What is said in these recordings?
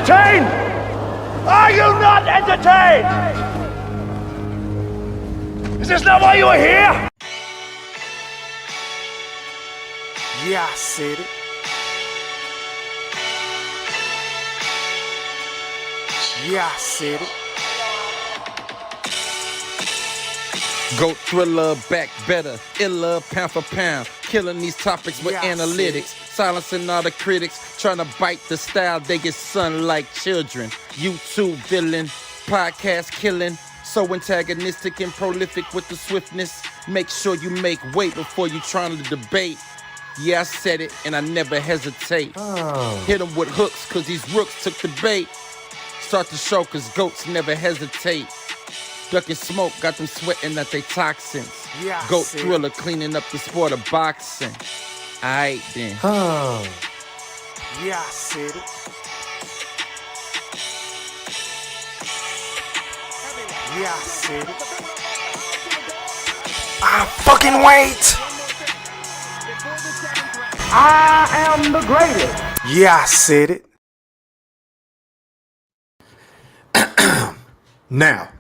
entertained? Are you not entertained? Is this not why you are here? Yeah, I said it. Yeah, I said it. Goat thriller, back better, iller, pound for pound, killing these topics with analytics, silencing all the critics, trying to bite the style, they get sun like children. YouTube villain, podcast killing, so antagonistic and prolific with the swiftness. Make sure you make weight before you trying to debate. Yeah, I said it, and I never hesitate. Hit them with hooks, cause these rooks took the bait. Start the show, cause goats never hesitate. Ducking smoke, got them sweating at they toxins. Yeah, Goat thriller, cleaning up the sport of boxing. Aight then. Yeah, I said it. Yeah, I said it. I fucking wait. I am the greatest. Yeah, I said it. Now,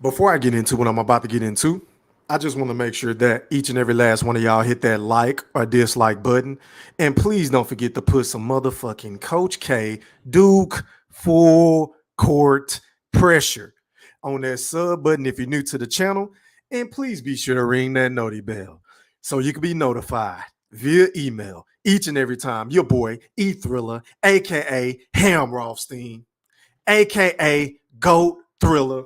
before I get into what I'm about to get into, I just want to make sure that each and every last one of y'all hit that like or dislike button. And please don't forget to put some motherfucking Coach K, Duke, full court pressure on that sub button if you're new to the channel. And please be sure to ring that noti bell so you can be notified via email each and every time your boy E Thriller, aka Hamrothstein, aka Goat Thriller,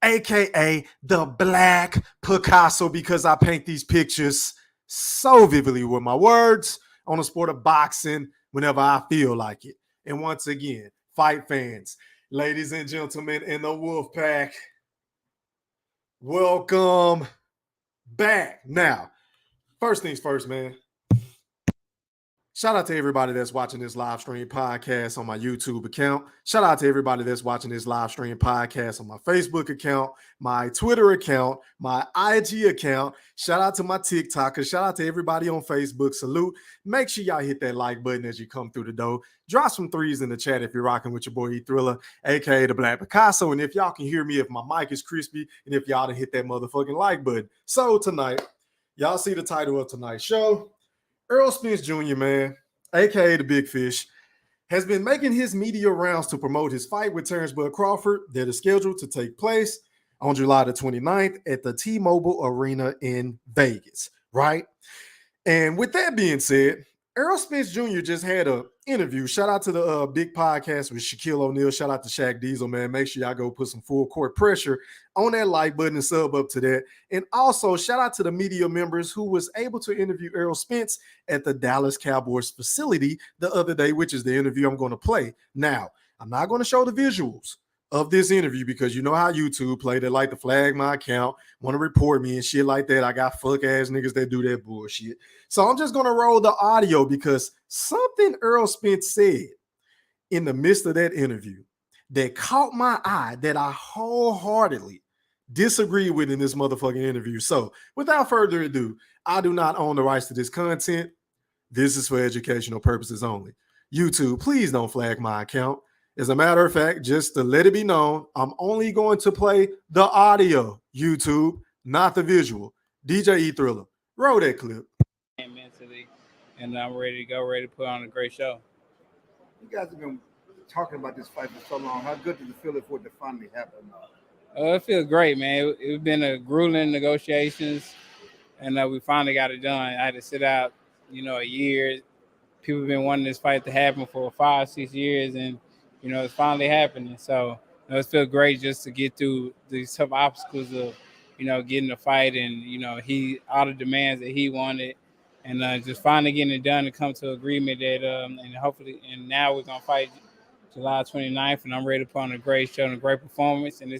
aka the Black Picasso, because I paint these pictures so vividly with my words on the sport of boxing whenever I feel like it. And once again, fight fans, ladies and gentlemen in the Wolf Pack, welcome back. Now, first things first, man. Shout out to everybody that's watching this live stream podcast on my YouTube account. Shout out to everybody that's watching this live stream podcast on my Facebook account, my Twitter account, my IG account. Shout out to my TikTokers. Shout out to everybody on Facebook. Salute. Make sure y'all hit that like button as you come through the door. Drop some threes in the chat if you're rocking with your boy E Thriller, aka the Black Picasso. And if y'all can hear me, if my mic is crispy, and if y'all to hit that motherfucking like button. So tonight, y'all see the title of tonight's show. Errol Spence Jr., man, a.k.a. the Big Fish, has been making his media rounds to promote his fight with Terence Crawford that is scheduled to take place on July the 29th at the T-Mobile Arena in Vegas, right? And with that being said, Errol Spence Jr. just had an interview. Shout out to the big podcast with Shaquille O'Neal. Shout out to Shaq Diesel, man. Make sure y'all go put some full court pressure on that like button and sub up to that. And also, shout out to the media members who was able to interview Errol Spence at the Dallas Cowboys facility the other day, which is the interview I'm going to play. Now, I'm not going to show the visuals of this interview because you know how YouTube play. They like to flag my account, want to report me and shit like that. I got fuck ass niggas that do that bullshit. So I'm just going to roll the audio because something Errol Spence said in the midst of that interview that caught my eye that I wholeheartedly disagree with in this motherfucking interview. So without further ado, I do not own the rights to this content. This is for educational purposes only. YouTube, please don't flag my account. As a matter of fact, just to let it be known, I'm only going to play the audio, YouTube, not the visual. DJ E Thriller, roll that clip. Mentally, and I'm ready to go, ready to put on a great show. You guys have been talking about this fight for so long. How good does it feel for it to finally happen? It feels great, man. It's been a grueling negotiations, and we finally got it done. I had to sit out, a year. People have been wanting this fight to happen for 5-6 years, and it's finally happening. So it feels great just to get through these tough obstacles of, getting the fight and, all the demands that he wanted and just finally getting it done and come to agreement that and hopefully, and now we're going to fight July 29th and I'm ready to put on a great show and a great performance. And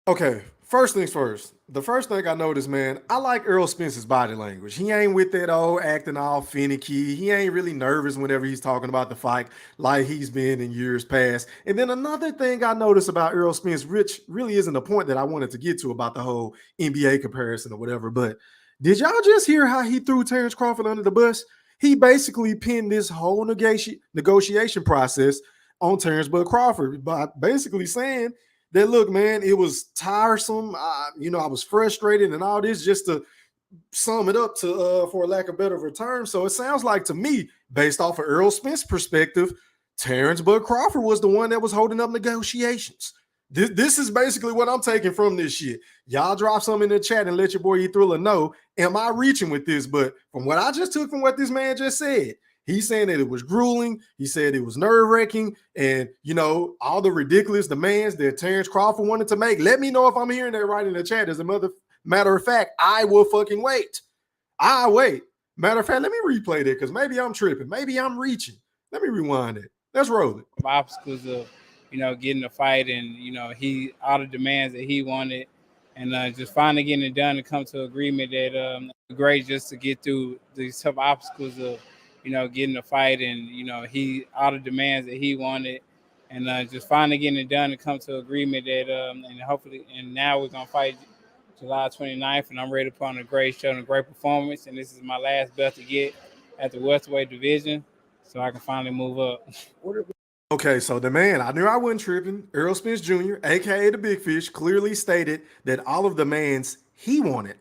Okay, first things first. The first thing I noticed, man, I like Errol Spence's body language. He ain't with that old acting all finicky. He ain't really nervous whenever he's talking about the fight like he's been in years past. And then another thing I noticed about Errol Spence, which really isn't a point that I wanted to get to about the whole NBA comparison or whatever, but did y'all just hear how he threw Terence Crawford under the bus? He basically pinned this whole negotiation process on Terence Bud Crawford by basically saying that, look, man, it was tiresome. I was frustrated and all this, just to sum it up to for lack of better term. So it sounds like to me, based off of Errol Spence's perspective, Terence Bud Crawford was the one that was holding up negotiations. This is basically what I'm taking from this shit. Y'all drop something in the chat and let your boy E Thriller know, am I reaching with this? But from what I just took from what this man just said, he's saying that it was grueling. He said it was nerve-wracking. And, all the ridiculous demands that Terence Crawford wanted to make. Let me know if I'm hearing that right in the chat. As a matter of fact, I will fucking wait. I wait. Matter of fact, let me replay that because maybe I'm tripping. Maybe I'm reaching. Let me rewind it. Let's roll it. Obstacles of, getting a fight and, all the demands that he wanted and just finally getting it done and come to agreement that great just to get through these tough obstacles of, getting a fight and, all the demands that he wanted and just finally getting it done and come to agreement that and hopefully, and now we're going to fight July 29th and I'm ready to put on a great show and a great performance. And this is my last belt to get at the welterweight division so I can finally move up. Okay, so the man, I knew I wasn't tripping, Errol Spence Jr., a.k.a. the Big Fish, clearly stated that all of the demands he wanted,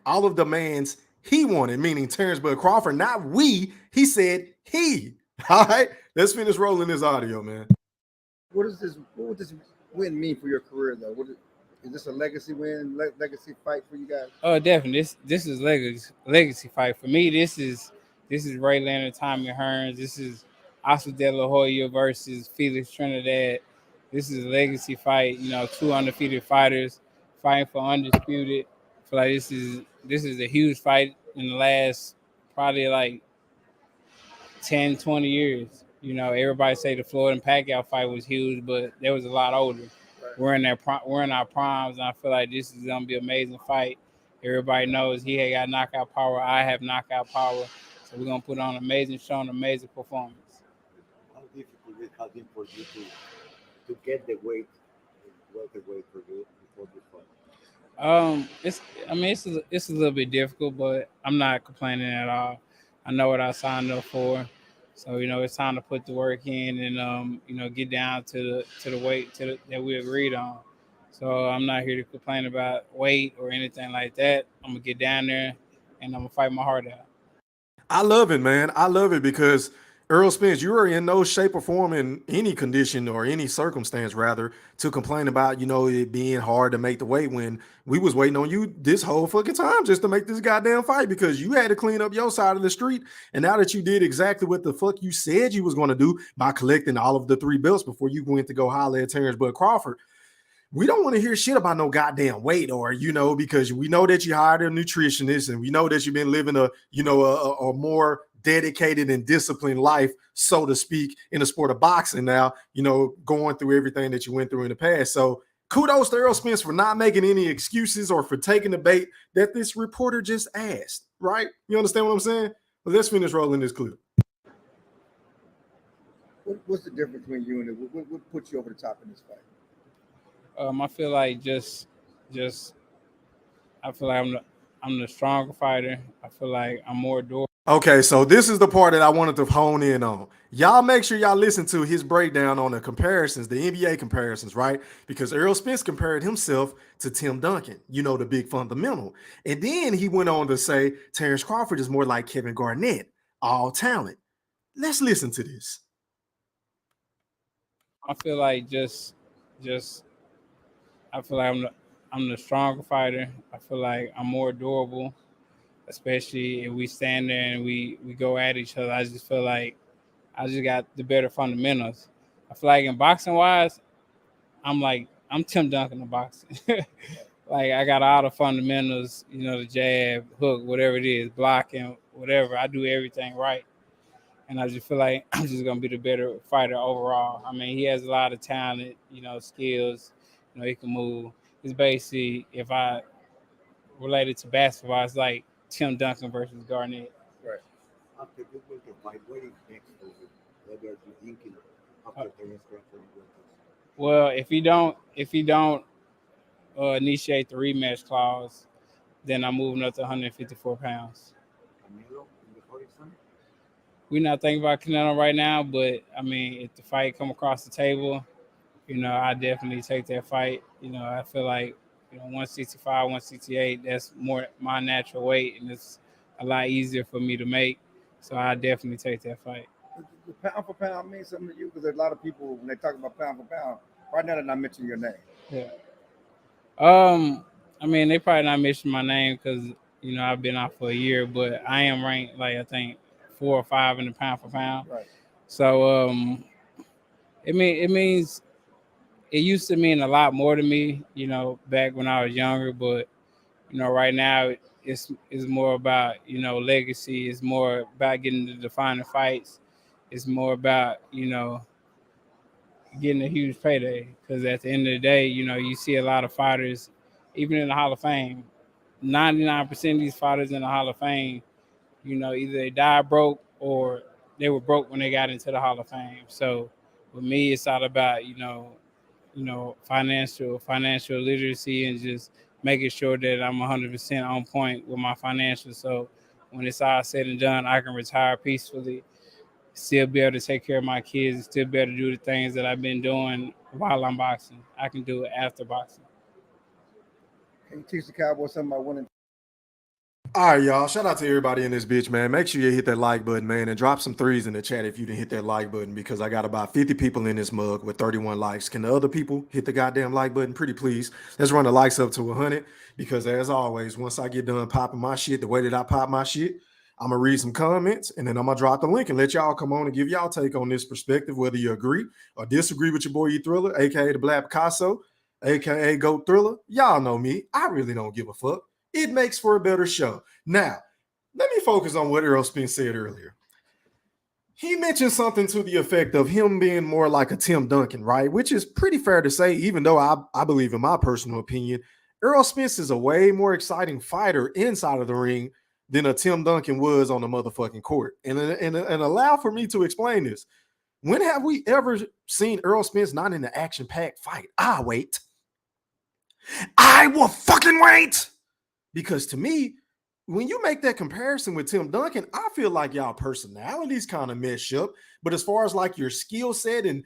meaning Terence Bud Crawford, not we, he said he. All right, let's finish rolling this audio, man. What would this win mean for your career, though? Is this a legacy win, legacy fight for you guys? Oh, definitely. This is legacy fight. For me, this is Ray Leonard, Tommy Hearns. This is Oscar De La Hoya versus Felix Trinidad. This is a legacy fight. Two undefeated fighters fighting for undisputed. I feel like this is a huge fight in the last probably like 10, 20 years. Everybody say the Floyd and Pacquiao fight was huge, but that was a lot older. We're in our primes, and I feel like this is gonna be an amazing fight. Everybody knows he got knockout power. I have knockout power, so we're gonna put on an amazing show, an amazing performance. How difficult it has been for you to get the weight for you before this fight? It's a little bit difficult, but I'm not complaining at all. I know what I signed up for. So, it's time to put the work in and, get down to the weight that we agreed on. So I'm not here to complain about weight or anything like that. I'm going to get down there and I'm going to fight my heart out. I love it, man. I love it because Errol Spence, you are in no shape or form in any condition or any circumstance, rather, to complain about, it being hard to make the weight when we was waiting on you this whole fucking time just to make this goddamn fight because you had to clean up your side of the street. And now that you did exactly what the fuck you said you was going to do by collecting all of the 3 belts before you went to go holler at Terence Bud Crawford, we don't want to hear shit about no goddamn weight or, because we know that you hired a nutritionist and we know that you've been living a more dedicated and disciplined life, so to speak, in the sport of boxing now, going through everything that you went through in the past. So kudos to Errol Spence for not making any excuses or for taking the bait that this reporter just asked, right? You understand what I'm saying? Well, let's finish rolling this clip. What's the difference between you and it? What puts you over the top in this fight? I feel like I feel like I'm the stronger fighter. I feel like I'm more durable. Okay, so this is the part that I wanted to hone in on. Y'all make sure y'all listen to his breakdown on the comparisons, the NBA comparisons, right? Because Errol Spence compared himself to Tim Duncan, the big fundamental. And then he went on to say Terence Crawford is more like Kevin Garnett, all talent. Let's listen to this. I feel like I feel like I'm the stronger fighter. I feel like I'm more durable, especially if we stand there and we go at each other. I just feel like I just got the better fundamentals. I feel like in boxing wise, I'm Tim Duncan in boxing. Like I got all the fundamentals, the jab, hook, whatever it is, blocking, whatever. I do everything right. And I just feel like I'm just gonna be the better fighter overall. I mean, he has a lot of talent, skills. He can move. It's basically, if I related to basketball, it's like Tim Duncan versus Garnett. Right. After you win the fight, what is next for you? What are you thinking after Terence Crawford? Well, if he don't initiate the rematch clause, then I'm moving up to 154 pounds. Canelo in the 47? we're not thinking about Canelo right now, but I mean, if the fight come across the table, I definitely take that fight. I feel like 165, 168, that's more my natural weight, and it's a lot easier for me to make. So I definitely take that fight. The pound for pound means something to you because there's a lot of people when they talk about pound for pound, right now they're not mentioning your name. Yeah. I mean, they probably not mentioning my name because I've been out for a year, but I am ranked like I think 4 or 5 in the pound for pound. Right. So it means it used to mean a lot more to me, back when I was younger, but right now it's more about legacy. It's more about getting the defining fights. It's more about getting a huge payday, because at the end of the day, you see a lot of fighters, even in the Hall of Fame. 99% of these fighters in the Hall of Fame, either they died broke or they were broke when they got into the Hall of Fame. So with me, it's all about financial literacy and just making sure that I'm 100% on point with my financials. So when it's all said and done, I can retire peacefully, still be able to take care of my kids, still be able to do the things that I've been doing while I'm boxing. I can do it after boxing. Can you teach the Cowboys something about winning? All right, y'all. Shout out to everybody in this bitch, man. Make sure you hit that like button, man, and drop some threes in the chat if you didn't hit that like button, because I got about 50 people in this mug with 31 likes. Can the other people hit the goddamn like button? Pretty please. Let's run the likes up to 100, because as always, once I get done popping my shit the way that I pop my shit, I'm going to read some comments, and then I'm going to drop the link and let y'all come on and give y'all take on this perspective, whether you agree or disagree with your boy E Thriller, a.k.a. the Black Picasso, a.k.a. Goat Thriller. Y'all know me. I really don't give a fuck. It makes for a better show. Now, let me focus on what Errol Spence said earlier. He mentioned something to the effect of him being more like a Tim Duncan, right? Which is pretty fair to say, even though I believe, in my personal opinion, Errol Spence is a way more exciting fighter inside of the ring than a Tim Duncan was on the motherfucking court. And allow for me to explain this. When have we ever seen Errol Spence not in an action-packed fight? I wait. I will fucking wait. Because to me, when you make that comparison with Tim Duncan, I feel like y'all personalities kind of mesh up. But as far as like your skill set and,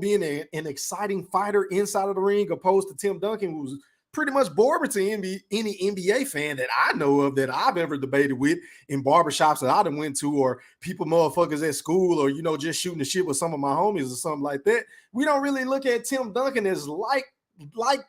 being an exciting fighter inside of the ring, opposed to Tim Duncan, who was pretty much boring to any NBA fan that I know of that I've ever debated with in barbershops that I done went to, or people motherfuckers at school, or, just shooting the shit with some of my homies or something like that. We don't really look at Tim Duncan as like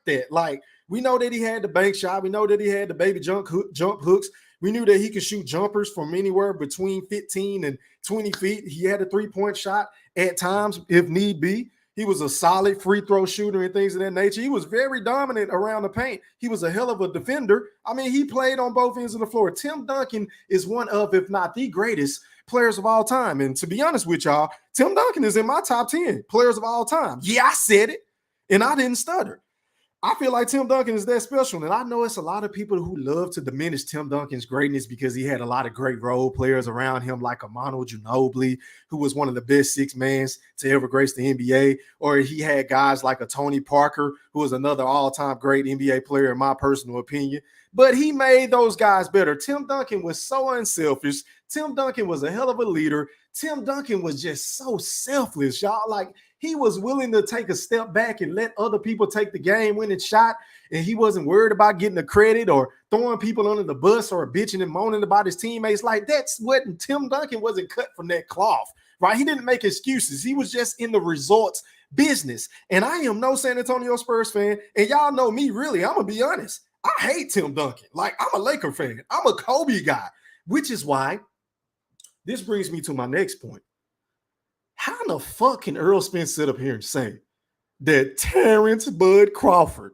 that. Like, we know that he had the bank shot. We know that he had the baby jump hooks. We knew that he could shoot jumpers from anywhere between 15 and 20 feet. He had a three-point shot at times, if need be. He was a solid free throw shooter and things of that nature. He was very dominant around the paint. He was a hell of a defender. I mean, he played on both ends of the floor. Tim Duncan is one of, if not the greatest players of all time. And to be honest with y'all, Tim Duncan is in my top 10 players of all time. Yeah, I said it, and I didn't stutter. I feel like Tim Duncan is that special, and I know it's a lot of people who love to diminish Tim Duncan's greatness because he had a lot of great role players around him, like Amano Ginobili, who was one of the best six mans to ever grace the NBA, or he had guys like a Tony Parker, who was another all-time great NBA player in my personal opinion. But he made those guys better. Tim Duncan was so unselfish. Tim Duncan was a hell of a leader. Tim Duncan was just so selfless, y'all. Like, he was willing to take a step back and let other people take the game-winning shot, and he wasn't worried about getting the credit or throwing people under the bus or bitching and moaning about his teammates. Like, that's what Tim Duncan wasn't cut from that cloth, right? He didn't make excuses. He was just in the results business. And I am no San Antonio Spurs fan, and y'all know me, really. I'm going to be honest. I hate Tim Duncan. Like, I'm a Laker fan. I'm a Kobe guy, which is why this brings me to my next point. How the fuck can Errol Spence sit up here and say that Terence Bud Crawford,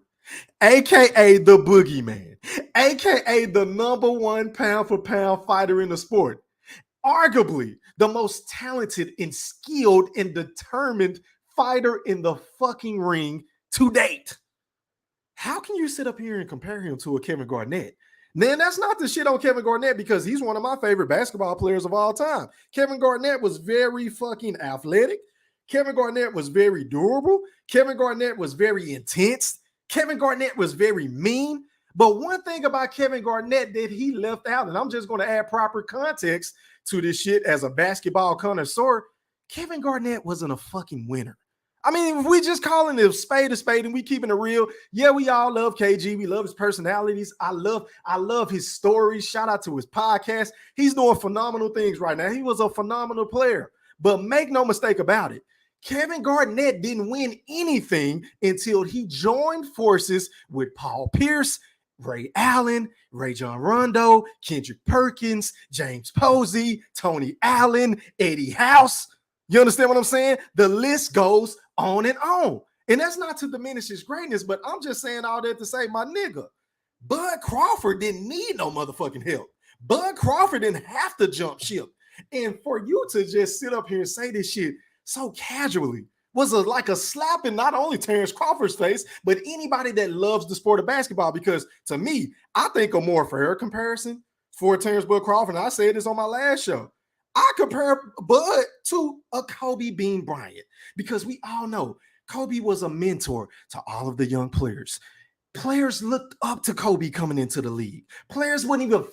a.k.a. the Boogeyman, a.k.a. the #1 pound-for-pound fighter in the sport, arguably the most talented and skilled and determined fighter in the fucking ring to date? How can you sit up here and compare him to a Kevin Garnett? Man, that's not the shit on Kevin Garnett, because he's one of my favorite basketball players of all time. Kevin Garnett was very fucking athletic. Kevin Garnett was very durable. Kevin Garnett was very intense. Kevin Garnett was very mean. But one thing about Kevin Garnett that he left out, and I'm just going to add proper context to this shit as a basketball connoisseur, Kevin Garnett wasn't a fucking winner. I mean, if we just calling it a spade and we keeping it real, yeah, we all love KG. We love his personalities. I love his stories. Shout out to his podcast. He's doing phenomenal things right now. He was a phenomenal player. But make no mistake about it, Kevin Garnett didn't win anything until he joined forces with Paul Pierce, Ray Allen, Ray John Rondo, Kendrick Perkins, James Posey, Tony Allen, Eddie House. You understand what I'm saying? The list goes on and on. And that's not to diminish his greatness, but I'm just saying all that to say, my nigga, Bud Crawford didn't need no motherfucking help. Bud Crawford didn't have to jump ship. And for you to just sit up here and say this shit so casually was like a slap in not only Terence Crawford's face, but anybody that loves the sport of basketball. Because to me, I think a more fair comparison for Terence Bud Crawford, and I said this on my last show, I compare Bud to a Kobe Bean Bryant, because we all know Kobe was a mentor to all of the young players. Players looked up to Kobe coming into the league. Players wouldn't even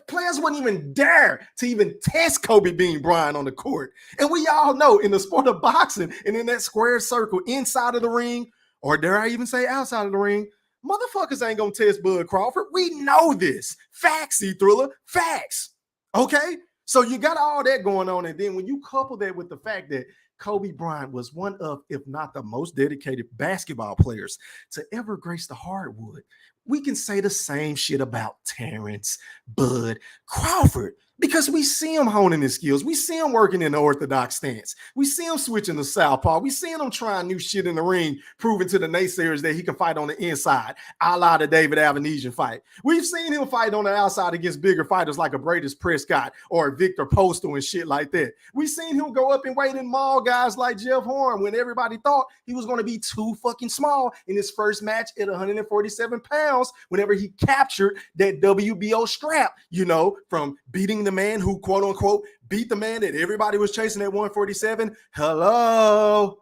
players wouldn't even dare to even test Kobe Bean Bryant on the court. And we all know in the sport of boxing and in that square circle inside of the ring, or dare I even say outside of the ring, motherfuckers ain't gonna test Bud Crawford. We know this. Facts, C-Thriller. Facts. Okay? So you got all that going on, and then when you couple that with the fact that Kobe Bryant was one of, if not the most dedicated basketball players to ever grace the hardwood, we can say the same shit about Terence Bud Crawford, because we see him honing his skills. We see him working in the orthodox stance. We see him switching to southpaw. We see him trying new shit in the ring, proving to the naysayers that he can fight on the inside, a la the David Avenesian fight. We've seen him fight on the outside against bigger fighters like a Bradis Prescott or Victor Postal and shit like that. We've seen him go up and weight and maul guys like Jeff Horn when everybody thought he was going to be too fucking small in his first match at 147 pounds whenever he captured that WBO strap, you know, from beating the man who, quote unquote, beat the man that everybody was chasing at 147. Hello.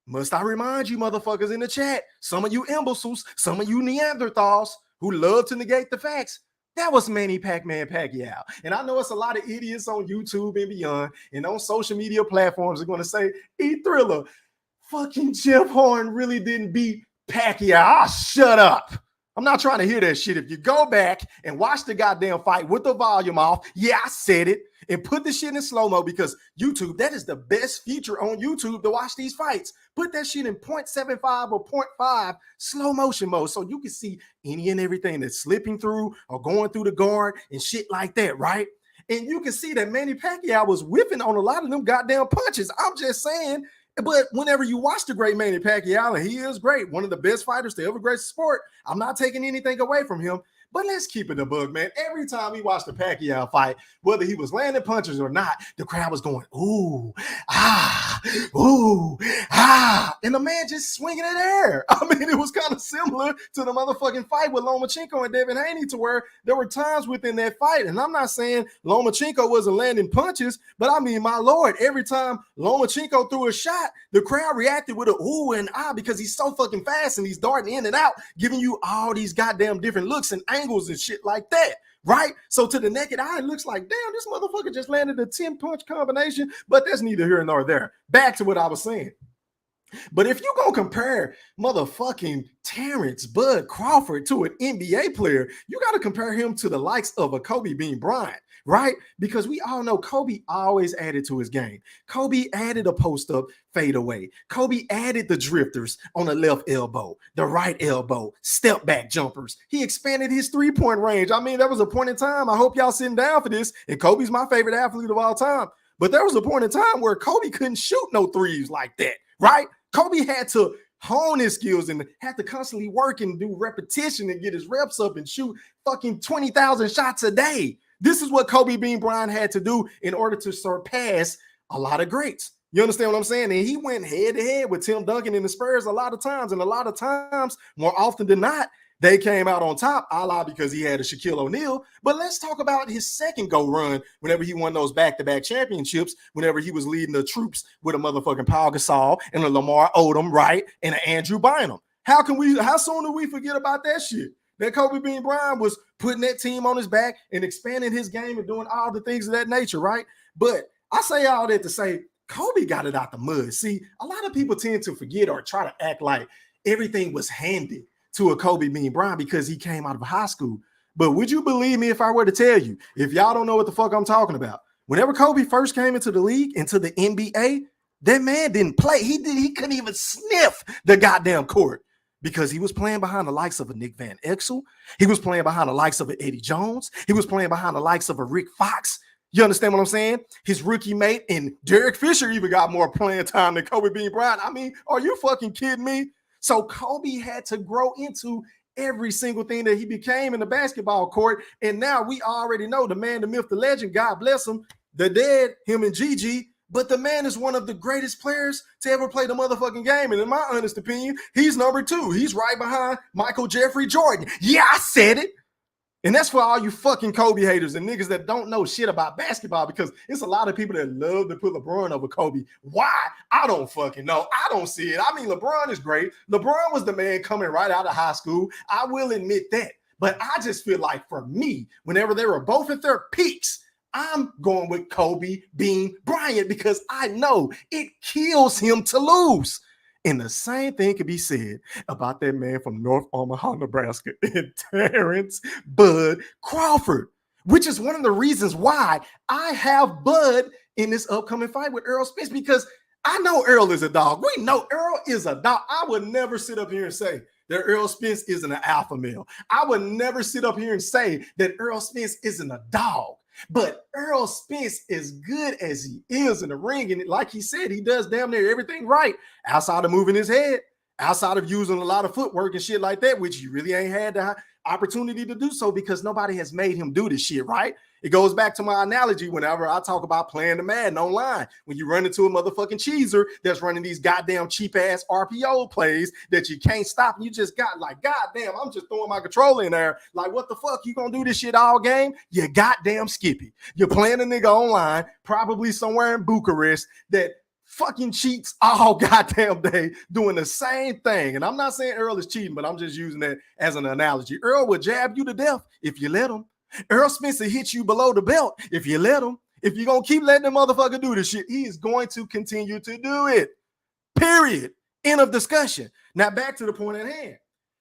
Must I remind you motherfuckers in the chat, some of you imbeciles, some of you Neanderthals who love to negate the facts, that was Manny Pac-Man Pacquiao. And I know it's a lot of idiots on YouTube and beyond and on social media platforms are going to say, E-Thriller, fucking Jeff Horn really didn't beat Pacquiao. Shut up. I'm not trying to hear that shit. If you go back and watch the goddamn fight with the volume off, yeah, I said it, and put the shit in slow-mo, because YouTube, that is the best feature on YouTube to watch these fights. Put that shit in 0.75 or 0.5 slow motion mode so you can see any and everything that's slipping through or going through the guard and shit like that, right? And you can see that Manny Pacquiao was whiffing on a lot of them goddamn punches. I'm just saying. But whenever you watch the great Manny Pacquiao, and he is great, one of the best fighters to ever grace the sport, I'm not taking anything away from him. But let's keep it a bug, man. Every time we watched the Pacquiao fight, whether he was landing punches or not, the crowd was going, ooh, ah, and the man just swinging in the air. I mean, it was kind of similar to the motherfucking fight with Lomachenko and Devin Haney, to where there were times within that fight, and I'm not saying Lomachenko wasn't landing punches, but I mean, my Lord, every time Lomachenko threw a shot, the crowd reacted with a ooh and ah, because he's so fucking fast and he's darting in and out, giving you all these goddamn different looks and angles and shit like that, right? So to the naked eye, it looks like, damn, this motherfucker just landed a 10-punch combination, but that's neither here nor there. Back to what I was saying. But if you gonna compare motherfucking Terence Bud Crawford to an NBA player, you got to compare him to the likes of a Kobe Bean Bryant, right? Because we all know Kobe always added to his game. Kobe added a post-up fadeaway. Kobe added the drifters on the left elbow, the right elbow, step back jumpers. He expanded his three-point range. I mean, there was a point in time, I hope y'all sitting down for this, and Kobe's my favorite athlete of all time, but there was a point in time where Kobe couldn't shoot no threes like that, right? Kobe had to hone his skills and had to constantly work and do repetition and get his reps up and shoot fucking 20,000 shots a day. This is what Kobe Bean Bryant had to do in order to surpass a lot of greats. You understand what I'm saying? And he went head to head with Tim Duncan and the Spurs a lot of times. And a lot of times, more often than not, they came out on top, a la because he had a Shaquille O'Neal. But let's talk about his second go run whenever he won those back-to-back championships, whenever he was leading the troops with a motherfucking Paul Gasol and a Lamar Odom, right? And an Andrew Bynum. How soon do we forget about that shit? that Kobe Bean Bryant was putting that team on his back and expanding his game and doing all the things of that nature, right? But I say all that to say Kobe got it out the mud. See, a lot of people tend to forget or try to act like everything was handed to a Kobe Bean Bryant because he came out of high school. But would you believe me if I were to tell you, if y'all don't know what the fuck I'm talking about, whenever Kobe first came into the league, into the NBA, that man didn't play. He couldn't even sniff the goddamn court because he was playing behind the likes of a Nick Van Exel. He was playing behind the likes of an Eddie Jones. He was playing behind the likes of a Rick Fox. You understand what I'm saying? His rookie mate and Derek Fisher even got more playing time than Kobe Bean Bryant. I mean, are you fucking kidding me? So Kobe had to grow into every single thing that he became in the basketball court. And now we already know the man, the myth, the legend, God bless him, the dead, him and Gigi. But the man is one of the greatest players to ever play the motherfucking game. And in my honest opinion, he's number 2. He's right behind Michael Jeffrey Jordan. Yeah, I said it. And that's for all you fucking Kobe haters and niggas that don't know shit about basketball, because it's a lot of people that love to put LeBron over Kobe. Why? I don't fucking know. I don't see it. I mean, LeBron is great. LeBron was the man coming right out of high school. I will admit that. But I just feel like for me, whenever they were both at their peaks, I'm going with Kobe Bean Bryant because I know it kills him to lose. And the same thing can be said about that man from North Omaha, Nebraska, Terence Bud Crawford, which is one of the reasons why I have Bud in this upcoming fight with Errol Spence, because I know Errol is a dog. We know Errol is a dog. I would never sit up here and say that Errol Spence isn't an alpha male. I would never sit up here and say that Errol Spence isn't a dog. But Errol Spence, as good as he is in the ring, and like he said, he does damn near everything right outside of moving his head, outside of using a lot of footwork and shit like that, which he really ain't had the opportunity to do so because nobody has made him do this shit, right? It goes back to my analogy whenever I talk about playing the Madden online. When you run into a motherfucking cheeser that's running these goddamn cheap-ass RPO plays that you can't stop, and you just got like, goddamn, I'm just throwing my controller in there. Like, what the fuck? You gonna do this shit all game? You goddamn skippy. You're playing a nigga online, probably somewhere in Bucharest, that fucking cheats all goddamn day doing the same thing. And I'm not saying Earl is cheating, but I'm just using that as an analogy. Earl will jab you to death if you let him. Errol Spence will hit you below the belt if you let him. If you're going to keep letting the motherfucker do this shit, he is going to continue to do it. Period. End of discussion. Now back to the point at hand.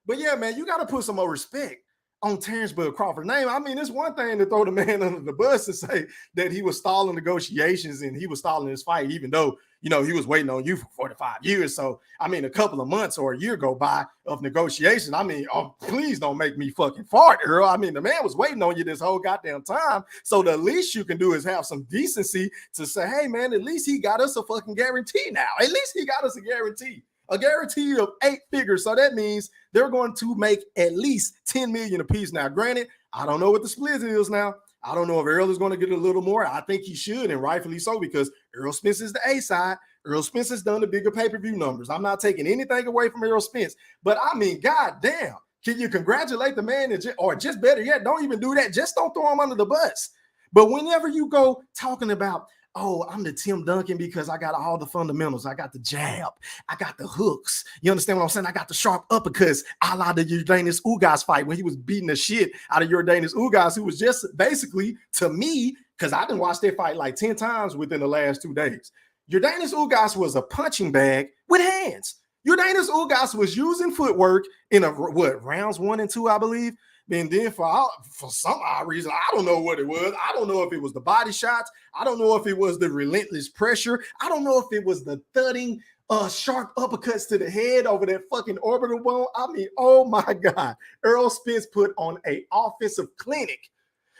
But yeah, man, you got to put some more respect on Terence Bud Crawford's name. I mean, it's one thing to throw the man under the bus and say that he was stalling negotiations and he was stalling his fight, even though, you know, he was waiting on you for 45 years. So, I mean, a couple of months or a year go by of negotiation. I mean, oh, please don't make me fucking fart, Earl. I mean, the man was waiting on you this whole goddamn time. So the least you can do is have some decency to say, hey, man, at least he got us a fucking guarantee now. At least he got us a guarantee of 8 figures. So that means they're going to make at least 10 million apiece. Now, granted, I don't know what the split is now. I don't know if Errol is going to get a little more. I think he should, and rightfully so, because Errol Spence is the A side. Errol Spence has done the bigger pay-per-view numbers. I'm not taking anything away from Errol Spence, but I mean, goddamn, can you congratulate the man, or just better yet, don't even do that. Just don't throw him under the bus. But whenever you go talking about, oh, I'm the Tim Duncan because I got all the fundamentals. I got the jab. I got the hooks. You understand what I'm saying? I got the sharp uppercuts a la the Jordanis Ugas fight when he was beating the shit out of Jordanis Ugas, who was just basically, to me, because I didn't watch that fight like 10 times within the last 2 days. Jordanis Ugas was a punching bag with hands. Jordanis Ugas was using footwork in rounds 1 and 2, I believe. And then for some odd reason, I don't know what it was. I don't know if it was the body shots. I don't know if it was the relentless pressure. I don't know if it was the thudding, sharp uppercuts to the head over that fucking orbital bone. I mean, oh my God. Errol Spence put on an offensive clinic.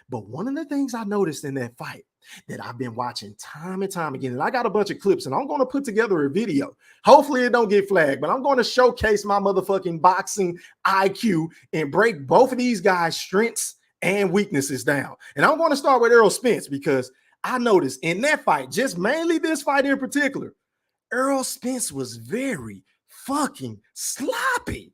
But one of the things I noticed in that fight that I've been watching time and time again, and I got a bunch of clips, and I'm going to put together a video. Hopefully it don't get flagged, but I'm going to showcase my motherfucking boxing IQ and break both of these guys' strengths and weaknesses down. And I'm going to start with Errol Spence because I noticed in that fight, just mainly this fight in particular, Errol Spence was very fucking sloppy.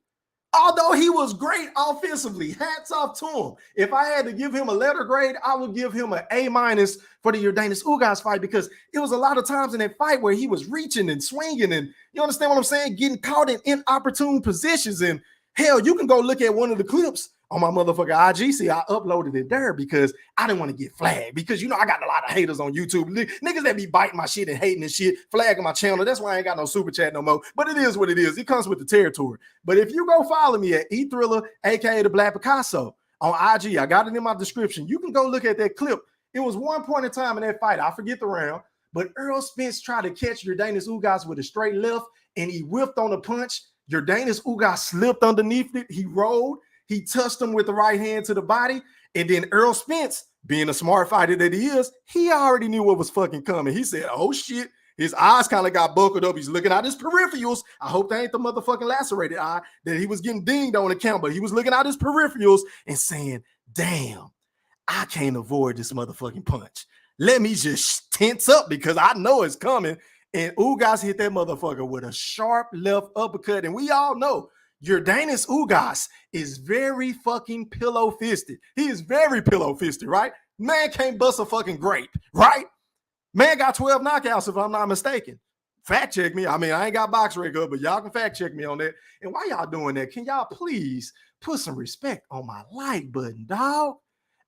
Although he was great offensively, hats off to him. If I had to give him a letter grade, I would give him an A- for the Jordanis Ugas fight, because it was a lot of times in that fight where he was reaching and swinging, and you understand what I'm saying? Getting caught in inopportune positions. And hell, you can go look at one of the clips on my motherfucking IG. See, I uploaded it there because I didn't want to get flagged because, you know, I got a lot of haters on YouTube. Niggas that be biting my shit and hating and shit, flagging my channel. That's why I ain't got no super chat no more. But it is what it is. It comes with the territory. But if you go follow me at eThriller, aka the Black Picasso on IG, I got it in my description. You can go look at that clip. It was one point in time in that fight. I forget the round, but Errol Spence tried to catch Yordenis Ugas with a straight left and he whiffed on the punch. Yordenis Ugas slipped underneath it. He rolled. He touched him with the right hand to the body. And then Errol Spence, being a smart fighter that he is, he already knew what was fucking coming. He said, oh shit. His eyes kind of got buckled up. He's looking at his peripherals. I hope that ain't the motherfucking lacerated eye that he was getting dinged on the count, but he was looking at his peripherals and saying, damn, I can't avoid this motherfucking punch. Let me just tense up because I know it's coming. And Ugas hit that motherfucker with a sharp left uppercut. And we all know Yordenis Ugas is very fucking pillow-fisted. He is very pillow-fisted, right? Man can't bust a fucking grape, right? Man got 12 knockouts, if I'm not mistaken. Fact check me. I mean, I ain't got box record, but y'all can fact check me on that. And while y'all doing that, can y'all please put some respect on my like button, dog?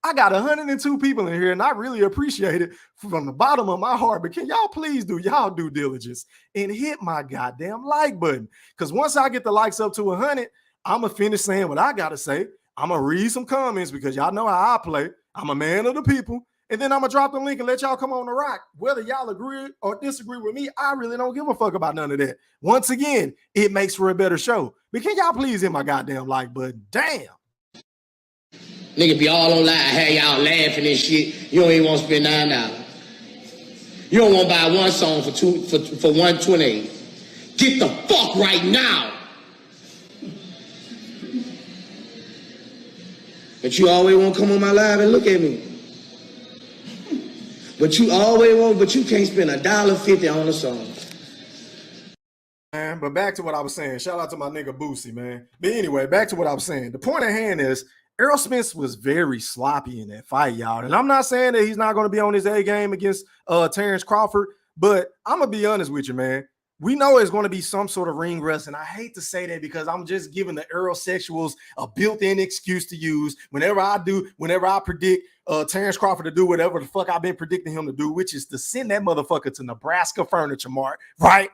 I got 102 people in here, and I really appreciate it from the bottom of my heart. But can y'all please do y'all due diligence and hit my goddamn like button? Because once I get the likes up to 100, I'm going to finish saying what I got to say. I'm going to read some comments because y'all know how I play. I'm a man of the people. And then I'm going to drop the link and let y'all come on the rock. Whether y'all agree or disagree with me, I really don't give a fuck about none of that. Once again, it makes for a better show. But can y'all please hit my goddamn like button? Damn. Nigga be all online, have y'all laughing and shit. You don't even want to spend $9. You don't want to buy one song for $128. Get the fuck right now. But you always want to come on my live and look at me. But you always want, but you can't spend $1.50 on a song. Man, but back to what I was saying. Shout out to my nigga Boosie, man. But anyway, back to what I was saying. The point at hand is Errol Spence was very sloppy in that fight, y'all. And I'm not saying that he's not going to be on his A game against Terence Crawford, but I'm going to be honest with you, man. We know it's going to be some sort of ring rust, and I hate to say that because I'm just giving the Errol-sexuals a built-in excuse to use whenever I predict Terence Crawford to do whatever the fuck I've been predicting him to do, which is to send that motherfucker to Nebraska Furniture Mart, right?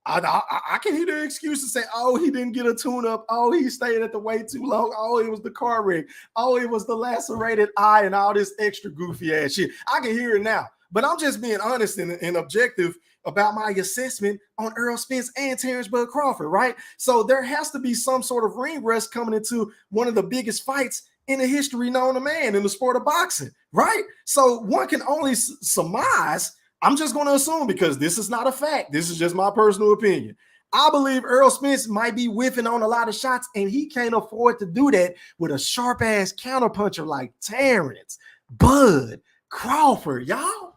I can hear the excuse to say, oh, he didn't get a tune-up. Oh, he stayed at the wait too long. Oh, it was the car wreck. Oh, it was the lacerated eye and all this extra goofy ass shit. I can hear it now. But I'm just being honest and objective about my assessment on Errol Spence and Terence Bud Crawford, right? So there has to be some sort of ring rust coming into one of the biggest fights in the history known to man in the sport of boxing, right? So one can only surmise. I'm just going to assume because this is not a fact. This is just my personal opinion. I believe Errol Spence might be whiffing on a lot of shots, and he can't afford to do that with a sharp-ass counterpuncher like Terence Bud Crawford, y'all.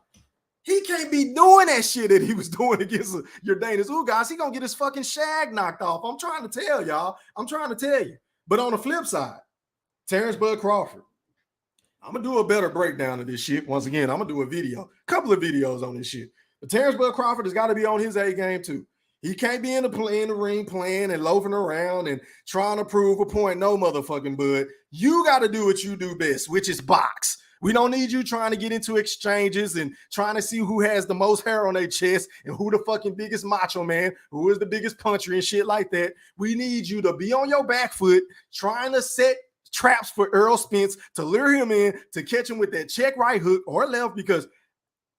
He can't be doing that shit that he was doing against Yordenis Ugas. He going to get his fucking shag knocked off. I'm trying to tell y'all. I'm trying to tell you. But on the flip side, Terence Bud Crawford, I'm going to do a better breakdown of this shit. Once again, I'm going to do a couple of videos on this shit. But Terence Bud Crawford has got to be on his A game too. He can't be in the ring playing and loafing around and trying to prove a point. No, motherfucking Bud. You got to do what you do best, which is box. We don't need you trying to get into exchanges and trying to see who has the most hair on their chest and who the fucking biggest macho man, who is the biggest puncher and shit like that. We need you to be on your back foot trying to set traps for Errol Spence to lure him in to catch him with that check right hook or left, because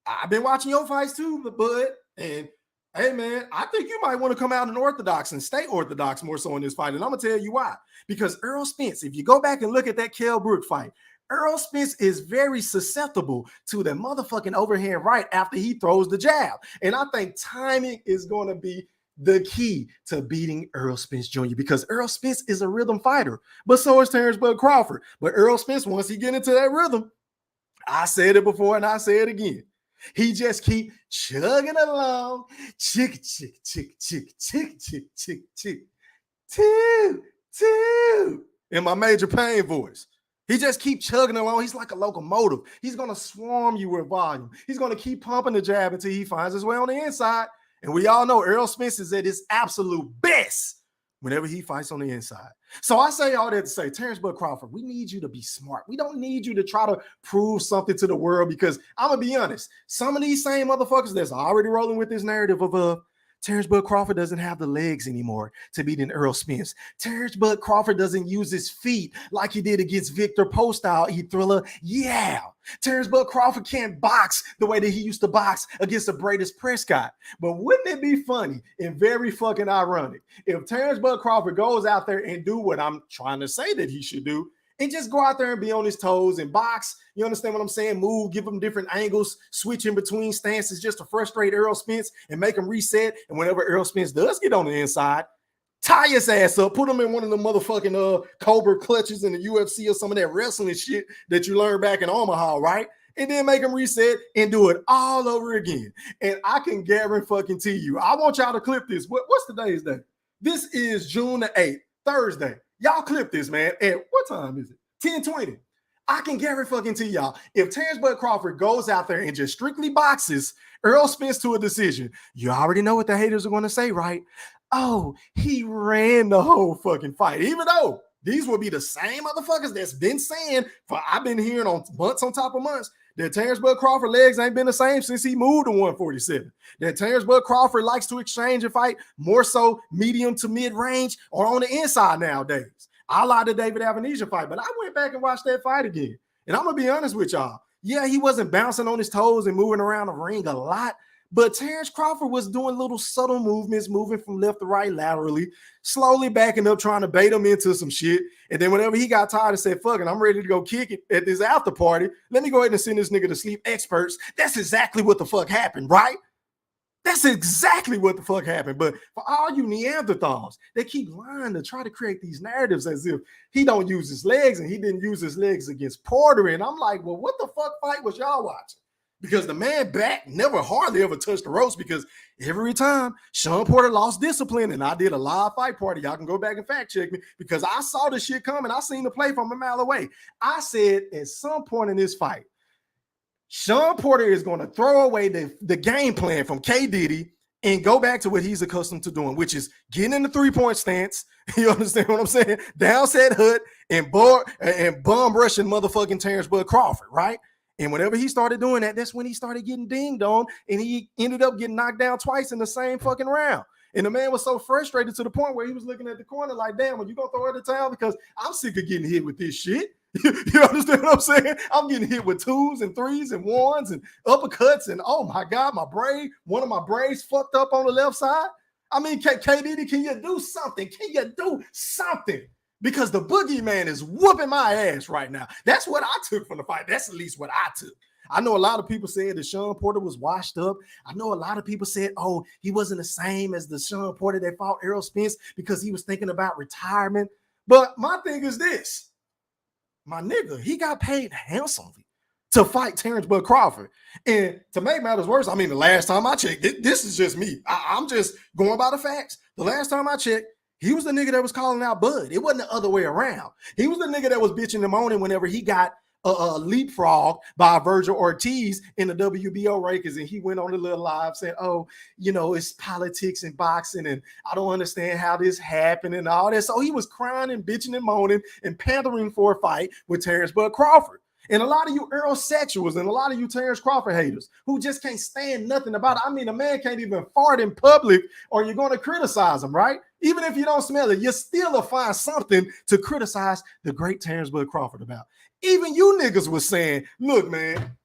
I've been watching your fights too, Bud. And hey, man, I think you might want to come out and orthodox and stay orthodox more so in this fight. And I'm going to tell you why. Because Errol Spence, if you go back and look at that Kell Brook fight, Errol Spence is very susceptible to the motherfucking overhand right after he throws the jab. And I think timing is going to be the key to beating Errol Spence Jr. because Errol Spence is a rhythm fighter, but so is Terence Bud Crawford. But Errol Spence, once he get into that rhythm, I said it before and I say it again, he just keep chugging along, chick, chick, chick, chick, chick, chick, chick, chick, two, in my Major Pain voice. He just keep chugging along. He's like a locomotive. He's going to swarm you with volume. He's going to keep pumping the jab until he finds his way on the inside. And we all know Errol Spence is at his absolute best whenever he fights on the inside. So I say all that to say, Terence Bud Crawford, we need you to be smart. We don't need you to try to prove something to the world, because I'm going to be honest, some of these same motherfuckers that's already rolling with this narrative of Terence Bud Crawford doesn't have the legs anymore to beat an Errol Spence. Terence Bud Crawford doesn't use his feet like he did against Victor Postile, E-Thriller. Yeah. Terence Bud Crawford can't box the way that he used to box against the Bradis Prescott. But wouldn't it be funny and very fucking ironic if Terence Bud Crawford goes out there and do what I'm trying to say that he should do, and just go out there and be on his toes and box? You understand what I'm saying? Move, give him different angles, switch in between stances just to frustrate Errol Spence and make him reset. And whenever Errol Spence does get on the inside, tie his ass up, put him in one of the motherfucking Cobra clutches in the UFC or some of that wrestling shit that you learned back in Omaha, right? And then make him reset and do it all over again. And I can guarantee you, I want y'all to clip this. What's today's day? This is June the 8th, Thursday. Y'all clip this, man. At what time is it? 10:20. I can guarantee y'all, if Terence Bud Crawford goes out there and just strictly boxes Errol Spence to a decision, you already know what the haters are going to say, right? Oh, he ran the whole fucking fight. Even though these will be the same motherfuckers that's been saying, I've been hearing on months on top of months, that Terence Bud Crawford legs ain't been the same since he moved to 147. That Terence Bud Crawford likes to exchange and fight more so medium to mid-range or on the inside nowadays. I lied to David Avenesian fight, but I went back and watched that fight again. And I'm going to be honest with y'all. Yeah, he wasn't bouncing on his toes and moving around the ring a lot, but Terence Crawford was doing little subtle movements, moving from left to right laterally, slowly backing up, trying to bait him into some shit. And then whenever he got tired and said, fuck it, I'm ready to go kick it at this after party, let me go ahead and send this nigga to sleep experts. That's exactly what the fuck happened, right? That's exactly what the fuck happened. But for all you Neanderthals, they keep lying to try to create these narratives as if he don't use his legs and he didn't use his legs against Porter. And I'm like, well, what the fuck fight was y'all watching? Because the man back never hardly ever touched the ropes, because every time Sean Porter lost discipline, and I did a live fight party, y'all can go back and fact check me, because I saw this shit coming. I seen the play from a mile away. I said at some point in this fight, Sean Porter is going to throw away the game plan from K. Diddy and go back to what he's accustomed to doing, which is getting in the three-point stance. You understand what I'm saying? Downset hood and bum rushing motherfucking Terence Bud Crawford, right? And whenever he started doing that, that's when he started getting dinged on, and he ended up getting knocked down twice in the same fucking round. And the man was so frustrated to the point where he was looking at the corner like, damn, are you going to throw it at the towel? Because I'm sick of getting hit with this shit. You understand what I'm saying? I'm getting hit with 2s and 3s and 1s and uppercuts, and oh my God, one of my braids fucked up on the left side. I mean, KD, can you do something? Can you do something? Because the boogeyman is whooping my ass right now. That's what I took from the fight. That's at least what I took. I know a lot of people said that Sean Porter was washed up. I know a lot of people said, oh, he wasn't the same as the Sean Porter that fought Errol Spence because he was thinking about retirement. But my thing is this. My nigga, he got paid handsomely to fight Terence Bud Crawford. And to make matters worse, I mean, the last time I checked, this is just me. I'm just going by the facts. The last time I checked, he was the nigga that was calling out Bud. It wasn't the other way around. He was the nigga that was bitching and moaning whenever he got leapfrog by Virgil Ortiz in the WBO rankings, and he went on a little live saying, oh, you know, it's politics and boxing, and I don't understand how this happened and all that. So he was crying and bitching and moaning and pandering for a fight with Terence Bud Crawford. And a lot of you Errol sexuals and a lot of you Terence Crawford haters who just can't stand nothing about it. I mean, a man can't even fart in public or you're going to criticize him, right? Even if you don't smell it, you still will find something to criticize the great Terence Bud Crawford about. Even you niggas was saying, look, man,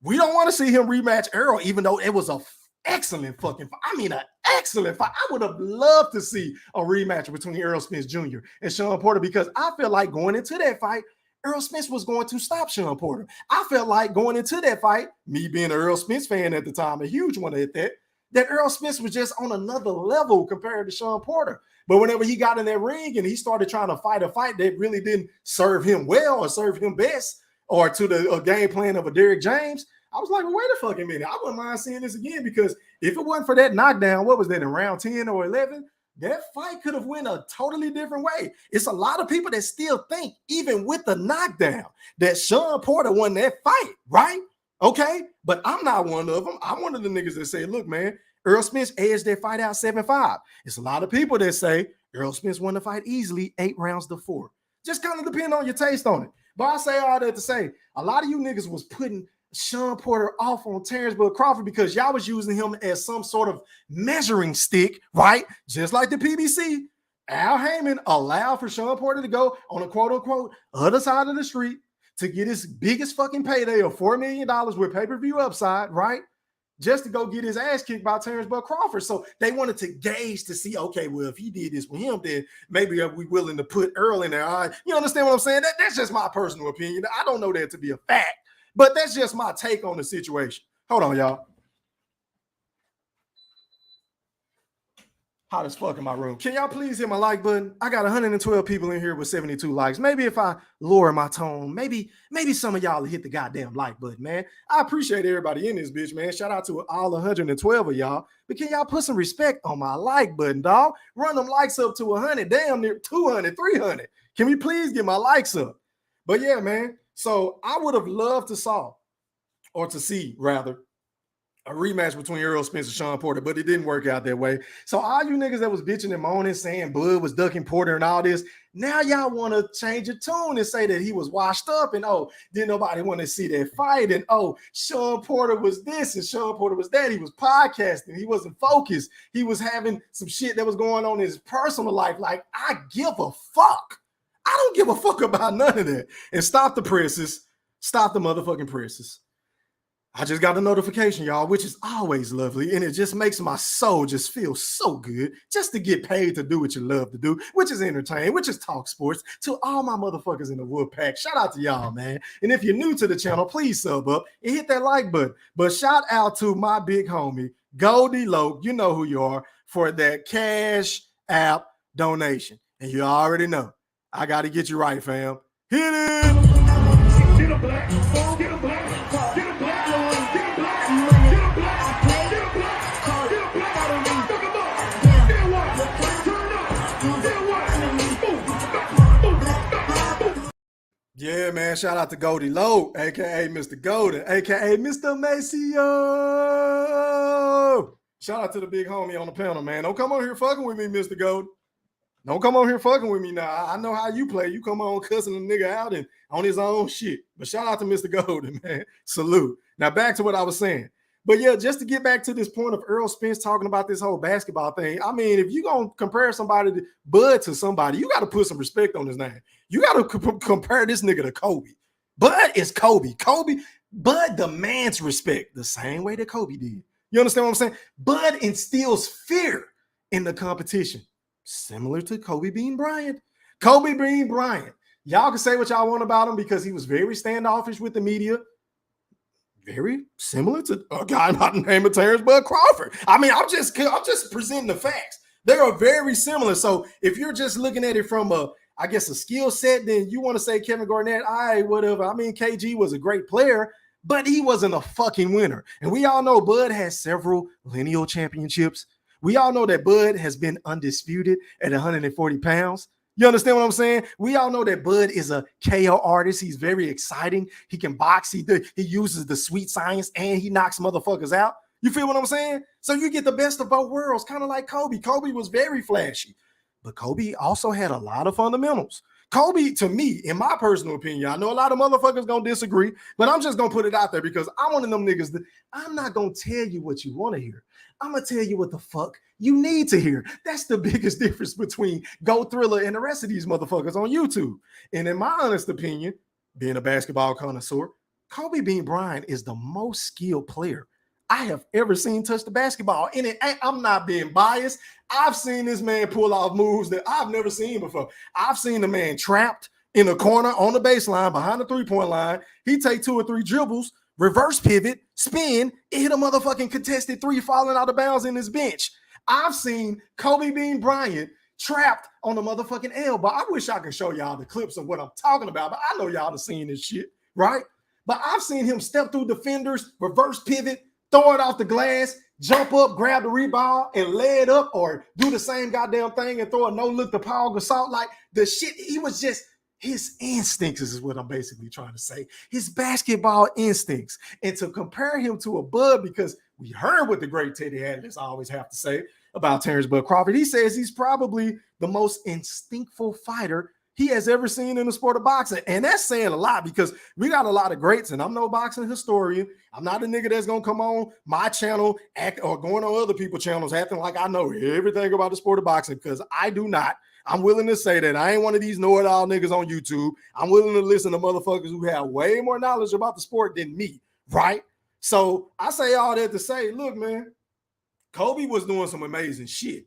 we don't want to see him rematch Errol, even though it was an excellent fucking fight. I mean, an excellent fight. I would have loved to see a rematch between Errol Spence Jr. and Sean Porter, because I feel like going into that fight, Errol Spence was going to stop Sean Porter. I felt like going into that fight, me being an Errol Spence fan at the time, a huge one at that Errol Spence was just on another level compared to Sean Porter. But whenever he got in that ring and he started trying to fight a fight that really didn't serve him well or serve him best or to the game plan of a Derrick James, I was like, well, wait a fucking minute. I wouldn't mind seeing this again, because if it wasn't for that knockdown, what was that, in round 10 or 11? That fight could have went a totally different way. It's a lot of people that still think, even with the knockdown, that Sean Porter won that fight, right? Okay, but I'm not one of them. I'm one of the niggas that say, look, man, Errol Spence edged that fight out 7-5. It's a lot of people that say Errol Spence won the fight easily, 8 rounds to 4. Just kind of depend on your taste on it. But I say all that to say, a lot of you niggas was putting Sean Porter off on Terence Crawford because y'all was using him as some sort of measuring stick, right? Just like the PBC. Al Heyman allowed for Sean Porter to go on a quote-unquote other side of the street to get his biggest fucking payday of $4 million with pay-per-view upside, right? Just to go get his ass kicked by Terence Crawford. So they wanted to gauge to see, okay, well, if he did this with him, then maybe are we willing to put Earl in there? All right. You understand what I'm saying? That's just my personal opinion. I don't know that to be a fact, but that's just my take on the situation. Hold on, y'all. Hot as fuck in my room. Can y'all please hit my like button? I got 112 people in here with 72 likes. Maybe if I lower my tone, maybe some of y'all will hit the goddamn like button, man. I appreciate everybody in this bitch, man. Shout out to all 112 of y'all. But can y'all put some respect on my like button, dog? Run them likes up to 100, damn near 200, 300. Can we please get my likes up? But yeah, man. So I would have loved to see a rematch between Errol Spence and Sean Porter, but it didn't work out that way. So all you niggas that was bitching and moaning, saying Bud was ducking Porter and all this, now y'all want to change your tune and say that he was washed up and, oh, didn't nobody want to see that fight and, oh, Sean Porter was this and Sean Porter was that. He was podcasting. He wasn't focused. He was having some shit that was going on in his personal life. Like, I give a fuck. I don't give a fuck about none of that. And stop the presses. Stop the motherfucking presses. I just got a notification, y'all, which is always lovely, and it just makes my soul just feel so good just to get paid to do what you love to do, which is entertain, which is talk sports. To all my motherfuckers in the wood pack, shout out to y'all, man. And if you're new to the channel, please sub up and hit that like button. But shout out to my big homie, Goldie Loke, you know who you are, for that Cash App donation. And you already know, I got to get you right, fam. Hit it! Get a black, get a black. Yeah, man. Shout out to Goldie Lowe, aka Mr. Golden, aka Mr. Maceo. Shout out to the big homie on the panel, man. Don't come on here fucking with me, Mr. Golden. Don't come on here fucking with me now. I know how you play. You come on cussing the nigga out and on his own shit. But shout out to Mr. Golden, man. Salute. Now back to what I was saying. But yeah, just to get back to this point of Errol Spence talking about this whole basketball thing, I mean, if you're going to compare somebody to Bud to somebody, you got to put some respect on his name. You got to compare this nigga to Kobe. Bud is Kobe. Bud demands respect the same way that Kobe did. You understand what I'm saying? Bud instills fear in the competition, similar to Kobe Bean Bryant. Kobe Bean Bryant. Y'all can say what y'all want about him because he was very standoffish with the media. Very similar to a guy by the name of Terence Crawford. I mean, I'm just presenting the facts. They are very similar. So if you're just looking at it from a skill set, then you want to say Kevin Garnett, all right, whatever. I mean, KG was a great player, but he wasn't a fucking winner. And we all know Bud has several lineal championships. We all know that Bud has been undisputed at 140 pounds. You understand what I'm saying? We all know that Bud is a KO artist. He's very exciting. He can box. He uses the sweet science and he knocks motherfuckers out. You feel what I'm saying? So you get the best of both worlds, kind of like Kobe. Kobe was very flashy, but Kobe also had a lot of fundamentals. Kobe, to me, in my personal opinion, I know a lot of motherfuckers gonna disagree, but I'm just gonna put it out there because I'm one of them niggas that I'm not gonna tell you what you want to hear. I'm gonna tell you what the fuck you need to hear. That's the biggest difference between Go Thriller and the rest of these motherfuckers on YouTube. And in my honest opinion, being a basketball connoisseur, Kobe Bean Bryant is the most skilled player I have ever seen touch the basketball. And I'm not being biased. I've seen this man pull off moves that I've never seen before. I've seen the man trapped in a corner on the baseline behind the three-point line. He take 2 or 3 dribbles, reverse pivot, spin, and hit a motherfucking contested 3 falling out of bounds in his bench. I've seen Kobe Bean Bryant trapped on the motherfucking elbow. I wish I could show y'all the clips of what I'm talking about, but I know y'all have seen this shit, right? But I've seen him step through defenders, reverse pivot, throw it off the glass, jump up, grab the rebound, and lay it up, or do the same goddamn thing and throw a no-look to Paul Gasol. Like, the shit, he was just, his instincts is what I'm basically trying to say. His basketball instincts. And to compare him to a Bud, because we heard what the great Teddy Atlas always have to say about Terence Bud Crawford. He says he's probably the most instinctful fighter he has ever seen in the sport of boxing. And that's saying a lot because we got a lot of greats, and I'm no boxing historian. I'm not a nigga that's going to come on my channel or going on other people's channels acting like I know everything about the sport of boxing, because I do not. I'm willing to say that I ain't one of these know-it-all niggas on YouTube. I'm willing to listen to motherfuckers who have way more knowledge about the sport than me, right? So I say all that to say, look, man, Kobe was doing some amazing shit,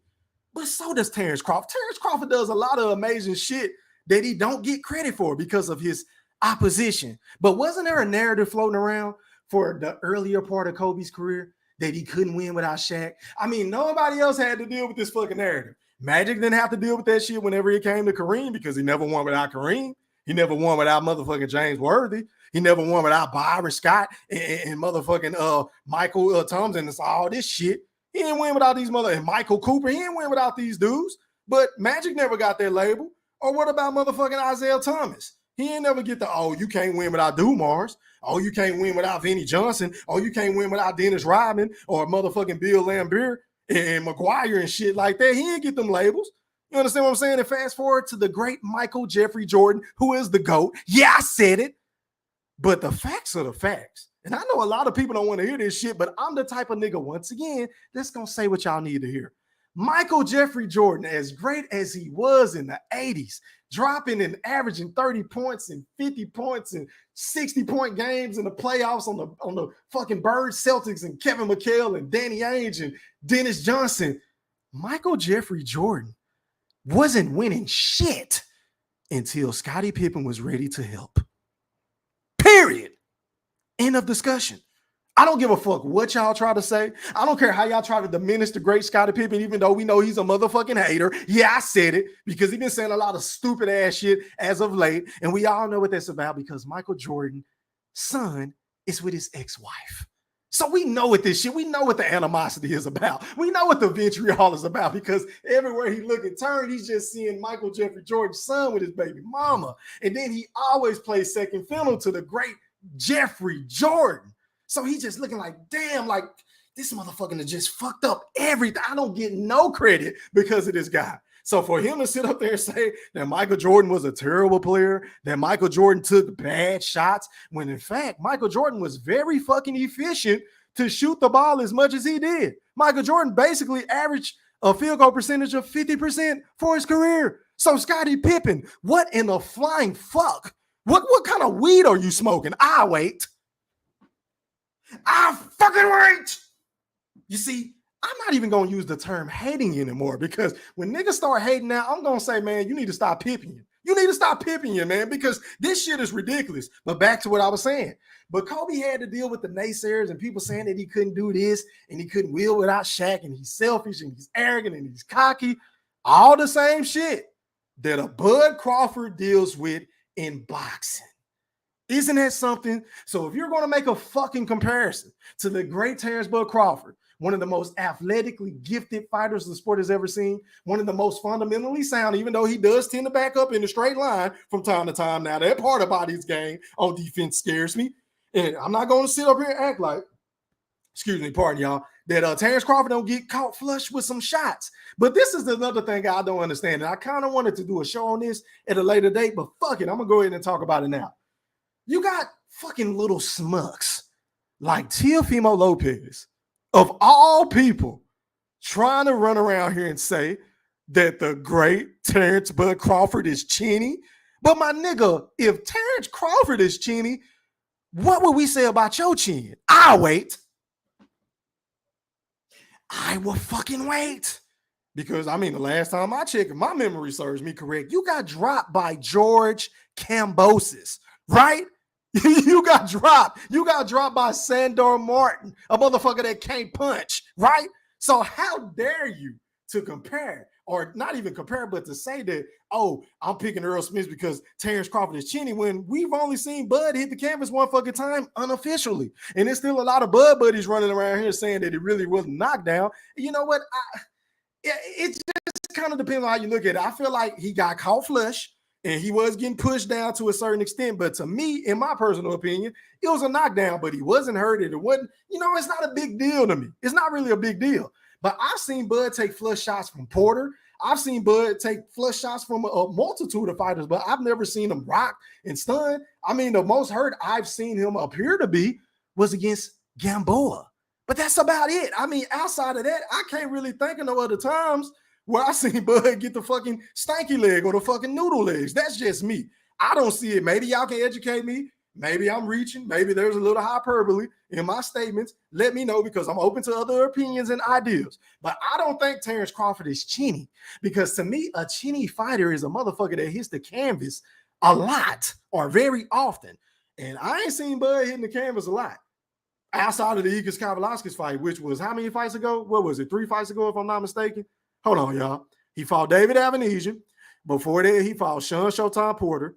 but so does Terence Crawford. Terence Crawford does a lot of amazing shit that he don't get credit for because of his opposition. But wasn't there a narrative floating around for the earlier part of Kobe's career that he couldn't win without Shaq? I mean, nobody else had to deal with this fucking narrative. Magic didn't have to deal with that shit whenever it came to Kareem because he never won without Kareem. He never won without motherfucking James Worthy. He never won without Byron Scott and motherfucking Michael Thompson and all this shit. He didn't win without these and Michael Cooper. He didn't win without these dudes. But Magic never got that label. Or what about motherfucking Isaiah Thomas? He ain't never get the, oh, you can't win without Dumars. Oh, you can't win without Vinnie Johnson. Oh, you can't win without Dennis Rodman or motherfucking Bill Laimbeer and McGuire and shit like that. He didn't get them labels. You understand what I'm saying? And fast forward to the great Michael Jeffrey Jordan, who is the GOAT. Yeah, I said it. But the facts are the facts. And I know a lot of people don't want to hear this shit, but I'm the type of nigga, once again, that's going to say what y'all need to hear. Michael Jeffrey Jordan, as great as he was in the 80s, dropping and averaging 30 points and 50 points and 60-point games in the playoffs on the fucking Bird Celtics and Kevin McHale and Danny Ainge and Dennis Johnson. Michael Jeffrey Jordan wasn't winning shit until Scottie Pippen was ready to help. Period. End of discussion. I don't give a fuck what y'all try to say. I don't care how y'all try to diminish the great Scottie Pippen, even though we know he's a motherfucking hater. Yeah, I said it because he's been saying a lot of stupid ass shit as of late. And we all know what that's about because Michael Jordan's son is with his ex-wife. So we know what this shit, we know what the animosity is about. We know what the vitriol is about because everywhere he look and turn, he's just seeing Michael Jeffrey Jordan's son with his baby mama. And then he always plays second fiddle to the great Jeffrey Jordan. So he's just looking like, damn, like this motherfucker has just fucked up everything. I don't get no credit because of this guy. So for him to sit up there and say that Michael Jordan was a terrible player, that Michael Jordan took bad shots, when in fact, Michael Jordan was very fucking efficient to shoot the ball as much as he did. Michael Jordan basically averaged a field goal percentage of 50% for his career. So Scottie Pippen, what in the flying fuck? What kind of weed are you smoking? I wait. I fucking wait. You see, I'm not even going to use the term hating anymore because when niggas start hating now, I'm going to say, man, you need to stop pipping. You need to stop pipping, man, because this shit is ridiculous. But back to what I was saying. But Kobe had to deal with the naysayers and people saying that he couldn't do this and he couldn't wheel without Shaq and he's selfish and he's arrogant and he's cocky. All the same shit that a Bud Crawford deals with in boxing. Isn't that something? So if you're going to make a fucking comparison to the great Terence Bud Crawford, one of the most athletically gifted fighters the sport has ever seen, one of the most fundamentally sound, even though he does tend to back up in a straight line from time to time. Now, that part about his game on defense scares me. And I'm not going to sit up here and act like, excuse me, pardon y'all, that Terence Crawford don't get caught flush with some shots. But this is another thing I don't understand. And I kind of wanted to do a show on this at a later date, but fuck it, I'm going to go ahead and talk about it now. You got fucking little smucks like Teofimo Lopez, of all people, trying to run around here and say that the great Terence Bud Crawford is chinny. But my nigga, if Terence Crawford is chinny, what would we say about your chin? I'll wait. I will fucking wait. Because, I mean, the last time I checked, if my memory serves me correct, you got dropped by George Kambosos, right? You got dropped. You got dropped by Sandor Martin, a motherfucker that can't punch, right? So how dare you to compare, or not even compare, but to say that, oh, I'm picking Errol Spence because Terence Crawford is chinny, when we've only seen Bud hit the canvas one fucking time unofficially. And there's still a lot of Bud buddies running around here saying that it really wasn't knocked down. You know what? It just kind of depends on how you look at it. I feel like he got caught flush. And he was getting pushed down to a certain extent. But to me, in my personal opinion, it was a knockdown, but he wasn't hurt. It wasn't, it's not a big deal to me. It's not really a big deal. But I've seen Bud take flush shots from Porter. I've seen Bud take flush shots from a multitude of fighters, but I've never seen him rock and stun. I mean, the most hurt I've seen him appear to be was against Gamboa. But that's about it. I mean, outside of that, I can't really think of no other times where I seen Bud get the fucking stanky leg or the fucking noodle legs. That's just me. I don't see it. Maybe y'all can educate me. Maybe I'm reaching. Maybe there's a little hyperbole in my statements. Let me know, because I'm open to other opinions and ideas. But I don't think Terence Crawford is chinny, because to me, a chinny fighter is a motherfucker that hits the canvas a lot or very often. And I ain't seen Bud hitting the canvas a lot outside of the Igor Kavalauskas fight, which was how many fights ago? What was it? 3 fights ago, if I'm not mistaken. Hold on, y'all. He fought David Avanesian. Before that, he fought Sean Showtime Porter.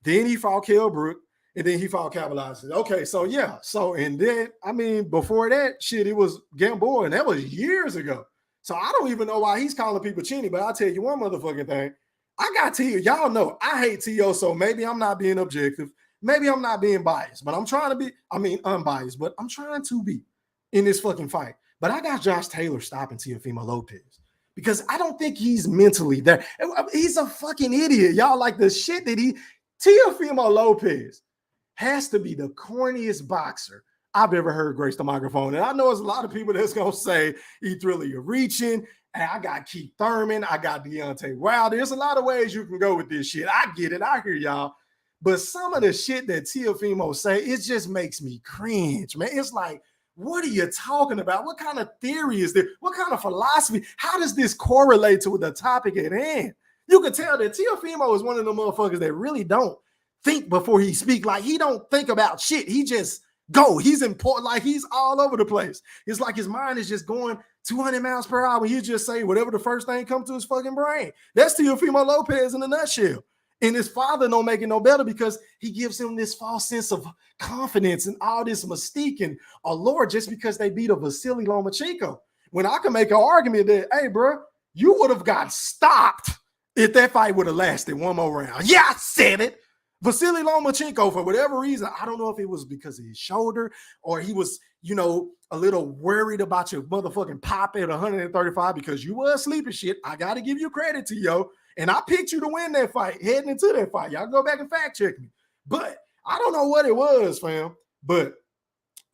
Then he fought Kell Brook. And then he fought Kavalauskas. Okay, so yeah. So, and then, I mean, before that, shit, it was Gamboa, and that was years ago. So I don't even know why he's calling people chinny, but I'll tell you one motherfucking thing. I got T.O. Y'all know I hate T.O., so maybe I'm not being objective. Maybe I'm not being biased, but I'm trying to be, unbiased, but I'm trying to be in this fucking fight. But I got Josh Taylor stopping Teofimo Lopez, because I don't think he's mentally there. He's a fucking idiot. Y'all, like the shit that Teofimo Lopez has to be the corniest boxer I've ever heard grace the microphone. And I know there's a lot of people that's going to say, Thriller, you're reaching. And I got Keith Thurman. I got Deontay Wilder. There's a lot of ways you can go with this shit. I get it. I hear y'all. But some of the shit that Teofimo say, it just makes me cringe, man. It's like, what are you talking about? What kind of theory is there? What kind of philosophy? How does this correlate to the topic at hand? You can tell that Teofimo is one of the motherfuckers that really don't think before he speak. Like, he don't think about shit. He just go. He's important. Like, he's all over the place. It's like his mind is just going 200 miles per hour. He just say whatever the first thing comes to his fucking brain. That's Teofimo Lopez in a nutshell. And his father don't make it no better, because he gives him this false sense of confidence and all this mystique and allure just because they beat a Vasily Lomachenko. When I can make an argument that, hey, bro, you would have got stopped if that fight would have lasted one more round. Yeah, I said it. Vasily Lomachenko, for whatever reason, I don't know if it was because of his shoulder or he was, a little worried about your motherfucking pop at 135, because you was sleeping shit. I got to give you credit to yo. And I picked you to win that fight, heading into that fight. Y'all go back and fact check me. But I don't know what it was, fam. But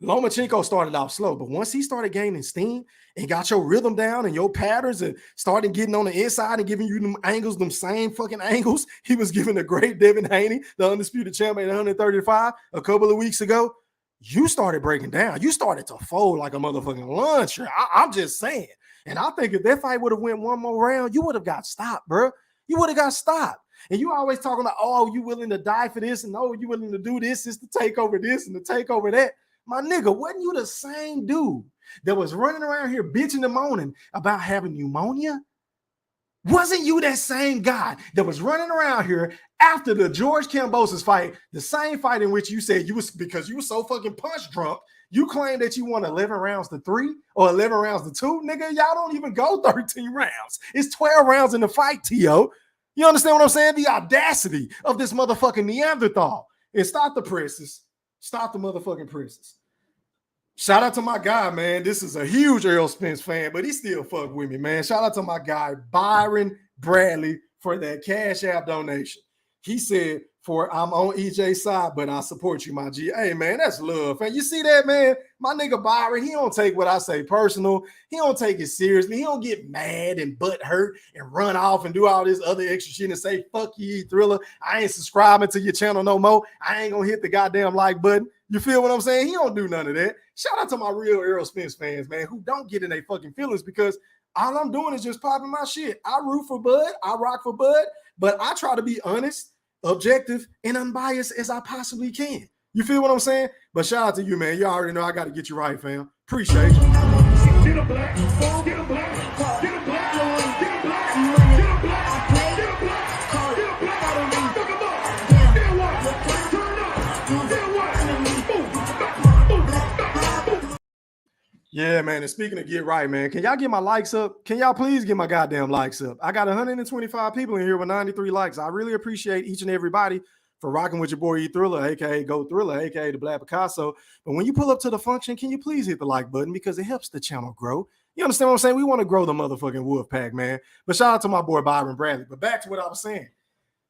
Lomachenko started off slow. But once he started gaining steam and got your rhythm down and your patterns and started getting on the inside and giving you them angles, them same fucking angles he was giving the great Devin Haney, the undisputed champion at 135 a couple of weeks ago, you started breaking down. You started to fold like a motherfucking lunch. I'm just saying. And I think if that fight would have went one more round, you would have got stopped, bro. You would have got stopped. And you always talking about, oh, you willing to die for this, and oh, you willing to do this to take over this and to take over that. My nigga, wasn't you the same dude that was running around here bitching and moaning about having pneumonia? Wasn't you that same guy that was running around here after the George Kambosos fight, the same fight in which you said you was, because you were so fucking punch drunk, you claim that you won 11 rounds to 3 or 11 rounds to 2? Nigga, y'all don't even go 13 rounds. It's 12 rounds in the fight, T.O. You understand what I'm saying? The audacity of this motherfucking Neanderthal. And stop the presses. Stop the motherfucking presses. Shout out to my guy, man. This is a huge Errol Spence fan, but he still fuck with me, man. Shout out to my guy, Byron Bradley, for that Cash App donation. He said, I'm on EJ's side, but I support you, my G. Hey, man, that's love. And you see that, man? My nigga Byron, he don't take what I say personal. He don't take it seriously. He don't get mad and butt hurt and run off and do all this other extra shit and say, fuck you, Thriller. I ain't subscribing to your channel no more. I ain't gonna hit the goddamn like button. You feel what I'm saying? He don't do none of that. Shout out to my real Errol Spence fans, man, who don't get in their fucking feelings, because all I'm doing is just popping my shit. I root for Bud. I rock for Bud, but I try to be honest, objective, and unbiased as I possibly can. You feel what I'm saying? But shout out to you, man. You already know I got to get you right, fam. Appreciate you. Get a black, get a black, get a black, get a black, get a black, get a black, get a black, get a black, fuck 'em up. Then what? Turn up. Then what? Yeah, man. And speaking of get right, man, can y'all get my likes up? Can y'all please get my goddamn likes up? I got 125 people in here with 93 likes. I really appreciate each and everybody for rocking with your boy E Thriller, aka Go Thriller, aka the Black Picasso. But when you pull up to the function, can you please hit the like button because it helps the channel grow? You understand what I'm saying? We want to grow the motherfucking wolf pack, man. But shout out to my boy Byron Bradley. But back to what I was saying.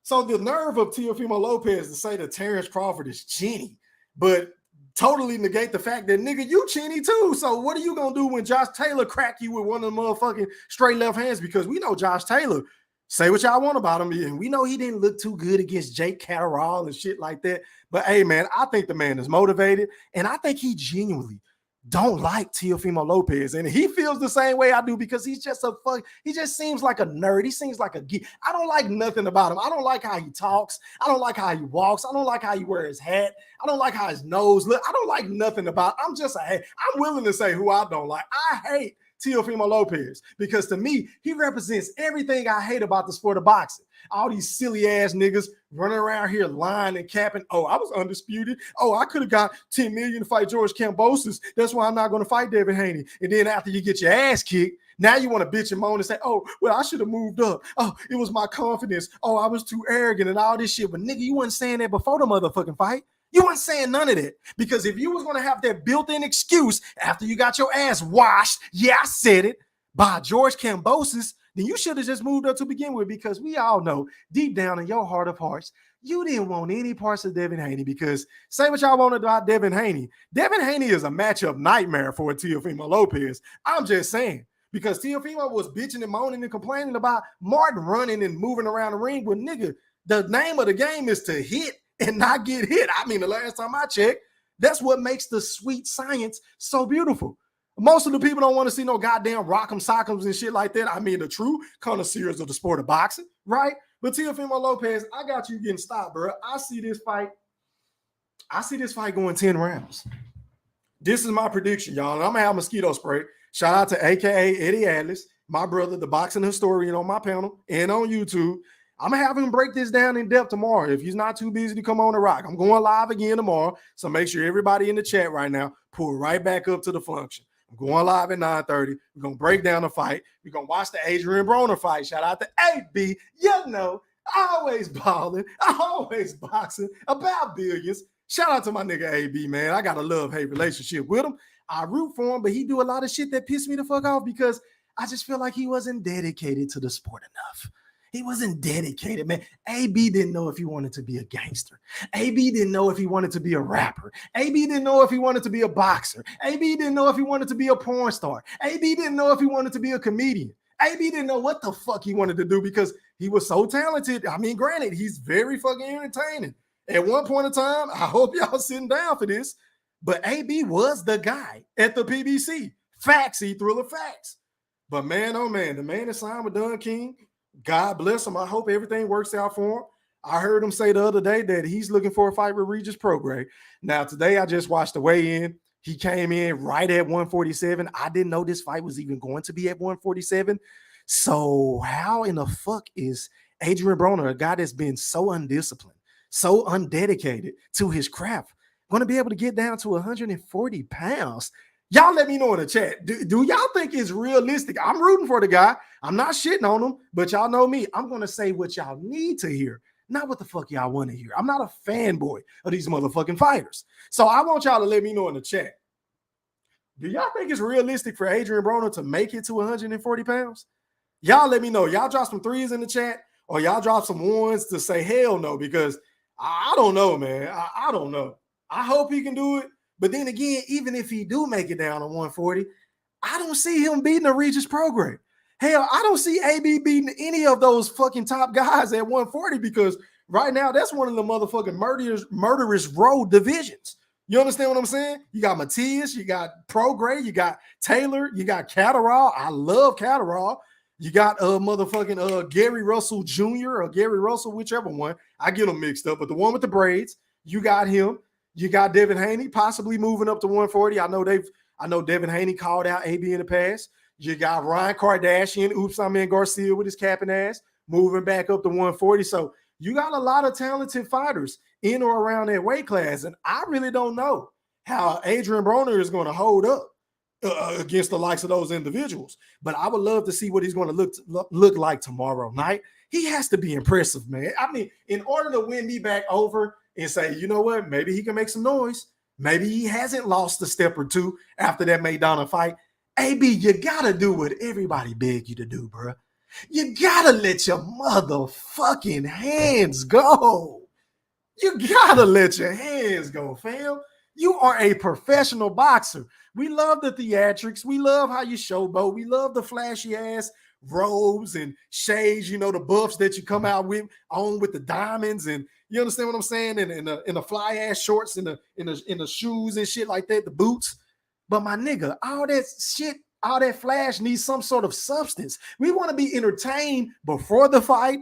So the nerve of Teofimo Lopez to say that Terence Crawford is chinny, but totally negate the fact that, nigga, you chinny too. So what are you going to do when Josh Taylor crack you with one of the motherfucking straight left hands? Because we know Josh Taylor, say what y'all want about him, and we know he didn't look too good against Jake Catterall and shit like that. But, hey, man, I think the man is motivated, and I think he genuinely don't like Teofimo Lopez, and he feels the same way I do because he's just he just seems like a nerd. He seems like a geek. I don't like nothing about him. I don't like how he talks. I don't like how he walks. I don't like how he wears his hat. I don't like how his nose looks. I don't like nothing about I'm willing to say who I don't like. I hate Teofimo Lopez because to me, he represents everything I hate about the sport of boxing. All these silly ass niggas running around here lying and capping. Oh, I was undisputed. Oh, I could have got 10 million to fight George Kambosos. That's why I'm not going to fight Devin Haney. And then after you get your ass kicked, now you want to bitch and moan and say, oh, well, I should have moved up. Oh, it was my confidence. Oh, I was too arrogant and all this shit. But nigga, you wasn't saying that before the motherfucking fight. You weren't saying none of that because if you was going to have that built-in excuse after you got your ass washed, yeah, I said it, by George Kambosos, then you should have just moved up to begin with because we all know deep down in your heart of hearts, you didn't want any parts of Devin Haney because say what y'all want about Devin Haney. Devin Haney is a matchup nightmare for Teofimo Lopez. I'm just saying because Teofimo was bitching and moaning and complaining about Martin running and moving around the ring. But nigga, the name of the game is to hit and not get hit. I mean, the last time I checked, that's what makes the sweet science so beautiful. Most of the people don't want to see no goddamn rock'em sock'ems and shit like that. I mean, the true connoisseurs of the sport of boxing, right? But Teofimo Lopez, I got you getting stopped, bro. I see this fight going 10 rounds. This is my prediction, y'all. And I'm going to have mosquito spray. Shout out to AKA Eddie Atlas, my brother, the boxing historian on my panel and on YouTube. I'm going to have him break this down in depth tomorrow if he's not too busy to come on the rock. I'm going live again tomorrow, so make sure everybody in the chat right now pull right back up to the function. I'm going live at 9:30. We're going to break down the fight. We're going to watch the Adrian Broner fight. Shout out to AB. You know, always balling, always boxing, about billions. Shout out to my nigga AB, man. I got a love-hate relationship with him. I root for him, but he do a lot of shit that pissed me the fuck off because I just feel like he wasn't dedicated to the sport enough. He wasn't dedicated, man. AB didn't know if he wanted to be a gangster. AB didn't know if he wanted to be a rapper. AB didn't know if he wanted to be a boxer. AB didn't know if he wanted to be a porn star. AB didn't know if he wanted to be a comedian. AB didn't know what the fuck he wanted to do because he was so talented. I mean, granted, he's very fucking entertaining. At one point in time, I hope y'all sitting down for this, but AB was the guy at the PBC. Facts, he Thriller facts. But man, oh man, the man is signed with Duncan King. God bless him. I hope everything works out for him. I heard him say the other day that he's looking for a fight with Regis Prograis. Now, today I just watched the weigh-in. He came in right at 147. I didn't know this fight was even going to be at 147. So how in the fuck is Adrian Broner, a guy that's been so undisciplined, so undedicated to his craft, going to be able to get down to 140 pounds? Y'all let me know in the chat. Do y'all think it's realistic? I'm rooting for the guy. I'm not shitting on him, but y'all know me. I'm going to say what y'all need to hear, not what the fuck y'all want to hear. I'm not a fanboy of these motherfucking fighters. So I want y'all to let me know in the chat. Do y'all think it's realistic for Adrian Broner to make it to 140 pounds? Y'all let me know. Y'all drop some threes in the chat or y'all drop some ones to say hell no because I don't know, man. I don't know. I hope he can do it. But then again, even if he do make it down to 140, I don't see him beating a Regis Prograis. Hell, I don't see AB beating any of those fucking top guys at 140 because right now that's one of the motherfucking murderous road divisions. You understand what I'm saying? You got Matias, you got Prograis, you got Taylor, you got Catterall. I love Catterall. You got motherfucking Gary Russell Jr. or Gary Russell, whichever one. I get them mixed up, but the one with the braids, you got him. You got Devin Haney possibly moving up to 140. I know Devin Haney called out AB in the past. You got Ryan Kardashian, oops, I'm in Garcia with his capping ass, moving back up to 140. So you got a lot of talented fighters in or around that weight class. And I really don't know how Adrian Broner is going to hold up against the likes of those individuals. But I would love to see what he's going to look like tomorrow night. He has to be impressive, man. I mean, in order to win me back over and say, you know what, maybe he can make some noise. Maybe he hasn't lost a step or two after that Maidana fight. AB, you got to do what everybody beg you to do, bro. You got to let your motherfucking hands go. You got to let your hands go, fam. You are a professional boxer. We love the theatrics. We love how you showboat. We love the flashy ass robes and shades, you know, the buffs that you come out with the diamonds, and you understand what I'm saying? And in the fly ass shorts, in the shoes and shit like that, the boots. But my nigga, all that shit, all that flash needs some sort of substance. We want to be entertained before the fight,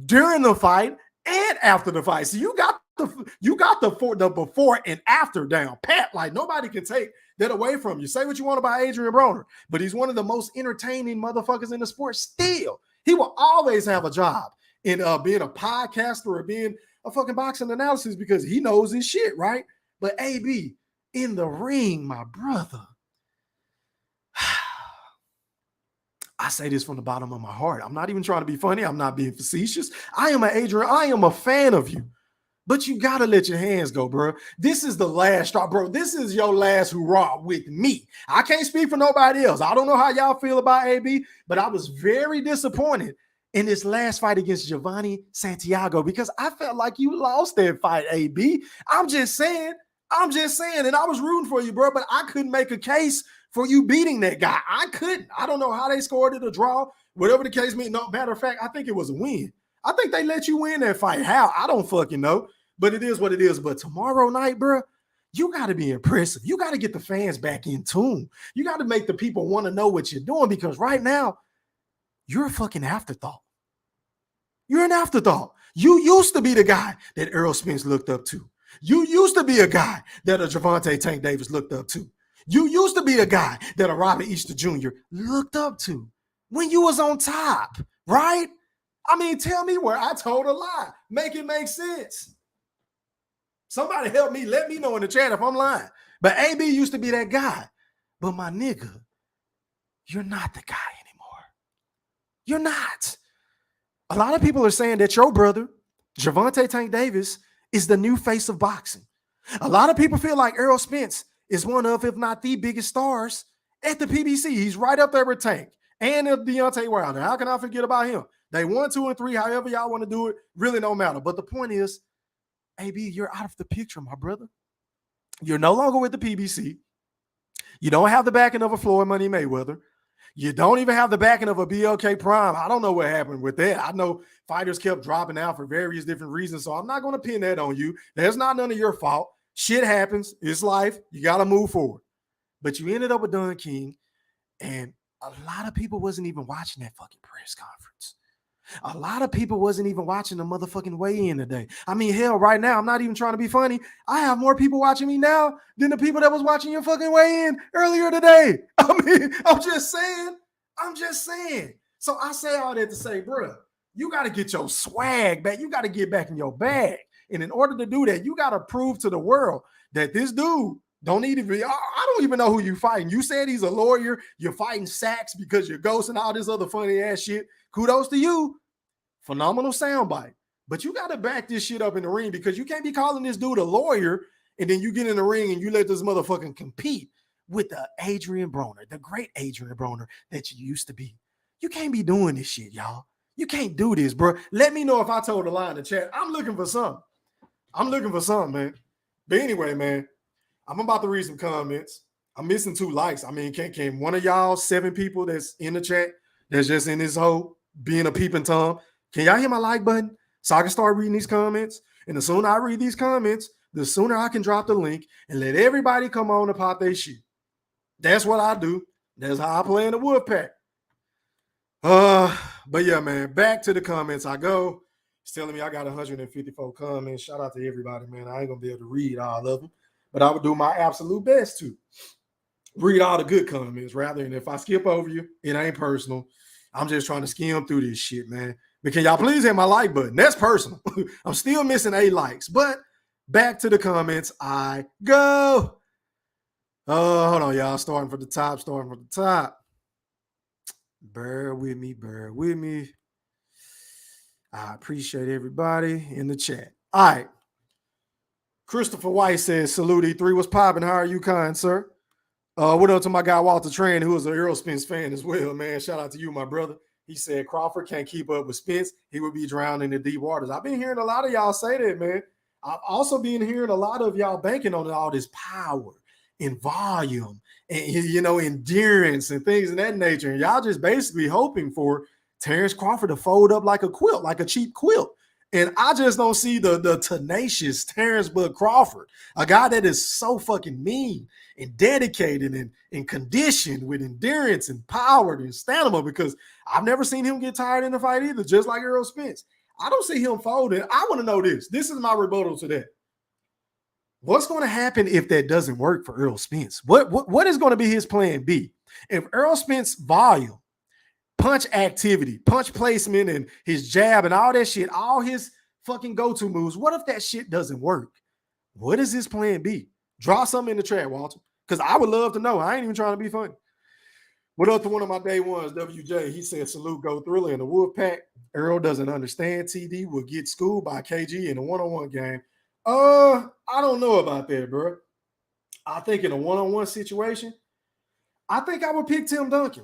during the fight, and after the fight. So you got the before and after down pat. Like nobody can take that away from you. Say what you want about Adrian Broner, but he's one of the most entertaining motherfuckers in the sport. Still, he will always have a job in being a podcaster or being a fucking boxing analysis because he knows his shit, right? But AB in the ring, my brother. I say this from the bottom of my heart. I'm not even trying to be funny. I'm not being facetious. I am a fan of you. But you got to let your hands go, bro. This is the last straw, bro. This is your last hurrah with me. I can't speak for nobody else. I don't know how y'all feel about AB, but I was very disappointed in this last fight against Giovanni Santiago because I felt like you lost that fight, AB. I'm just saying, and I was rooting for you, bro, but I couldn't make a case for you beating that guy. I couldn't. I don't know how they scored it, a draw, whatever the case may be. No, matter of fact, I think it was a win. I think they let you win that fight. How? I don't fucking know. But it is what it is. But tomorrow night, bro, you got to be impressive. You got to get the fans back in tune. You got to make the people want to know what you're doing because right now, you're a fucking afterthought. You're an afterthought. You used to be the guy that Errol Spence looked up to. You used to be a guy that a Gervonta Tank Davis looked up to. You used to be a guy that a Robert Easter Jr. looked up to when you was on top, right? I mean, tell me where I told a lie. Make it make sense. Somebody help me. Let me know in the chat if I'm lying. But AB used to be that guy. But my nigga, you're not the guy anymore. You're not. A lot of people are saying that your brother, Gervonta Tank Davis, is the new face of boxing. A lot of people feel like Errol Spence is one of, if not the biggest stars at the PBC. He's right up there with Tank and Deontay Wilder. How can I forget about him? They 1, 2, and 3, however y'all want to do it, really don't matter. But the point is, AB, you're out of the picture, my brother. You're no longer with the PBC. You don't have the backing of a Floyd Money Mayweather. You don't even have the backing of a BLK Prime. I don't know what happened with that. I know fighters kept dropping out for various different reasons, so I'm not going to pin that on you. That's not none of your fault. Shit happens. It's life. You got to move forward. But you ended up with Don King, and a lot of people wasn't even watching that fucking press conference. A lot of people wasn't even watching the motherfucking weigh-in today. I mean, hell, right now, I'm not even trying to be funny. I have more people watching me now than the people that was watching your fucking weigh-in earlier today. I mean, I'm just saying. So I say all that to say, bro, you got to get your swag back. You got to get back in your bag. And in order to do that, you got to prove to the world that this dude don't need to be. I don't even know who you fighting. You said he's a lawyer. You're fighting Sachs because you're ghost and all this other funny ass shit. Kudos to you. Phenomenal soundbite. But you got to back this shit up in the ring because you can't be calling this dude a lawyer and then you get in the ring and you let this motherfucking compete with the Adrian Broner, the great Adrian Broner that you used to be. You can't be doing this shit, y'all. You can't do this, bro. Let me know if I told a lie in the chat. I'm looking for something. Man. But anyway, man, I'm about to read some comments. I'm missing 2 likes. I mean, can one of y'all 7 people that's in the chat that's just in this hole being a peeping Tom, can y'all hit my like button so I can start reading these comments? And the sooner I read these comments, the sooner I can drop the link and let everybody come on and pop their shit. That's what I do. That's how I play in the Wolfpack. But yeah, man, back to the comments I go. It's telling me I got 154 comments. Shout out to everybody, man. I ain't gonna be able to read all of them, but I would do my absolute best to read all the good comments rather than if I skip over you, it ain't personal. I'm just trying to skim through this shit, man. But can y'all please hit my like button? That's personal. I'm still missing 8 likes, but back to the comments I go. Hold on, y'all. Starting from the top. Bear with me. I appreciate everybody in the chat. All right. Christopher White says, salute E3. What's popping? How are you, kind sir? What up to my guy Walter Tran, who is an Errol Spence fan as well, man. Shout out to you, my brother. He said Crawford can't keep up with Spence. He would be drowning in deep waters. I've been hearing a lot of y'all say that, man. I've also been hearing a lot of y'all banking on all this power and volume and, you know, endurance and things of that nature. And y'all just basically hoping for Terence Crawford to fold up like a quilt, like a cheap quilt. And I just don't see the tenacious Terence Bud Crawford, a guy that is so fucking mean and dedicated and conditioned with endurance and power and stamina, because I've never seen him get tired in the fight either, just like Errol Spence. I don't see him folding. I want to know this. This is my rebuttal to that. What's going to happen if that doesn't work for Errol Spence? What is going to be his plan B? If Errol Spence volume, punch activity, punch placement, and his jab and all that shit, all his fucking go-to moves, what if that shit doesn't work? What is his plan B? Draw something in the chat, Walter, because I would love to know. I ain't even trying to be funny. What up to one of my day ones, WJ? He said, salute, Go Thriller in the Wolf Pack. Errol doesn't understand. TD will get schooled by KG in a one-on-one game. I don't know about that, bro. I think in a one-on-one situation, I think I would pick Tim Duncan.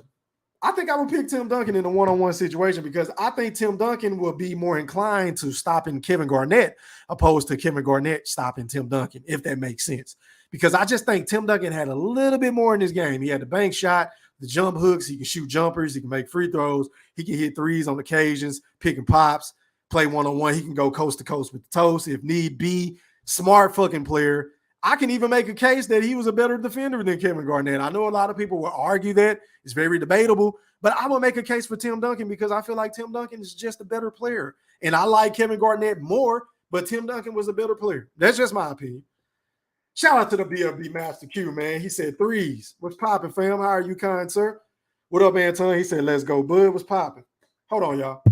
In a one-on-one situation, because I think Tim Duncan will be more inclined to stopping Kevin Garnett opposed to Kevin Garnett stopping Tim Duncan, if that makes sense. Because I just think Tim Duncan had a little bit more in his game. He had the bank shot, the jump hooks, he can shoot jumpers, he can make free throws, he can hit threes on occasions, pick and pops, play one-on-one. He can go coast to coast with the toast if need be. Smart fucking player. I can even make a case that he was a better defender than Kevin Garnett. I know a lot of people will argue that. It's very debatable, but I will make a case for Tim Duncan because I feel like Tim Duncan is just a better player. And I like Kevin Garnett more, but Tim Duncan was a better player. That's just my opinion. Shout out to the BLB Master Q, man. He said threes. What's popping, fam? How are you, kind sir? What up, Anton? He said, let's go, bud. What's popping? Hold on, y'all.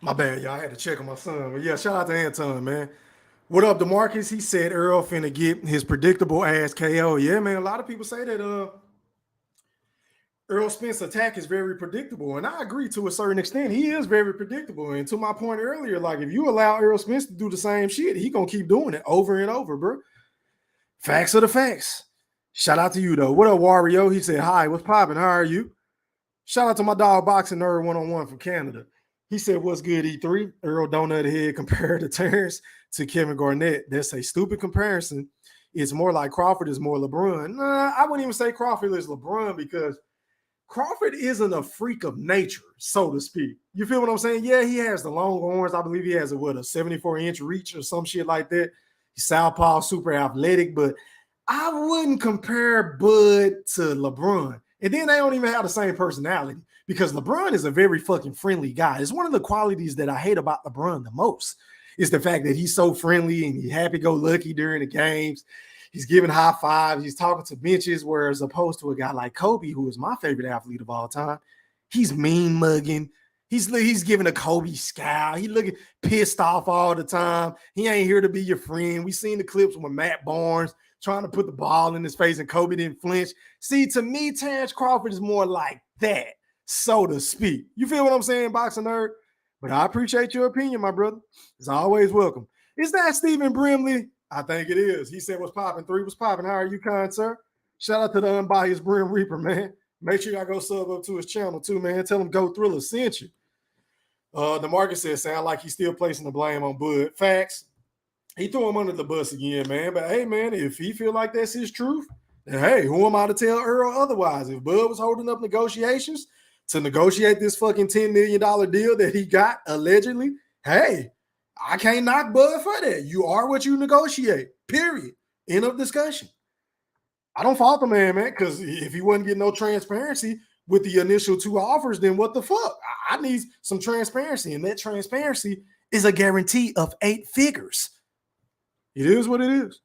My bad, y'all. I had to check on my son. But yeah, shout out to Anton, man. What up, DeMarcus? He said Earl finna get his predictable ass KO. Yeah, man. A lot of people say that Errol Spence attack is very predictable. And I agree to a certain extent. He is very predictable. And to my point earlier, like if you allow Errol Spence to do the same shit, he gonna keep doing it over and over, bro. Facts are the facts. Shout out to you, though. What up, Wario? He said, hi, what's popping? How are you? Shout out to my dog Boxing Nerd 101 from Canada. He said, what's good, E3? Earl Donut Head compared to Terence to Kevin Garnett. That's a stupid comparison. It's more like Crawford is more LeBron. Nah, I wouldn't even say Crawford is LeBron because Crawford isn't a freak of nature, so to speak. You feel what I'm saying? Yeah, he has the long arms. I believe he has a 74-inch reach or some shit like that. He's southpaw, super athletic, but I wouldn't compare Bud to LeBron. And then they don't even have the same personality because LeBron is a very fucking friendly guy. It's one of the qualities that I hate about LeBron the most is the fact that he's so friendly and he's happy-go-lucky during the games. He's giving high fives. He's talking to benches, whereas opposed to a guy like Kobe, who is my favorite athlete of all time, he's mean mugging. He's giving a Kobe scowl. He looking pissed off all the time. He ain't here to be your friend. We seen the clips with Matt Barnes trying to put the ball in his face and Kobe didn't flinch. See, to me, Terence Crawford is more like that, so to speak. You feel what I'm saying, Boxing Nerd? But I appreciate your opinion, my brother. It's always welcome. Is that Stephen Brimley? I think it is. He said, what's popping? 3, what's popping? How are you, kind sir? Shout out to the unbiased Brim Reaper, man. Make sure y'all go sub up to his channel too, man. Tell him Go Thriller sent you. The market says sound like he's still placing the blame on Bud. Facts. He threw him under the bus again, man. But hey, man, if he feel like that's his truth, then hey, who am I to tell Earl otherwise? If Bud was holding up negotiations to negotiate this fucking $10 million deal that he got allegedly, hey, I can't knock Bud for that. You are what you negotiate, period. End of discussion. I don't fault the man, because if he wasn't getting no transparency, with the initial 2 offers, then what the fuck? I need some transparency, and that transparency is a guarantee of 8 figures. It is what it is.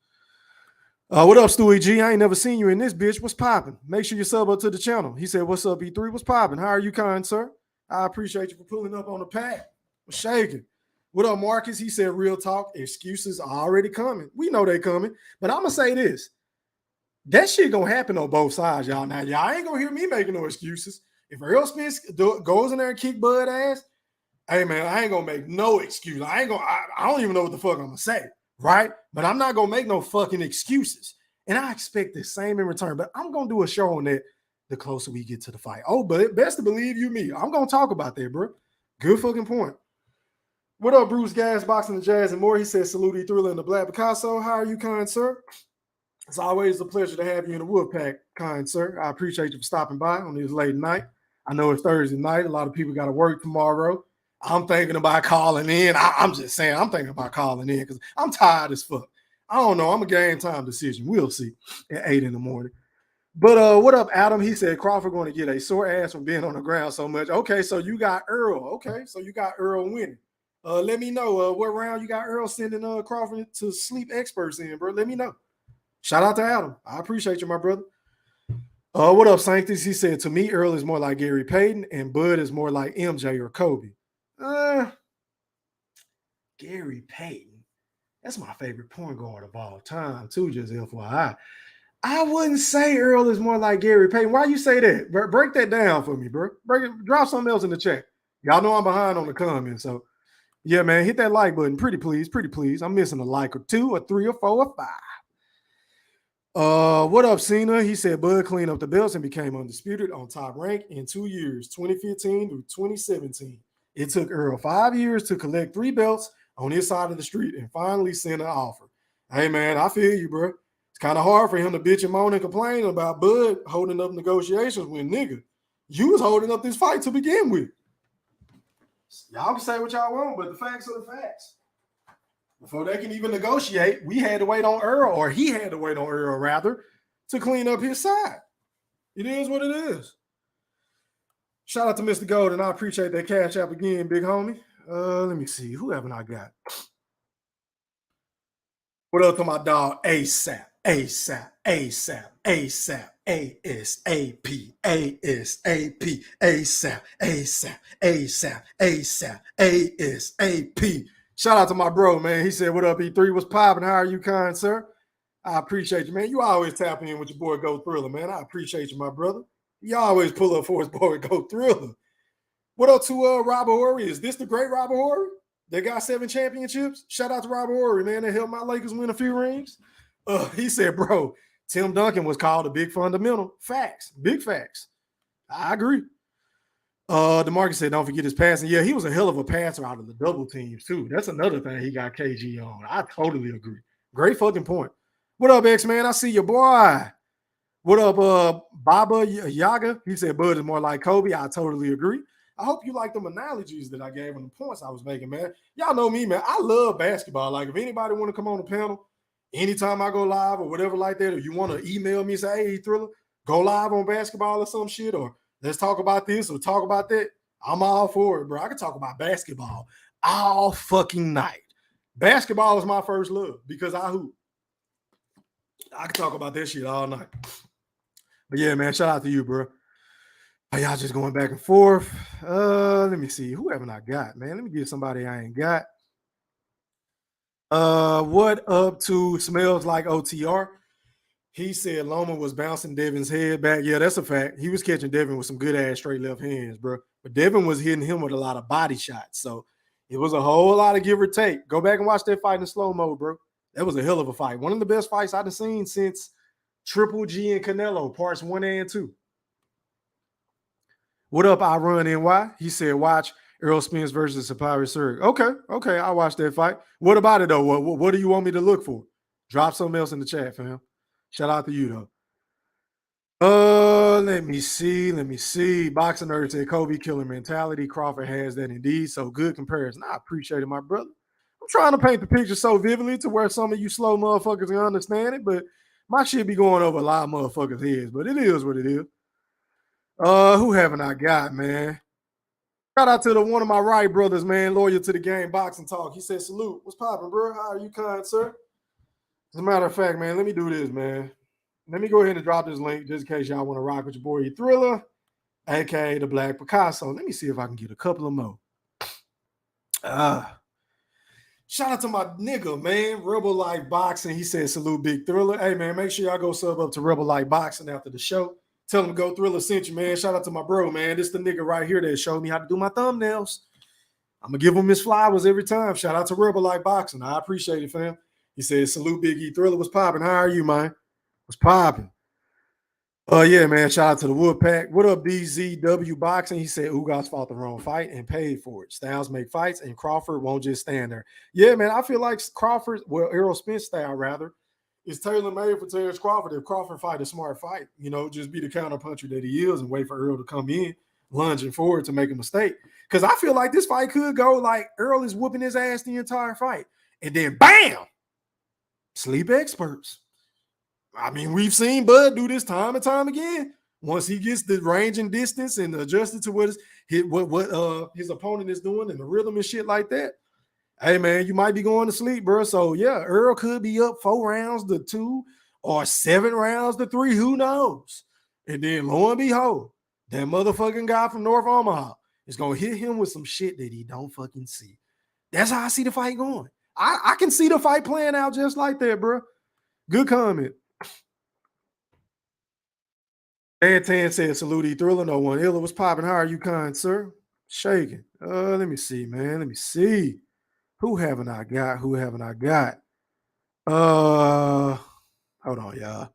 What up, Stewie G? I ain't never seen you in this bitch. What's popping? Make sure you sub up to the channel. He said, what's up, E3? What's popping? How are you, kind sir? I appreciate you for pulling up on the pack. What's shaking? What up, Marcus? He said, real talk, excuses are already coming. We know they coming, but I'm going to say this. That shit going to happen on both sides, y'all. Now, y'all ain't going to hear me making no excuses. If Errol Spence goes in there and kick Bud ass, hey, man, I ain't going to make no excuse. I don't even know what the fuck I'm going to say, right? But I'm not going to make no fucking excuses. And I expect the same in return. But I'm going to do a show on that the closer we get to the fight. Oh, but best to believe you me. I'm going to talk about that, bro. Good fucking point. What up, Bruce Gas, Boxing the Jazz and more? He says, salute E Thriller and the Black Picasso. How are you, kind sir? It's always a pleasure to have you in the Wolfpack, kind sir. I appreciate you for stopping by on this late night. I know it's Thursday night. A lot of people got to work tomorrow. I'm thinking about calling in. I'm just saying, I'm thinking about calling in because I'm tired as fuck. I don't know. I'm a game time decision. We'll see at 8 in the morning. But what up, Adam? He said Crawford going to get a sore ass from being on the ground so much. Okay, so you got Errol. Okay, so you got Errol winning. Let me know what round you got Errol sending Crawford to sleep experts in, bro. Let me know. Shout out to Adam. I appreciate you, my brother. What up, Sanctus? He said, to me, Errol is more like Gary Payton and Bud is more like MJ or Kobe. Gary Payton. That's my favorite point guard of all time, too, just FYI. I wouldn't say Errol is more like Gary Payton. Why you say that? Break that down for me, bro. Drop something else in the chat. Y'all know I'm behind on the comments, so yeah, man, hit that like button. Pretty please. I'm missing a like or 2 or 3 or 4 or 5. What up, Cena? He said Bud cleaned up the belts and became undisputed on Top Rank in 2 years, 2015 through 2017. It took Errol 5 years to collect 3 belts on his side of the street and finally send an offer. Hey, man, I feel you, bro. It's kind of hard for him to bitch and moan and complain about Bud holding up negotiations when, nigga, you was holding up this fight to begin with. Y'all can say what y'all want, but the facts are the facts. Before they can even negotiate, we had to wait on Errol, or he had to wait on Errol, rather, to clean up his side. It is what it is. Shout out to Mr. Golden. I appreciate that cash app again, big homie. Let me see. Who haven't I got? What up to my dog? ASAP, ASAP, ASAP, ASAP, ASAP, ASAP, ASAP, ASAP, ASAP, ASAP, ASAP. Shout out to my bro, man. He said, what up, E3? What's popping? How are you, kind sir? I appreciate you, man. You always tap in with your boy Go Thriller, man. I appreciate you, my brother. You always pull up for his boy Go Thriller. What up to Robert Horry? Is this the great Robert Horry? They got 7 championships. Shout out to Robert Horry, man. They helped my Lakers win a few rings. He said, bro, Tim Duncan was called a big fundamental. Facts. Big facts. I agree. DeMarcus said, don't forget his passing. Yeah, he was a hell of a passer out of the double teams, too. That's another thing he got KG on. I totally agree. Great fucking point. What up, X-Man? I see your boy. What up, Baba Yaga? He said, Bud is more like Kobe. I totally agree. I hope you like them analogies that I gave and the points I was making, man. Y'all know me, man. I love basketball. Like, if anybody want to come on the panel, anytime I go live or whatever like that, or you want to email me, say, hey, Thriller, go live on basketball or some shit, or let's talk about this or talk about that, I'm all for it, bro. I can talk about basketball all fucking night. Basketball is my first love because I hoop. I can talk about that shit all night. But yeah, man, shout out to you, bro. Y'all just going back and forth. Let me see. Who haven't I got, man? Let me get somebody I ain't got. What up to Smells Like OTR? He said Loma was bouncing Devin's head back. Yeah, that's a fact. He was catching Devin with some good ass straight left hands, bro. But Devin was hitting him with a lot of body shots. So it was a whole lot of give or take. Go back and watch that fight in slow-mo, bro. That was a hell of a fight. One of the best fights I've seen since Triple G and Canelo, parts 1 and 2. What up, I Run NY? He said, watch Errol Spence versus Sapari Surg. Okay, I'll watch that fight. What about it, though? What do you want me to look for? Drop something else in the chat, fam. Shout out to you, though. Let me see. Boxing Nerd said, Kobe killer mentality. Crawford has that indeed. So good comparison. I appreciate it, my brother. I'm trying to paint the picture so vividly to where some of you slow motherfuckers can understand it, but my shit be going over a lot of motherfuckers' heads, but it is what it is. Who haven't I got, man? Shout out to one of my right brothers, man, loyal to the game, Boxing Talk. He said, salute. What's poppin', bro? How are you, kind sir? As a matter of fact, man, let me do this, man. Let me go ahead and drop this link just in case y'all want to rock with your boy Thriller, aka the Black Picasso. Let me see if I can get a couple of more. Shout out to my nigga, man, Rebel Life Boxing. He said, salute, Big Thriller. Hey, man, make sure y'all go sub up to Rebel Life Boxing after the show. Tell him Go Thriller sent you, man. Shout out to my bro, man. This the nigga right here that showed me how to do my thumbnails. I'm going to give him his flowers every time. Shout out to Rebel Life Boxing. I appreciate it, fam. He said, salute, Big E Thriller. What's popping? How are you, man? What's popping? Yeah, man. Shout out to the Woodpack. What up, DZW Boxing? He said Ugas fought the wrong fight and paid for it. Styles make fights, and Crawford won't just stand there. Yeah, man. I feel like Crawford, well, Errol Spence style, rather, is tailor-made for Terence Crawford. If Crawford fight a smart fight, you know, just be the counterpuncher that he is and wait for Errol to come in, lunging forward to make a mistake. Because I feel like this fight could go like Errol is whooping his ass the entire fight. And then, bam, sleep experts. I mean, we've seen Bud do this time and time again. Once he gets the range and distance and adjusted to what his opponent is doing and the rhythm and shit like that, hey, man, you might be going to sleep, bro. So, yeah, Errol could be up 4 rounds to 2 or 7 rounds to 3. Who knows? And then, lo and behold, that motherfucking guy from North Omaha is going to hit him with some shit that he don't fucking see. That's how I see the fight going. I can see the fight playing out just like that, bro. Good comment. Tan said, salute E Thriller. No one iller was popping. How are you, kind sir? Shaking. Let me see, man. Let me see. Who haven't I got? Who haven't I got? Hold on, y'all.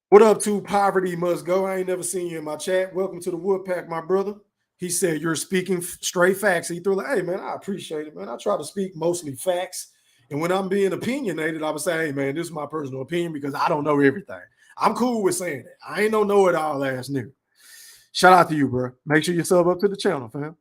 What up to Poverty Must Go? I ain't never seen you in my chat. Welcome to the Woodpack, my brother. He said, you're speaking straight facts. He threw like, hey, man, I appreciate it, man. I try to speak mostly facts. And when I'm being opinionated, I would say, hey, man, this is my personal opinion because I don't know everything. I'm cool with saying that. I ain't no know-it-all ass nigga. Shout out to you, bro. Make sure you sub up to the channel, fam.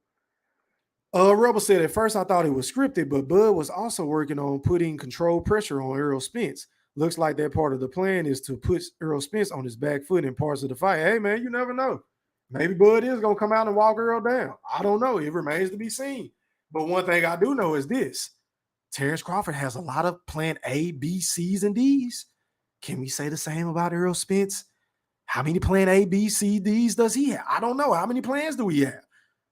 Rebel said, at first I thought it was scripted, but Bud was also working on putting controlled pressure on Errol Spence. Looks like that part of the plan is to put Errol Spence on his back foot in parts of the fight. Hey, man, you never know. Maybe Bud is going to come out and walk Errol down. I don't know. It remains to be seen. But one thing I do know is this. Terence Crawford has a lot of plan A, B, C's, and D's. Can we say the same about Errol Spence? How many plan A, B, C, D's does he have? I don't know. How many plans do we have?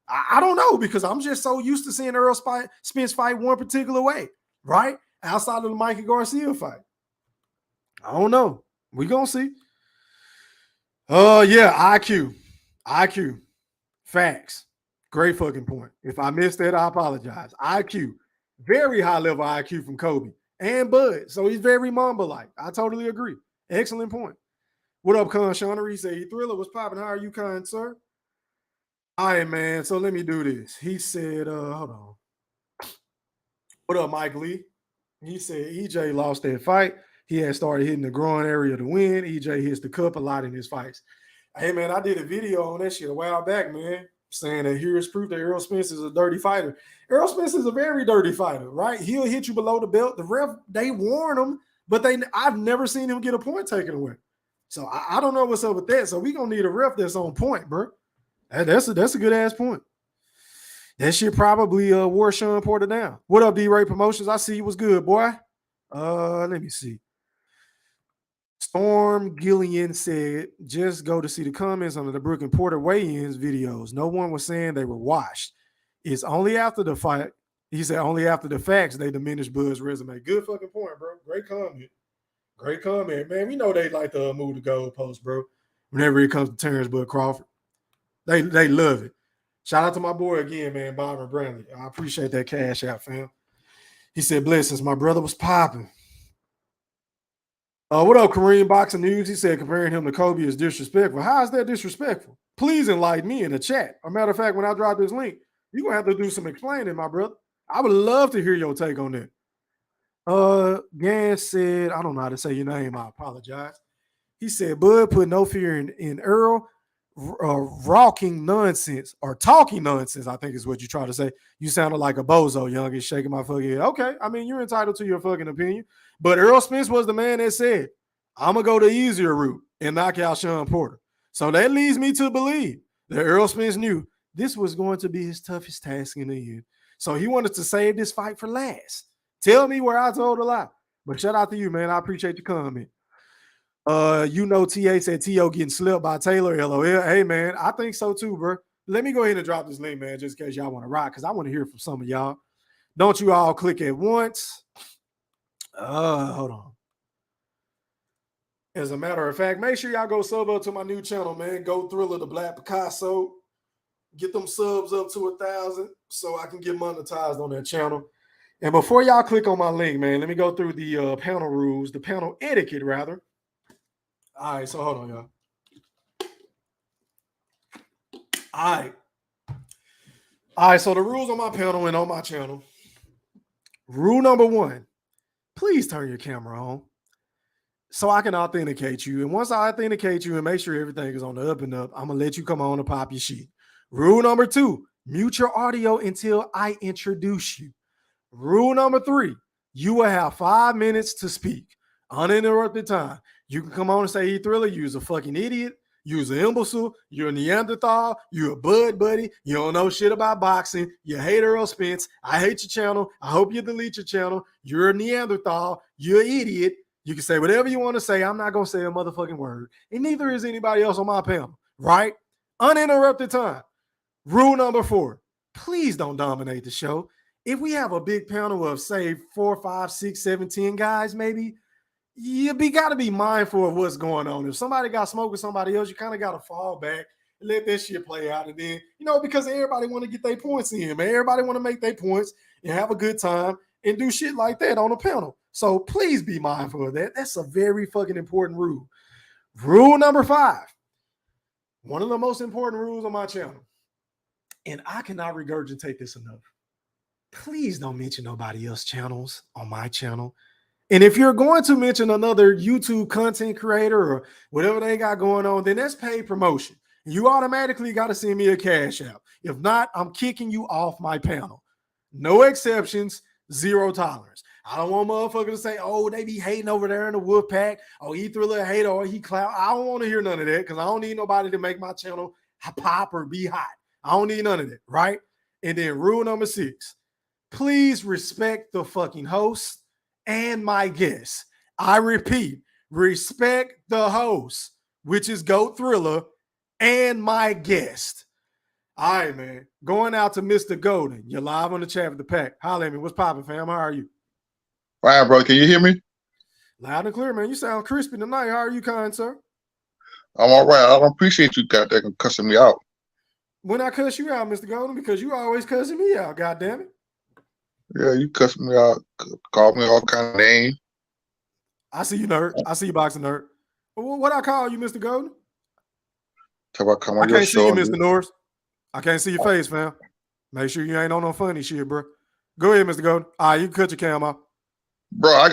I don't know because I'm just so used to seeing Errol Spence fight one particular way, right? Outside of the Mikey Garcia fight. I don't know. We gonna see. Yeah, IQ. Facts. Great fucking point. If I missed that, I apologize. IQ. Very high level IQ from Kobe and Bud. So he's very Mamba-like. I totally agree. Excellent point. What up, Con Shawner? He said, Thriller was popping. How are you, kind sir? All right, man. So let me do this. He said, hold on. What up, Mike Lee? He said EJ lost that fight. He had started hitting the groin area to win. EJ hits the cup a lot in his fights. Hey, man, I did a video on that shit a while back, man, saying that here's proof that Errol Spence is a dirty fighter. Errol Spence is a very dirty fighter, right? He'll hit you below the belt. The ref, they warn him, but I've never seen him get a point taken away. So I don't know what's up with that. So we're going to need a ref that's on point, bro. That's a good-ass point. That shit probably wore Sean Porter down. What up, D-Ray Promotions? I see you. Was good, boy. Let me see. Storm Gillian said, just go to see the comments on the Brooke and Porter weigh-ins videos. No one was saying they were washed. It's only after the fight. He said only after the facts they diminished Bud's resume. Good fucking point, bro. Great comment. Great comment, man. We know they like to move the goalpost, bro. Whenever it comes to Terence Bud Crawford. They love it. Shout out to my boy again, man, Byron Brantley. I appreciate that cash out, fam. He said, blessings, my brother was popping. What up, Kareem Boxing News? He said comparing him to Kobe is disrespectful. How is that disrespectful? Please enlighten me in the chat. As a matter of fact, when I drop this link, you're going to have to do some explaining, my brother. I would love to hear your take on that. Gans said, I don't know how to say your name. I apologize. He said, Bud put no fear in Errol. Rocking nonsense or talking nonsense, I think is what you try to say. You sounded like a bozo, youngin, shaking my fucking head. Okay, I mean, you're entitled to your fucking opinion. But Errol Spence was the man that said, I'm going to go the easier route and knock out Sean Porter. So that leads me to believe that Errol Spence knew this was going to be his toughest task in the end. So he wanted to save this fight for last. Tell me where I told a lie. But shout out to you, man. I appreciate your comment. TA said T.O. getting slipped by Taylor. LOL. Hey, man, I think so too, bro. Let me go ahead and drop this link, man, just in case y'all want to rock, because I want to hear from some of y'all. Don't you all click at once. Hold on. As a matter of fact, make sure y'all go sub up to my new channel, man. Go Thriller the Black Picasso. Get them subs up to 1,000 so I can get monetized on that channel. And before y'all click on my link, man, let me go through the panel rules, the panel etiquette, rather. All right, so hold on, y'all. All right, so the rules on my panel and on my channel. Rule number 1, please turn your camera on so I can authenticate you. And once I authenticate you and make sure everything is on the up and up, I'm going to let you come on and pop your shit. Rule number 2, mute your audio until I introduce you. Rule number 3, you will have 5 minutes to speak. Uninterrupted time. You can come on and say, Thriller, you're a fucking idiot. You're an imbecile. You're a Neanderthal. You're a bud buddy. You don't know shit about boxing. You hate Errol Spence. I hate your channel. I hope you delete your channel. You're a Neanderthal. You're an idiot. You can say whatever you want to say. I'm not going to say a motherfucking word. And neither is anybody else on my panel, right? Uninterrupted time. Rule number 4, please don't dominate the show. If we have a big panel of, say, 4, 5, 6, 7, 10 guys, maybe, you got to be mindful of what's going on. If somebody got smoke with somebody else, you kind of got to fall back and let that shit play out. And then, because everybody want to get their points in, man. Everybody want to make their points and have a good time and do shit like that on a panel. So please be mindful of that. That's a very fucking important rule. Rule number 5, one of the most important rules on my channel, and I cannot regurgitate this enough. Please don't mention nobody else's channels on my channel. And if you're going to mention another YouTube content creator or whatever they got going on, then that's paid promotion. You automatically got to send me a cash out. If not, I'm kicking you off my panel. No exceptions, 0 tolerance. I don't want motherfuckers to say, oh, they be hating over there in the wolf pack. Oh, he Thriller a hater or he clout. I don't want to hear none of that because I don't need nobody to make my channel pop or be hot. I don't need none of that, right? And then rule number 6, please respect the fucking host and my guests. I repeat, respect the host, which is GOAT Thriller, and my guest. All right, man. Going out to Mr. Golden. You're live on the chat with the pack. Holla at me. What's poppin', fam? How are you? All right, bro. Can you hear me? Loud and clear, man. You sound crispy tonight. How are you, kind sir? I'm all right. I don't appreciate you got that cussing me out. When I cuss you out, Mr. Golden, because you always cussing me out, goddamn it. Yeah, you cussed me out, called me all kind of names. I see you, nerd. I see you, boxing nerd. What I call you, Mr. Golden? Talk about come on I your can't see show. you, Mr. Norris. I can't see your face, fam. Make sure you ain't on no funny shit, bro. Go ahead, Mr. Golden. All right, you can cut your cam off. Bro,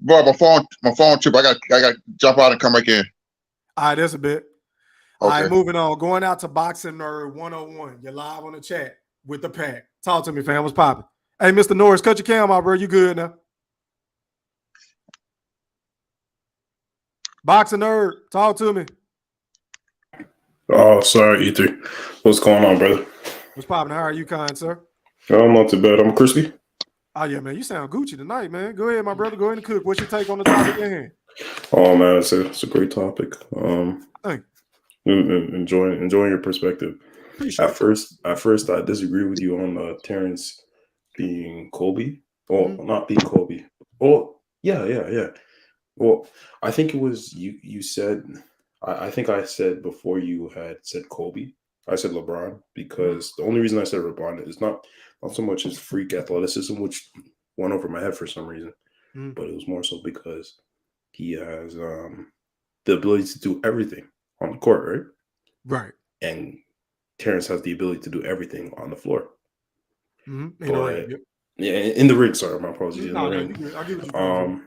my phone trip. I got to jump out and come back in. All right, that's a bit. Okay. All right, moving on. Going out to Boxing Nerd 101. You're live on the chat with the pack. Talk to me, fam. What's popping? Hey, Mr. Norris, cut your cam off, bro. You good now? Boxing Nerd, talk to me. Oh, sorry, Ether. What's going on, brother? What's popping? How are you, kind sir? I'm not too bad. I'm crispy. Oh, yeah, man. You sound Gucci tonight, man. Go ahead, my brother. Go ahead and cook. What's your take on the topic at hand? Oh, man, it's a great topic. Thank Enjoying your perspective. Appreciate At first, I disagree with you on Terrence being Colby. Oh, not being Colby. Oh, yeah. Well, I think it was you said, I think I said before you had said Colby, I said LeBron, because the only reason I said LeBron is not so much his freak athleticism, which went over my head for some reason, but it was more so because he has the ability to do everything on the court, right? Right. And Terrence has the ability to do everything on the floor. In the ring. Yep. Yeah, in the ring. Sorry, my apologies. In the No, ring. I get what you're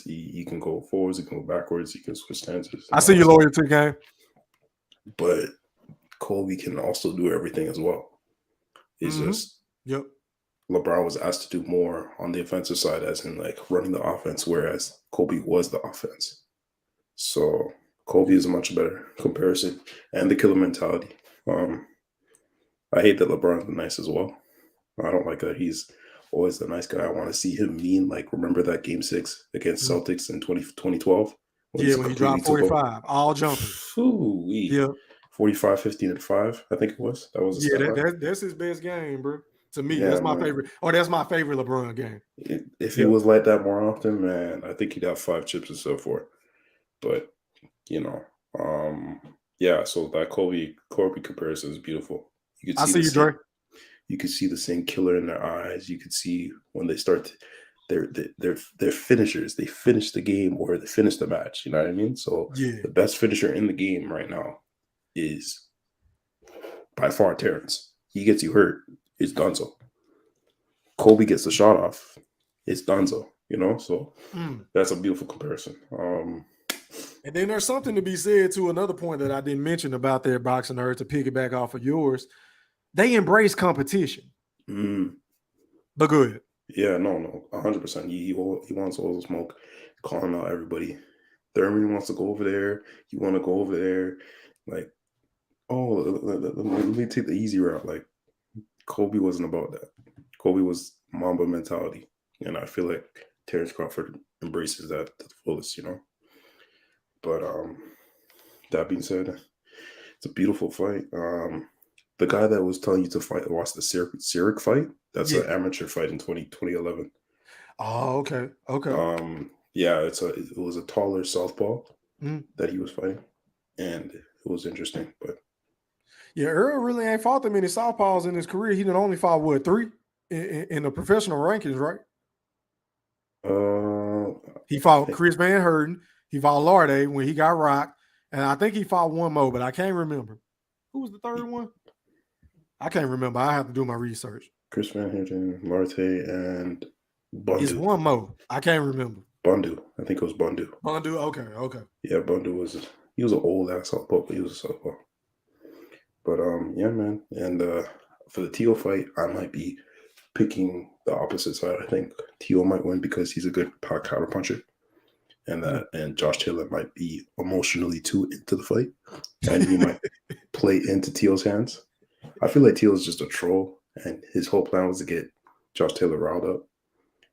He can go forwards, he can go backwards, he can switch stances. I see you loyal to the game. But Colby can also do everything as well. It's just LeBron was asked to do more on the offensive side, as in like running the offense, whereas Colby was the offense. So Kobe is a much better comparison, and the killer mentality. I hate that LeBron's nice as well. I don't like that he's always the nice guy. I want to see him mean. Like, remember that Game 6 against Celtics in 2012? Yeah, when he dropped 45, all jumpers. Yeah. 45, 15, and 5, I think it was. That was a Yeah, stat line. that's his best game, bro. To me, Yeah, that's my man. favorite. Or that's my favorite LeBron game. If he was like that more often, man, I think he'd have 5 chips and so forth. But, you know, yeah, so that Kobe comparison is beautiful. You could see Dre. You could see the same killer in their eyes. You could see when they start they're finishers. They finish the game or they finish the match. You know what I mean? So the best finisher in the game right now is by far Terrence. He gets you hurt, it's Dunzo. Kobe gets the shot off, it's Dunzo. You know, so that's a beautiful comparison. And then there's something to be said to another point that I didn't mention about their boxing nerd to piggyback off of yours. They embrace competition. But good. Yeah, no, 100%. He wants all the smoke, calling out everybody. Thurman wants to go over there. You want to go over there. Like, let me take the easy route. Like, Kobe wasn't about that. Kobe was Mamba mentality. And I feel like Terence Crawford embraces that to the fullest, you know? But that being said, it's a beautiful fight. The guy that was telling you to watch the Cyric fight, that's an amateur fight in 2011. Oh, okay. Yeah, it was a taller southpaw that he was fighting, and it was interesting. But yeah, Earl really ain't fought that many southpaws in his career. He done only fought 3 in the professional rankings, right? He fought Chris Van Herden. He fought Larde when he got rocked, and I think he fought one more, but I can't remember. Who was the third one? I can't remember. I have to do my research. Chris Van Herden, Marte, and Bundu. It's one more. I can't remember. Bundu. I think it was Bundu. Bundu. Okay. Yeah, Bundu was an old ass southpaw, but he was a southpaw. But yeah, man. And for the Teo fight, I might be picking the opposite side. I think Teo might win because he's a good counter puncher. And Josh Taylor might be emotionally too into the fight, and he might play into Teal's hands. I feel like Teal is just a troll, and his whole plan was to get Josh Taylor riled up,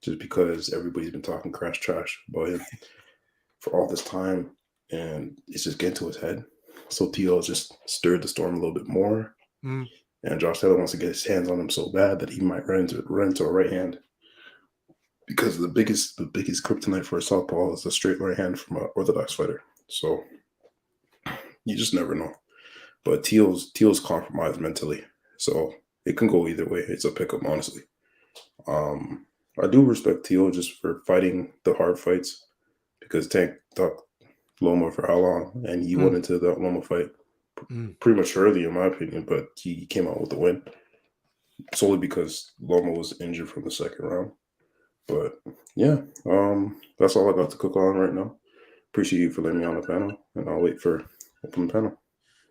just because everybody's been talking trash about him for all this time, and it's just getting to his head. So Teal just stirred the storm a little bit more, and Josh Taylor wants to get his hands on him so bad that he might run into a right hand. Because the biggest kryptonite for a southpaw is a straight right hand from an orthodox fighter. So you just never know. But Teal's compromised mentally, so it can go either way. It's a pickup, honestly. I do respect Teal just for fighting the hard fights, because Tank talked Loma for how long, and he went into that Loma fight prematurely, in my opinion. But he came out with the win solely because Loma was injured from the second round. But yeah, that's all I got to cook on right now. Appreciate you for letting me on the panel, and I'll wait for open panel.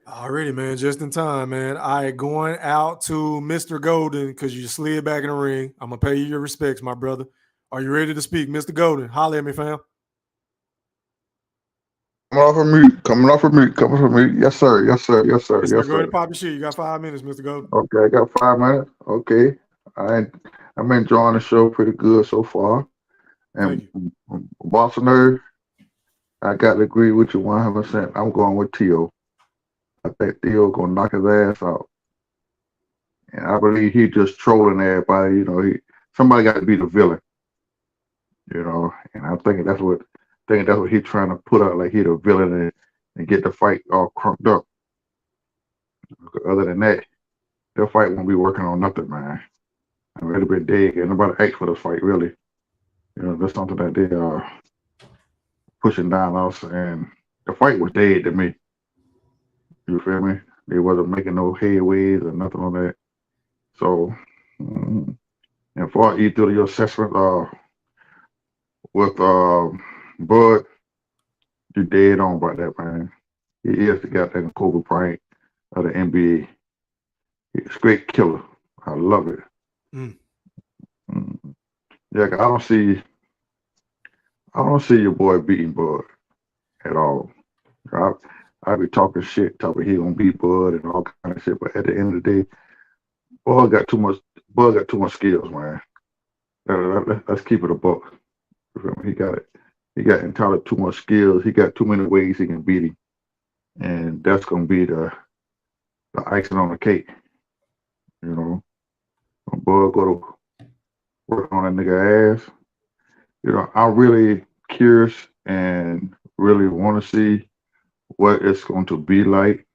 Alrighty, man, just in time, man. I going out to Mr. Golden because you slid back in the ring. I'm gonna pay you your respects, my brother. Are you ready to speak, Mr. Golden? Holler at me, fam. Coming off of mute. Yes, sir. Go ahead and pop your shit. You got 5 minutes, Mr. Golden. Okay, I got 5 minutes. Okay. I'm enjoying the show pretty good so far. And Boston Nerd, I got to agree with you 100%. I'm going with Teo. I think Theo gonna knock his ass out, and I believe he just trolling everybody. You know, somebody got to be the villain. You know, and I'm thinking that's what he's trying to put out, like he the villain and get the fight all crunked up. Other than that, their fight won't be working on nothing, man. I've really been dead, and nobody asked for this fight, really. You know, that's something that they are pushing down us, and the fight was dead to me. You feel me? They wasn't making no headways or nothing on that. So, and for you through your assessment with Bud, you dead on about that, man. He is the goddamn Kobe Bryant of the NBA. He's a great killer. I love it. Yeah, I don't see your boy beating Bud at all. I be talking shit, talking he gonna beat Bud and all kind of shit, but at the end of the day, Bud got too much. Bud got too much skills, man. Let's keep it a buck. You feel me? He got it. He got entirely too much skills. He got too many ways he can beat him, and that's gonna be the icing on the cake. You know, when Bud go to work on that nigga ass. You know, I'm really curious and really want to see what it's going to be like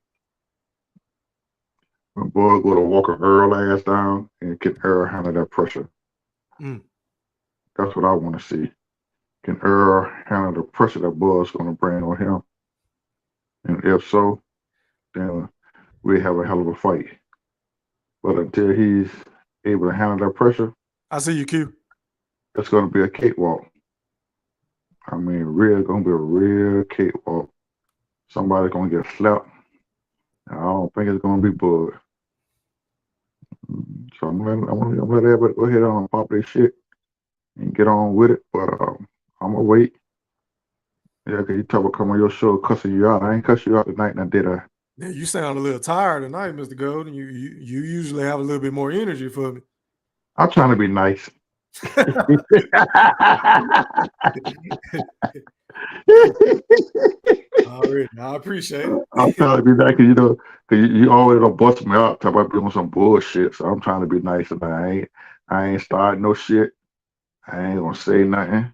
when Bud go to walk an Earl ass down and can Earl handle that pressure. Mm. That's what I want to see. Can Earl handle the pressure that Bud's going to bring on him? And if so, then we have a hell of a fight. But until he's able to handle that pressure, I see you, Q. it's going to be a cakewalk. I mean, going to be a real cakewalk. Somebody's going to get slapped. I don't think it's going to be Bud. So I'm gonna let everybody go ahead and pop their shit and get on with it. But I'm gonna wait. Yeah, cause you talk about coming on your show cussing you out. I ain't cuss you out tonight, now did I? Yeah, you sound a little tired tonight, Mr. Golden. You usually have a little bit more energy for me. I'm trying to be nice. Already, I appreciate it. I'm trying to be nice because you always don't bust me out talking about doing some bullshit. So I'm trying to be nice tonight. I ain't starting no shit. I ain't gonna say nothing.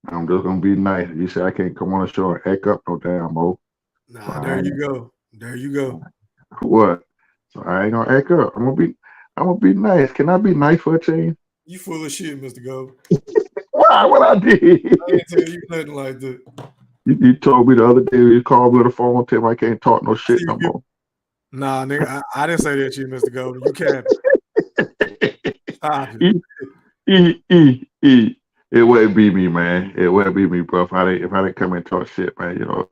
I'm just gonna be nice. You say I can't come on the show and act up no damn mo. Nah, So there you go. There you go. What? So I ain't gonna act up. I'm gonna be nice. Can I be nice for a change? You full of shit, Mr. Golden. Why? What I did? I ain't tell you nothing like that. You told me the other day you called me on the phone, tell me I can't talk no shit no more. Nah, nigga, I didn't say that to you, Mr. Golden. You can't. Stop it. It wouldn't be me, man. It wouldn't be me, bro. If I didn't come and talk shit, man. You know,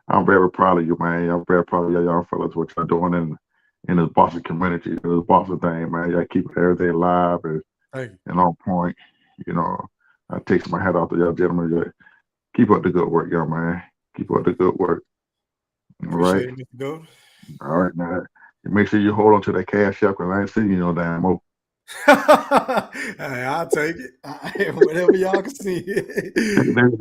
I'm very proud of you, man. I'm very proud of y'all young fellas, what y'all doing in this Boston community, this Boston thing, man. Y'all keep everything live and on point. You know, I take my hat off to y'all gentlemen. Y'all keep up the good work, young man. Keep up the good work. All right. Appreciate it, Mr. Golden. All right, now. Make sure you hold on to that cash up because I ain't seen you no damn more. Hey, I'll take it. Whatever y'all can see. All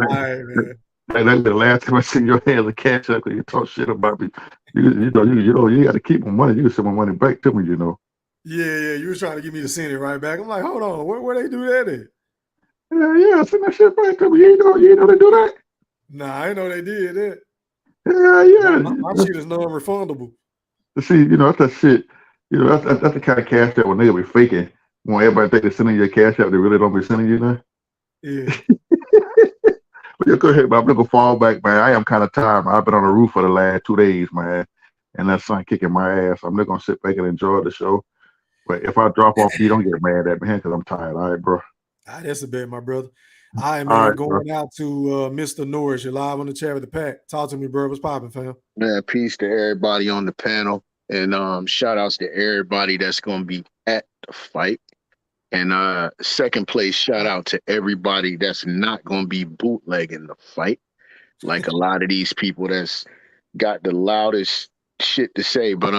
right, man. That's the last time I see your hands of cash up because you talk shit about me. You got to keep my money. You can send my money back to me, you know. Yeah. You were trying to get me to send it right back. I'm like, hold on, where they do that at? Yeah, send that shit back to me. You know they do that. Nah, I didn't know they did that. Yeah. My shit is non-refundable. See, you know, that's that shit. You know, that's the kind of cash that when they be faking, when everybody think they're sending you a cash out, they really don't be sending you that. Yeah. But yeah, go ahead, man. I'm gonna fall back, man. I am kind of tired, man. I've been on the roof for the last 2 days, man, and that sun kicking my ass. I'm just gonna sit back and enjoy the show. But if I drop off, you don't get mad at me because I'm tired. All right, bro. That's a bet, my brother. All right, man. Going out to Mr. Norris. You're live on the chat with the pack. Talk to me, bro. What's popping, fam? Man, peace to everybody on the panel. And shout outs to everybody that's gonna be at the fight. And second place, shout out to everybody that's not gonna be bootlegging the fight. Like a lot of these people that's got the loudest shit to say. But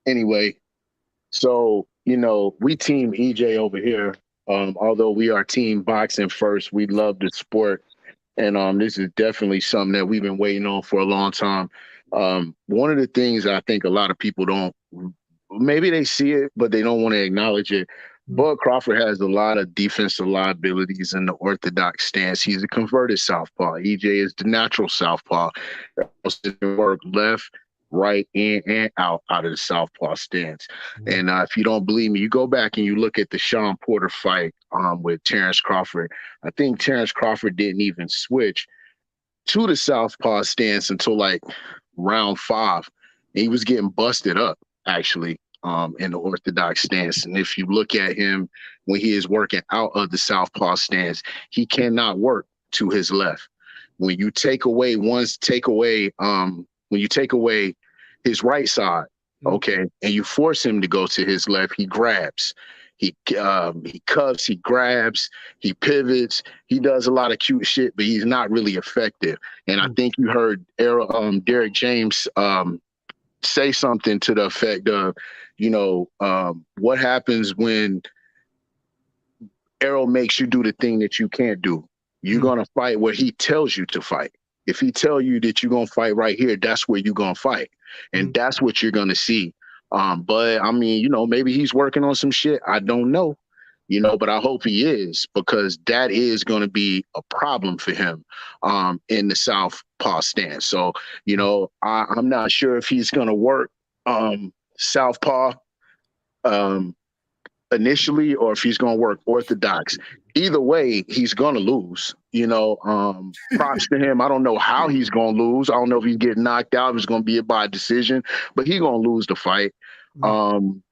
anyway, so you know, we team EJ over here. Although we are team boxing first, we love the sport. And this is definitely something that we've been waiting on for a long time. One of the things I think a lot of people don't, maybe they see it, but they don't want to acknowledge it. Bud Crawford has a lot of defensive liabilities in the orthodox stance. He's a converted southpaw. EJ is the natural southpaw. Work left, right, in and out of the southpaw stance. And if you don't believe me, you go back and you look at the Sean Porter fight with Terence Crawford. I think Terence Crawford didn't even switch to the southpaw stance until like round 5. And he was getting busted up, actually, in the orthodox stance. And if you look at him when he is working out of the southpaw stance, he cannot work to his left. When you take away his right side, okay, and you force him to go to his left, he grabs. He cuffs, he grabs, he pivots, he does a lot of cute shit, but he's not really effective. And I think you heard Derek James say something to the effect of, what happens when Errol makes you do the thing that you can't do? You're gonna fight where he tells you to fight. If he tell you that you're gonna fight right here, that's where you're gonna fight, and that's what you're gonna see. But I mean, maybe he's working on some shit. I don't know, but I hope he is, because that is going to be a problem for him in the southpaw stance. So, I'm not sure if he's going to work southpaw initially, or if he's going to work orthodox. Either way, he's going to lose. Props to him. I don't know how he's going to lose. I don't know if he's getting knocked out, if it's going to be by decision, but he's going to lose the fight. And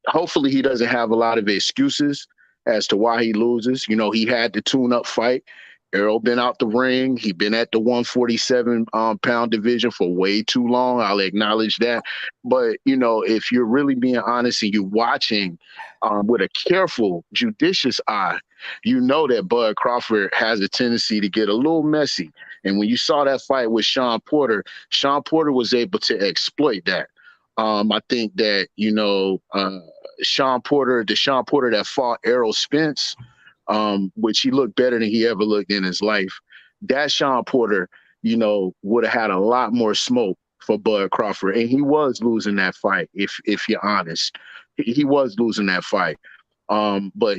hopefully he doesn't have a lot of excuses as to why he loses. He had the tune-up fight. Errol been out the ring. He been at the 147 pound division for way too long. I'll acknowledge that. But, if you're really being honest and you're watching with a careful, judicious eye, that Bud Crawford has a tendency to get a little messy. And when you saw that fight with Sean Porter was able to exploit that. I think that, the Sean Porter that fought Errol Spence, which he looked better than he ever looked in his life. That Sean Porter, would have had a lot more smoke for Bud Crawford. And he was losing that fight, if you're honest. He was losing that fight. But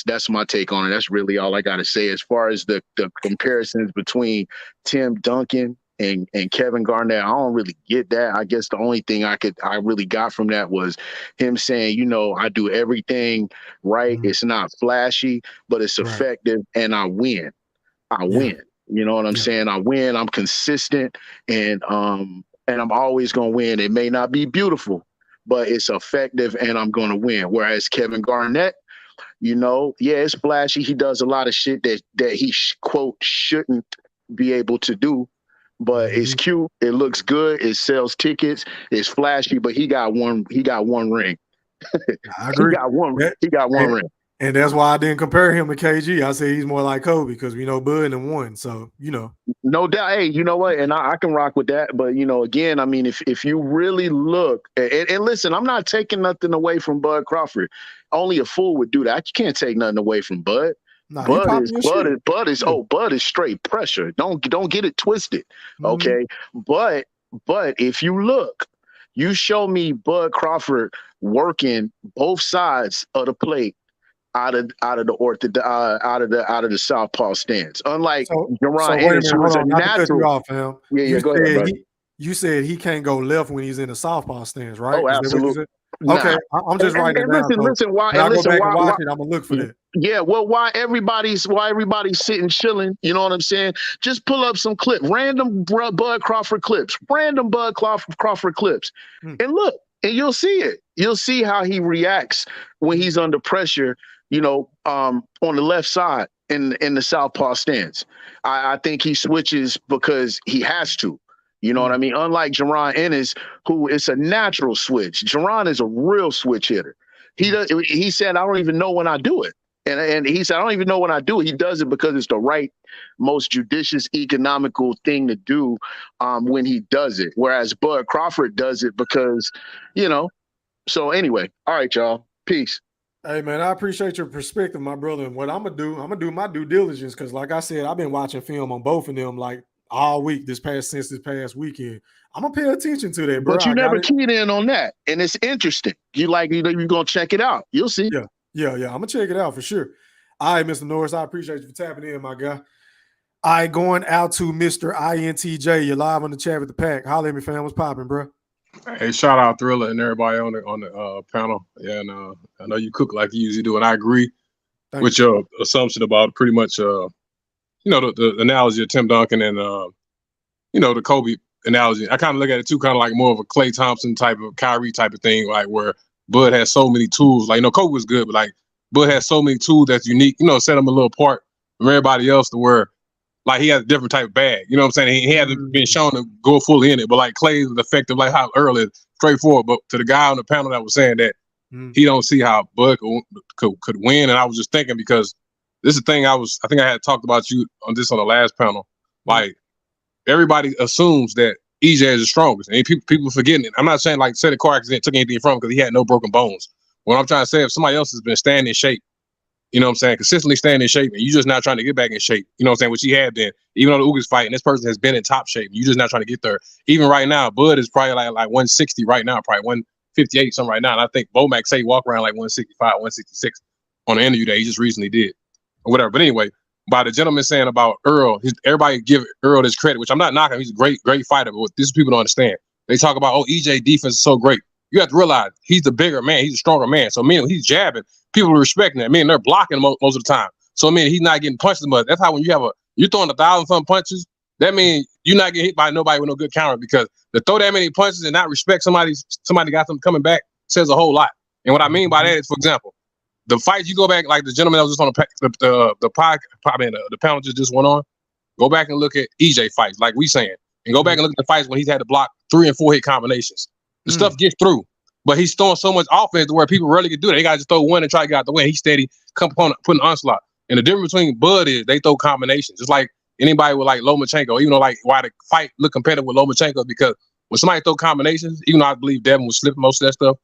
that's my take on it. That's really all I got to say. As far as the comparisons between Tim Duncan and Kevin Garnett, I don't really get that. I guess the only thing I really got from that was him saying, I do everything right. It's not flashy, but it's effective, and I win. I win. You know what I'm saying? I win. I'm consistent, and I'm always gonna win. It may not be beautiful, but it's effective, and I'm gonna win. Whereas Kevin Garnett, it's flashy. He does a lot of shit that he quote shouldn't be able to do. But it's cute. It looks good. It sells tickets. It's flashy. But he got one ring. I agree. He got one ring. And that's why I didn't compare him to KG. I say he's more like Kobe, because we know Bud and won. So no doubt. Hey, you know what? And I can rock with that. But again, I mean, if you really look and listen, I'm not taking nothing away from Bud Crawford. Only a fool would do that. You can't take nothing away from Bud. Nah, Bud is straight pressure. Don't get it twisted. Okay. But if you look, you show me Bud Crawford working both sides of the plate out of the southpaw stance. Unlike Jerron Ennis, who is a natural. Go ahead, brother. You said he can't go left when he's in the southpaw stance, right? Oh, absolutely. Okay, I'm just writing it down. Listen, why? I'm gonna look for that. Yeah, well, why everybody's sitting chilling? You know what I'm saying? Just pull up some clips, random Bud Crawford clips, and look, and you'll see it. You'll see how he reacts when he's under pressure. On the left side in the southpaw stance. I think he switches because he has to. You know what I mean? Unlike Jerron Ennis, who is a natural switch. Jerron is a real switch hitter. He said, I don't even know when I do it. And he said, I don't even know when I do it. He does it because it's the right, most judicious, economical thing to do when he does it. Whereas Bud Crawford does it because, So anyway, all right, y'all. Peace. Hey, man, I appreciate your perspective, my brother. And what I'm going to do my due diligence, because like I said, I've been watching film on both of them like all week since this past weekend. I'm going to pay attention to that, bro. But you never keyed in on that. And it's interesting. You're going to check it out. You'll see. Yeah. I'm going to check it out for sure. All right, Mr. Norris, I appreciate you for tapping in, my guy. All right, going out to Mr. INTJ. You're live on the chat with the pack. Holla at me, fam. What's popping, bro? Hey, shout out Thriller and everybody on the panel. Yeah, and I know you cook like you usually do, and I agree with your assumption about pretty much, the analogy of Tim Duncan and the Kobe analogy. I kind of look at it too, kind of like more of a Klay Thompson type of Kyrie type of thing, like where Bud has so many tools. Like Kobe was good, but like Bud has so many tools that's unique. Set him a little apart from everybody else to where. Like he has a different type of bag, you know what I'm saying? He hasn't been shown to go fully in it, but like Klay is effective, like how early, straightforward. But to the guy on the panel that was saying that he don't see how Bud could win. And I was just thinking, because this is the thing I think I had talked about you on the last panel. Like, everybody assumes that EJ is the strongest, and people forgetting it. I'm not saying like said a car accident took anything from him because he had no broken bones. What I'm trying to say, if somebody else has been staying in shape, you know what I'm saying, consistently staying in shape, and you just not trying to get back in shape, you know what I'm saying, which he had been, even on the Ugas fight, and this person has been in top shape, you just not trying to get there. Even right now, Bud is probably like 160 right now, probably 158 something right now, and I think Bomac say walk around like 165, 166 on the interview that he just recently did, or whatever. But anyway, by the gentleman saying about Errol, everybody give Errol this credit, which I'm not knocking. He's a great fighter, but what this people don't understand. They talk about, oh, EJ defense is so great. You have to realize he's the bigger man. He's a stronger man. So, meaning he's jabbing, people are respecting that. Meaning they're blocking most of the time. So, meaning he's not getting punched as much. That's how when you're throwing 1,000-some punches, that means you're not getting hit by nobody with no good counter, because to throw that many punches and not respect somebody got them coming back says a whole lot. And what I mean by that is, for example, the fights you go back, like the gentleman that was just on the panel just went on, go back and look at EJ fights, like we saying, and go back and look at the fights when he's had to block 3 and 4 hit combinations. The stuff gets through, but he's throwing so much offense to where people rarely can do that. They got to just throw one and try to get out the win. He's steady, putting onslaught. And the difference between Bud is they throw combinations. It's like anybody with like Lomachenko, even though like why the fight look competitive with Lomachenko, because when somebody throw combinations, even though I believe Devin was slipping most of that stuff,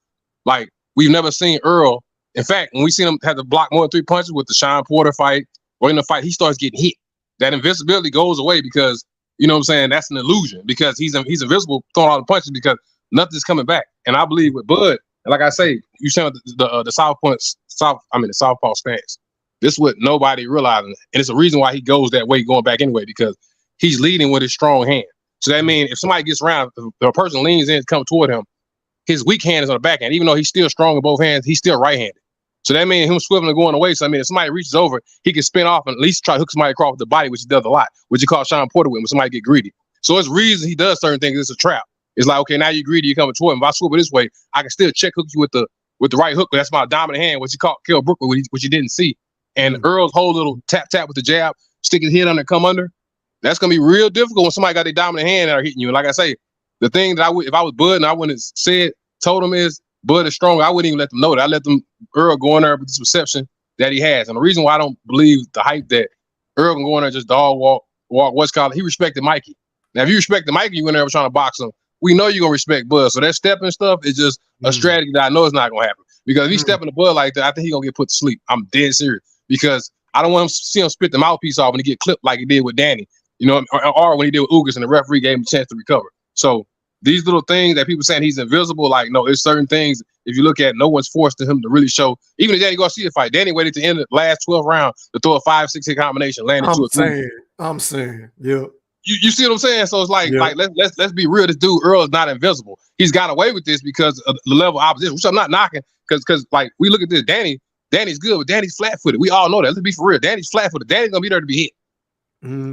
like we've never seen Errol. In fact, when we seen him have to block more than 3 punches with the Sean Porter fight or in the fight, he starts getting hit. That invincibility goes away because, you know what I'm saying, that's an illusion, because he's invisible throwing all the punches because nothing's coming back. And I believe with Bud, and like I say, you said the southpaw stance. This is what nobody realizing, and it's a reason why he goes that way going back anyway, because he's leading with his strong hand. So that means if somebody gets around, if the person leans in to come toward him, his weak hand is on the back hand. Even though he's still strong in both hands, he's still right-handed. So that means him swiveling and going away. So I mean, if somebody reaches over, he can spin off and at least try to hook somebody across with the body, which he does a lot, which you call Sean Porter with when somebody get greedy. So it's reason he does certain things. It's a trap. It's like, okay, now you're greedy, you're coming toward him. If I swivel this way, I can still check hook you with the right hook. But that's my dominant hand, which you call Kell Brooker, which you didn't see. And Earl's whole little tap with the jab, stick his head under, come under. That's gonna be real difficult when somebody got their dominant hand and are hitting you. And like I say, the thing that if I was Bud and I wouldn't have told him is Bud is strong, I wouldn't even let them know that. I let them Earl go in there with this perception that he has. And the reason why I don't believe the hype that Earl can go in there and just dog walk what's called, he respected Mikey. Now, if you respect the Mikey, you went there trying to box him, we know you're gonna respect Bud. So that stepping stuff is just a strategy that I know is not gonna happen. Because if he's stepping the Bud like that, I think he's gonna get put to sleep. I'm dead serious. Because I don't want him to see him spit the mouthpiece off when he get clipped like he did with Danny, you know, or when he did with Ugas and the referee gave him a chance to recover. So these little things that people saying he's invisible, like, no, it's certain things. If you look at, no one's forced him to really show. Even if Danny Garcia fight, Danny waited to end the last 12 rounds to throw a 5-6 hit combination, landed I'm saying, yeah. You see what I'm saying? So it's like let's be real. This dude Earl is not invisible. He's got away with this because of the level of opposition, which I'm not knocking. Because like we look at this, Danny's good, but Danny's flat-footed. We all know that. Let's be for real. Danny's flat-footed. Danny's gonna be there to be hit.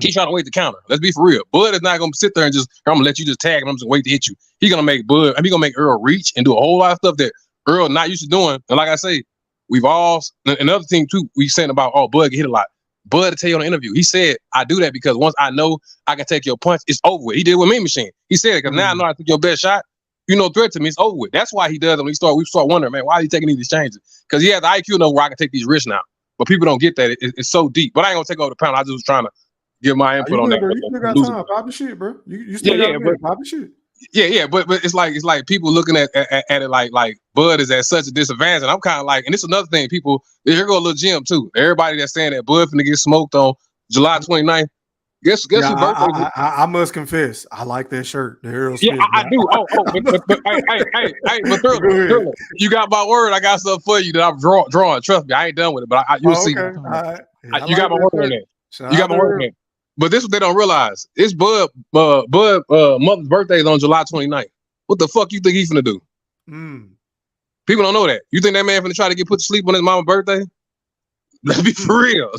He's trying to wait to counter. Let's be for real. Bud is not gonna sit there and just, I'm gonna let you just tag and I'm just gonna wait to hit you. He's gonna make Bud, he's gonna make Earl reach and do a whole lot of stuff that Earl not used to doing. And like I say, we've all, another thing too, we saying about, oh, Bud get hit a lot. Bud to tell you on the interview, he said, I do that because once I know I can take your punch, it's over with. He did with Mean Machine. He said it because now I know I took your best shot. You no threat to me, it's over with. That's why he does it. When we start wondering, man, why are he taking these changes? Because he has the IQ know where I can take these risks now. But people don't get that. It's so deep. But I ain't gonna take over the panel. I just was trying to give my input on that. Bro, you still got time. Pop the shit, bro. You still got pop the shit. Yeah, but it's like people looking at it like Bud is at such a disadvantage. And I'm kind of like, and it's another thing, people, here go a little Jim too. Everybody that's saying that Bud finna get smoked on July 29th. Guess who birthday? I must confess, I like that shirt. The Errol Spence. Yeah, I do. But Thriller, you got my word. I got something for you that I'm drawing. Trust me, I ain't done with it, but you'll see. Okay. You got my word on that. You got my word on that. But this is what they don't realize. It's Bud mother's birthday is on July 29th. What the fuck you think he's finna do? People don't know that. You think that man finna try to get put to sleep on his mama's birthday? Let's be for real.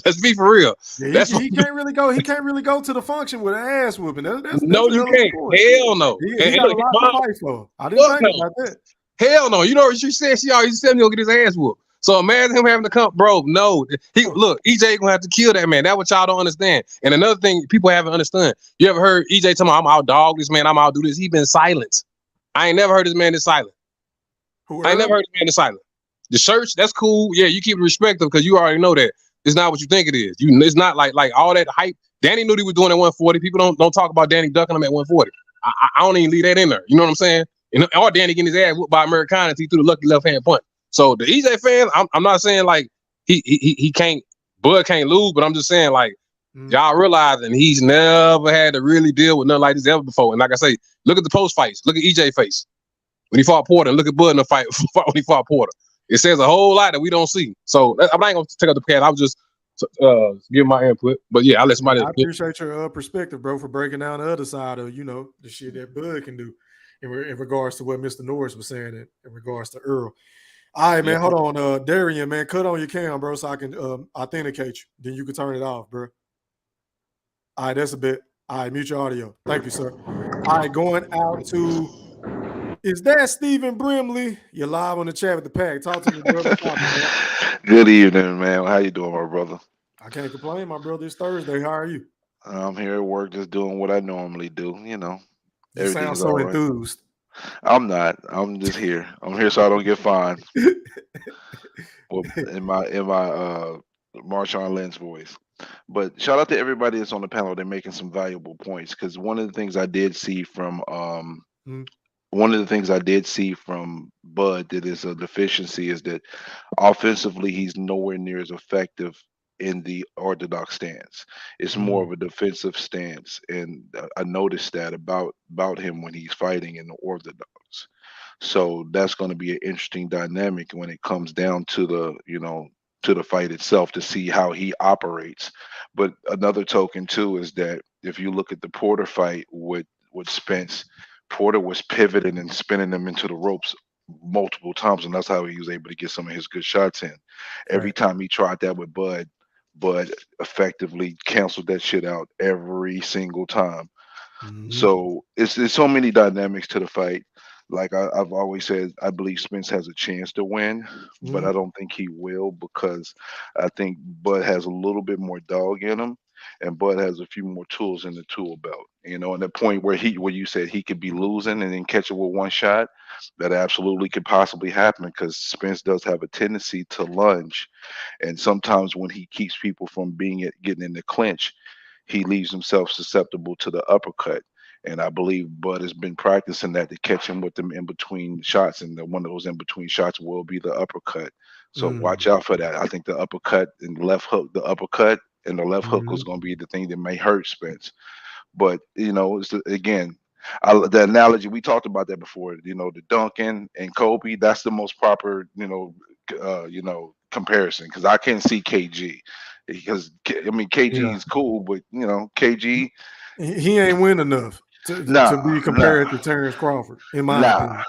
Yeah, he can't really go. He can't really go to the function with an ass whooping. That's no, you can't. Hell no. He got a lot to fight for. I didn't think about that. Hell no. You know what she said? She always said he'll get his ass whooped. So imagine him having to come, bro. No, EJ gonna have to kill that man. That's what y'all don't understand. And another thing people haven't understood. You ever heard EJ talking about, I'm out dog this man, I'm out do this? He been silent. I ain't never heard this man this silent. I ain't never heard this man this silent. The shirts, that's cool. Yeah, you keep it respectful because you already know that it's not what you think it is. It's not like all that hype. Danny knew he was doing at 140. People don't talk about Danny ducking him at 140. I don't even leave that in there. You know what I'm saying? And or Danny getting his ass whooped by Americanus, he threw the lucky left hand punch. So the EJ fans, I'm not saying like he can't, Bud can't lose, but I'm just saying like y'all realizing he's never had to really deal with nothing like this ever before. And like I say, look at the post fights. Look at EJ face when he fought Porter, and look at Bud in the fight when he fought Porter. It says a whole lot that we don't see. So I'm not gonna take up the pad. I was just give my input. But yeah, I'll let somebody. I appreciate your perspective, bro, for breaking down the other side of the shit that Bud can do in regards to what Mr. Norris was saying in regards to Earl. All right, man. Hold on, Darian, man. Cut on your cam, bro, so I can authenticate you. Then you can turn it off, bro. All right, that's a bit. All right, mute your audio. Thank you, sir. All right, going out to. Is that Stephen Brimley? You're live on the chat with the pack. Talk to me, brother. Good evening, man. How you doing, my brother? I can't complain, my brother. It's Thursday. How are you? I'm here at work, just doing what I normally do. You Everything's sound so all right. enthused. I'm not. I'm just here. I'm here so I don't get fined. Well, in my Marshawn Lynch voice. But shout out to everybody that's on the panel. They're making some valuable points because one of the things I did see from Bud that is a deficiency is that offensively he's nowhere near as effective in the orthodox stance. It's more of a defensive stance, and I noticed that about him when he's fighting in the orthodox. So that's going to be an interesting dynamic when it comes down to the fight itself to see how he operates. But another token too is that if you look at the Porter fight with Spence, Porter was pivoting and spinning him into the ropes multiple times, and that's how he was able to get some of his good shots in. Every time he tried that with Bud effectively canceled that shit out every single time. So it's so many dynamics to the fight. Like I've always said, I believe Spence has a chance to win, but I don't think he will because I think Bud has a little bit more dog in him, and Bud has a few more tools in the tool belt. And the point where you said he could be losing and then catch it with one shot, that absolutely could possibly happen because Spence does have a tendency to lunge, and sometimes when he keeps people from getting in the clinch, he leaves himself susceptible to the uppercut. And I believe Bud has been practicing that to catch him with them in between shots, and one of those in between shots will be the uppercut. So watch out for that. I think the uppercut and the left hook was going to be the thing that may hurt Spence. But again, the analogy we talked about that before. The Duncan and Kobe. That's the most proper comparison because I can't see KG because KG is cool, but KG. He ain't win enough to be compared to Terence Crawford, in my opinion.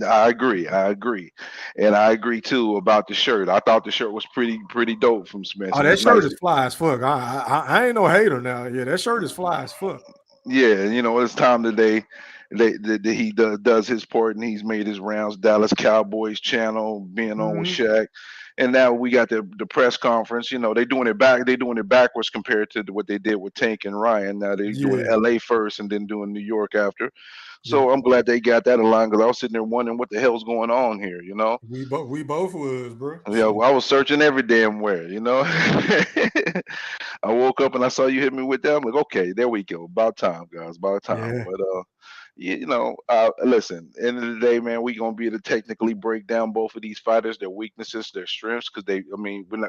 I agree, and I agree too about the shirt. I thought the shirt was pretty dope from Spence. Oh, that shirt is fly as fuck. I ain't no hater now. Yeah, that shirt is fly as fuck. Yeah, it's time that he does his part and he's made his rounds. Dallas Cowboys channel being on with Shaq. And now we got the press conference. They're doing it backwards compared to what they did with Tank and Ryan. Now they're doing LA first and then doing New York after. So I'm glad they got that aligned because I was sitting there wondering what the hell's going on here. We both was, bro. Yeah, I was searching every damn where. I woke up and I saw you hit me with that. I'm like, okay, there we go. About time, guys. About time. Yeah. But listen, end of the day, man, we gonna be able to technically break down both of these fighters, their weaknesses, their strengths, because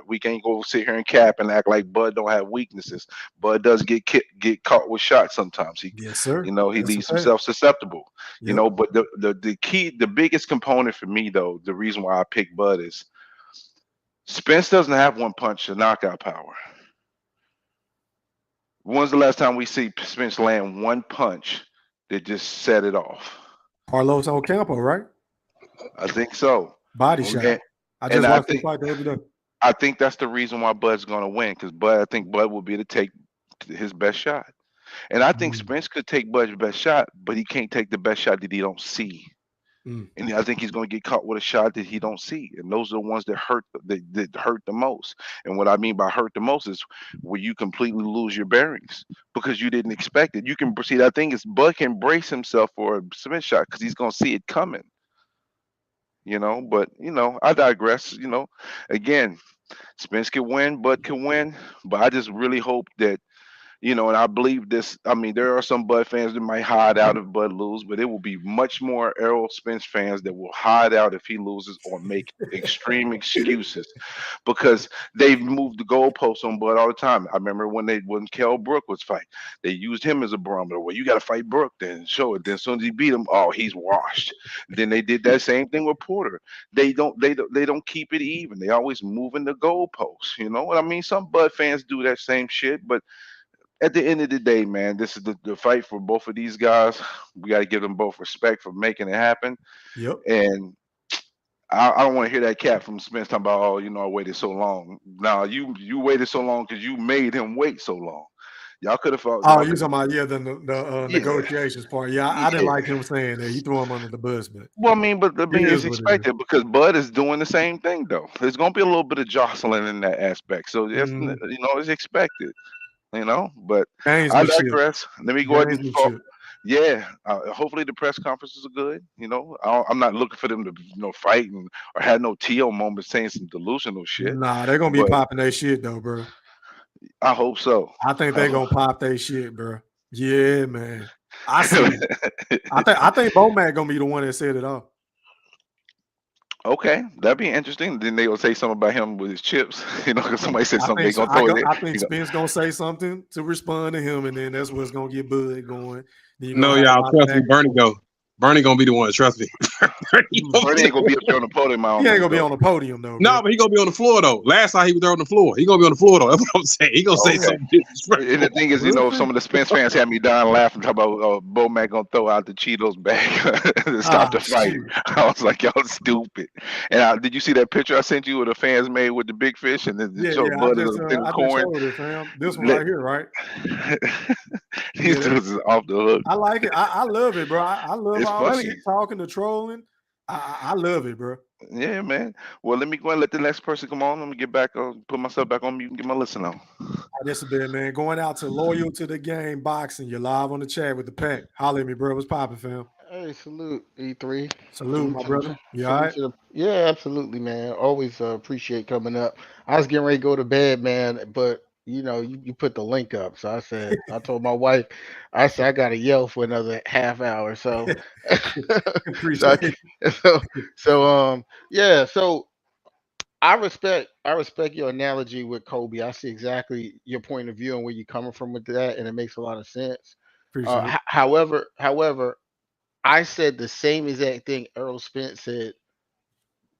we can't go sit here and cap and act like Bud don't have weaknesses. Bud does get caught with shots sometimes. Yes, sir. He leaves himself susceptible. But the key, the biggest component for me though, the reason why I picked Bud is Spence doesn't have one punch of knockout power. When's the last time we see Spence land one punch that just set it off? Carlos Ocampo, right? I think so. Body shot. I just watched the fight the other day. I think that's the reason why Bud's going to win because I think Bud will be able to take his best shot. And I think Spence could take Bud's best shot, but he can't take the best shot that he don't see. And I think he's going to get caught with a shot that he don't see, and those are the ones that hurt the most. And what I mean by hurt the most is where you completely lose your bearings because you didn't expect it. You can see that thing is Bud can brace himself for a Spence shot because he's going to see it coming. But I digress. Again, Spence can win, Bud can win, but I just really hope that and I believe this. I mean, there are some Bud fans that might hide out if Bud lose, but it will be much more Errol Spence fans that will hide out if he loses or make extreme excuses because they've moved the goalposts on Bud all the time. I remember when Kell Brook was fighting, they used him as a barometer. Well, you got to fight Brook, then show it. Then as soon as he beat him, oh, he's washed. Then they did that same thing with Porter. They don't keep it even. They always moving the goalposts. You know what I mean? Some Bud fans do that same shit, but at the end of the day, man, this is the fight for both of these guys. We got to give them both respect for making it happen. Yep. And I don't want to hear that cat from Spence talking about, oh, I waited so long. Now you waited so long because you made him wait so long. Y'all could have fought. Oh, you talking about the Yeah, negotiations part? Yeah, I didn't yeah. like him saying that. He threw him under the bus, but Well, I mean, but it it's is what it is. expected because Bud is doing the same thing though. There's gonna be a little bit of jostling in that aspect, so it's expected. But I Gamesmanship, digress. Let me go ahead and gamesmanship. yeah. Hopefully the press conferences are good. I'm not looking for them to fight or have no T.O. moments saying some delusional shit. Nah, they're gonna be But popping their shit though, bro. I hope so. I think they're gonna pop their shit, bro. Yeah, man. I see it. I think Bomac gonna be the one that said it all. Okay, that'd be interesting. Then they will say something about him with his chips. Because somebody said I something, they think so. gonna throw it. I think Spence gonna say something to respond to him, and then that's what's gonna get Bud going. Then you're No, gonna have a y'all lot trust of me. back Bernie and forth. go. Bernie gonna be the one. Trust me. Bernie Bernie ain't gonna be up there on the podium. I don't He ain't think, gonna be though. on the podium though, No, bro. but he gonna be on the floor though. Last time he was there on the floor. He gonna be on the floor though. That's what I'm saying. He gonna say Okay. something And disrespectful. the thing is, some of the Spence fans had me dying laughing talking about Bo Mac gonna throw out the Cheetos bag to stop the fight. Shit. I was like, y'all stupid. And did you see that picture I sent you of the fans made with the big fish and then Yeah, showed yeah. Bud as a thing of I just corn? showed it, fam. This one Let- right here, right? These Yeah, dudes is off the hook. I like it. I love it, bro. I love It's all the funny. shit talking, the trolling. I love it, bro. Yeah, man. Well, let me go and let the next person come on. Let me get back put myself back on mute and get my listen on. This has been, man. Going out to Loyal to the Game Boxing. You're live on the chat with the pack. Holler at me, bro. What's popping, fam? Hey, salute E3. Salute, my to brother. You all salute right? to the yeah, absolutely, man. Always appreciate coming up. I was getting ready to go to bed, man, but you put the link up, so I told my wife, I said I gotta yell for another half hour, so so Appreciate it. yeah, so I respect your analogy with Kobe. I see exactly your point of view and where you're coming from with that, and it makes a lot of sense. Appreciate it. However, I said the same exact thing Errol Spence said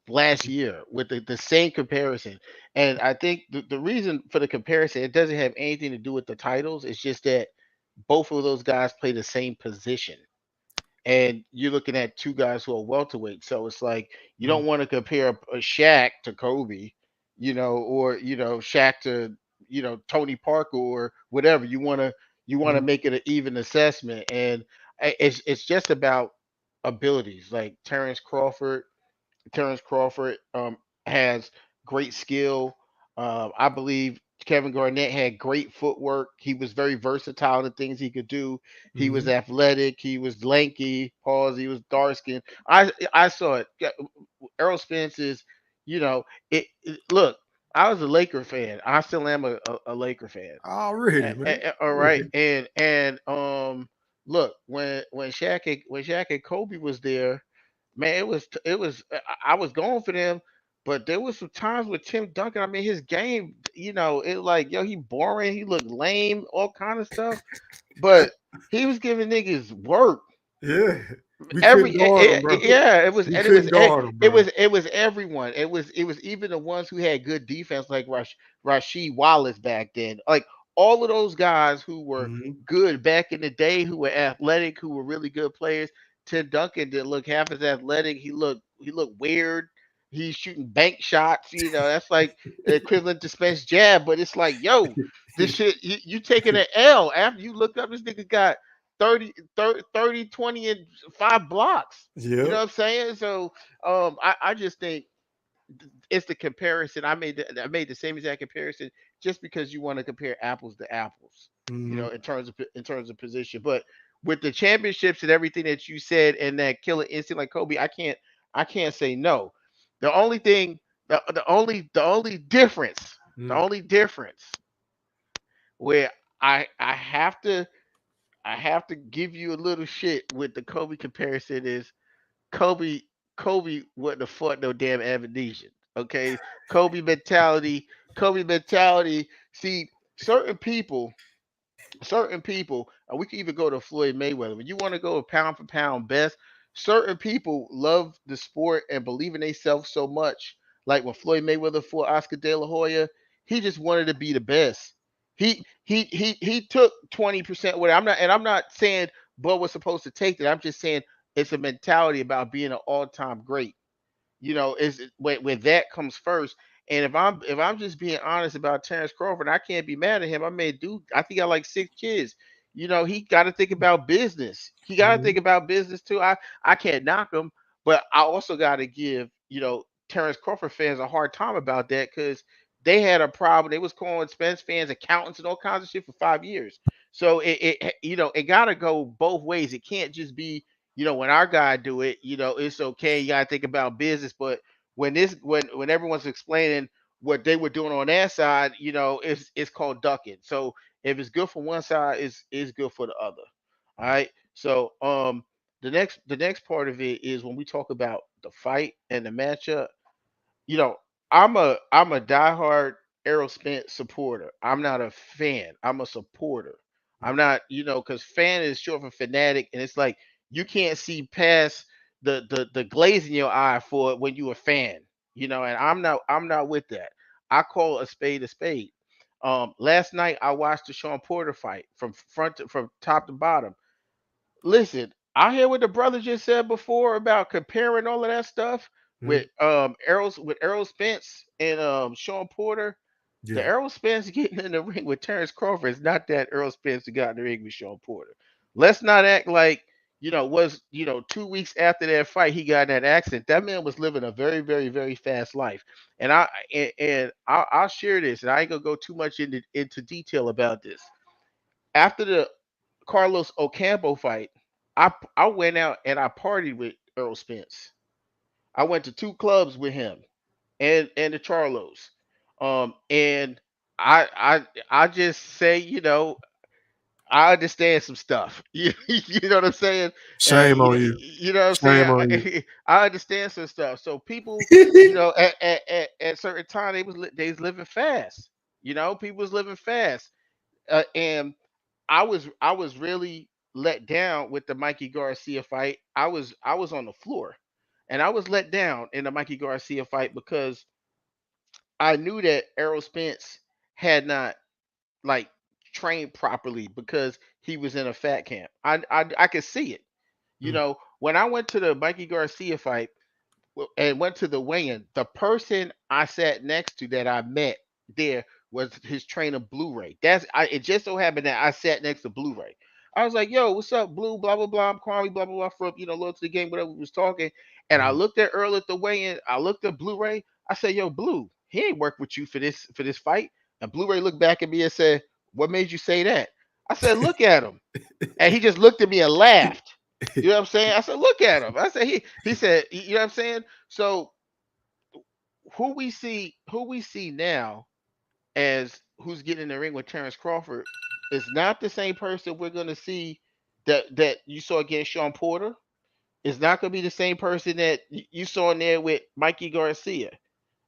last year with the same comparison. And I think the reason for the comparison, it doesn't have anything to do with the titles. It's just that both of those guys play the same position. And you're looking at two guys who are welterweight. So it's like you don't want to compare a Shaq to Kobe, or Shaq to Tony Parker or whatever. You want to make it an even assessment. And it's just about abilities. Like Terrence Crawford has great skill. I believe Kevin Garnett had great footwork. He was very versatile in the things he could do. He was athletic. He was lanky. Pause. He was dark skinned. I saw it. Errol Spence is, look, I was a Laker fan. I still am a Laker fan. Already, man. All right, and look, when Shaq and Kobe was there, man, it was I was going for them, but there was some times with Tim Duncan. I mean, his game, it like he boring, he looked lame, all kind of stuff, but he was giving niggas work. Yeah. We Every couldn't guard him, bro. yeah, it was We and couldn't guard him, it bro. was everyone. It was even the ones who had good defense like Rasheed Wallace back then. Like all of those guys who were good back in the day, who were athletic, who were really good players. Tim Duncan didn't look half as athletic. He looked weird. He's shooting bank shots. That's like the equivalent to Spence jab. But it's like, yo, this shit, you taking an L after you look up. This nigga got 30, 20, and 5 blocks. You know Yeah. what I'm saying? So I just think it's the comparison. I made the same exact comparison just because you want to compare apples to apples, in terms of position. But with the championships and everything that you said and that killer instinct like Kobe, I can't say no. The only thing, the only difference, the only difference where I have to give you a little shit with the Kobe comparison is Kobe Kobe wouldn't have fought no damn amnesia. Okay, Kobe mentality. Kobe mentality. See, certain people, and we can even go to Floyd Mayweather. When you want to go pound for pound best, certain people love the sport and believe in themselves so much. Like when Floyd Mayweather fought Oscar De La Hoya, he just wanted to be the best. He took 20% away. I'm not saying Bud was supposed to take that. I'm just saying it's a mentality about being an all time great. Is when that comes first. And if I'm just being honest about Terrence Crawford, I can't be mad at him. I mean, dude, I think I like 6 kids. He got to think about business. He got to think about business too. I can't knock him, but I also got to give Terrence Crawford fans a hard time about that because they had a problem. They was calling Spence fans accountants and all kinds of shit for 5 years. So it got to go both ways. It can't just be when our guy do it, it's okay. You gotta think about business. But when everyone's explaining what they were doing on that side, it's called ducking. So if it's good for one side, it's good for the other. All right. So the next part of it is when we talk about the fight and the matchup you know, I'm a diehard Errol Spence supporter. I'm not a fan. I'm a supporter. I'm not, because fan is short for fanatic, and it's like you can't see past the glaze in your eye for it when you a fan. And I'm not with that. I call a spade a spade. Last night I watched the Sean Porter fight from top to bottom. Listen, I hear what the brother just said before about comparing all of that stuff with Errol Spence and Sean Porter. The Yeah. Errol Spence getting in the ring with Terrence Crawford is not that Errol Spence that got in the ring with Sean Porter. Let's not act like was 2 weeks after that fight he got in that accident. That man was living a very very very fast life, and I'll share this, and I ain't gonna go too much into detail about this. After the Carlos Ocampo fight, I went out and I partied with Errol Spence. I went to 2 clubs with him and the Charlos. And I just say, I understand some stuff. You know what I'm saying? Shame on you. You know what I'm saying? Shame on you. I understand some stuff. So people, at certain time they was living fast. People was living fast, and I was really let down with the Mikey Garcia fight. I was on the floor, and I was let down in the Mikey Garcia fight because I knew that Errol Spence had not like trained properly because he was in a fat camp. I could see it. When I went to the Mikey Garcia fight and went to the weigh-in, the person I sat next to that I met there was his trainer Blu-ray. It just so happened that I sat next to Blu-ray. I was like, "Yo, what's up, Blue? Blah blah blah. I'm Kwame. Blah blah blah." From low to the game, whatever we was talking. And I looked at Earl at the weigh-in. I looked at Blu-ray. I said, "Yo, Blue, he ain't worked with you for this fight." And Blu-ray looked back at me and said, "What made you say that?" I said, "Look at him." And he just looked at me and laughed. You know what I'm saying? I said, "Look at him." I said, he said, you know what I'm saying? So who we see now as who's getting in the ring with Terrence Crawford is not the same person we're gonna see that you saw against Sean Porter. It's not gonna be the same person that you saw in there with Mikey Garcia.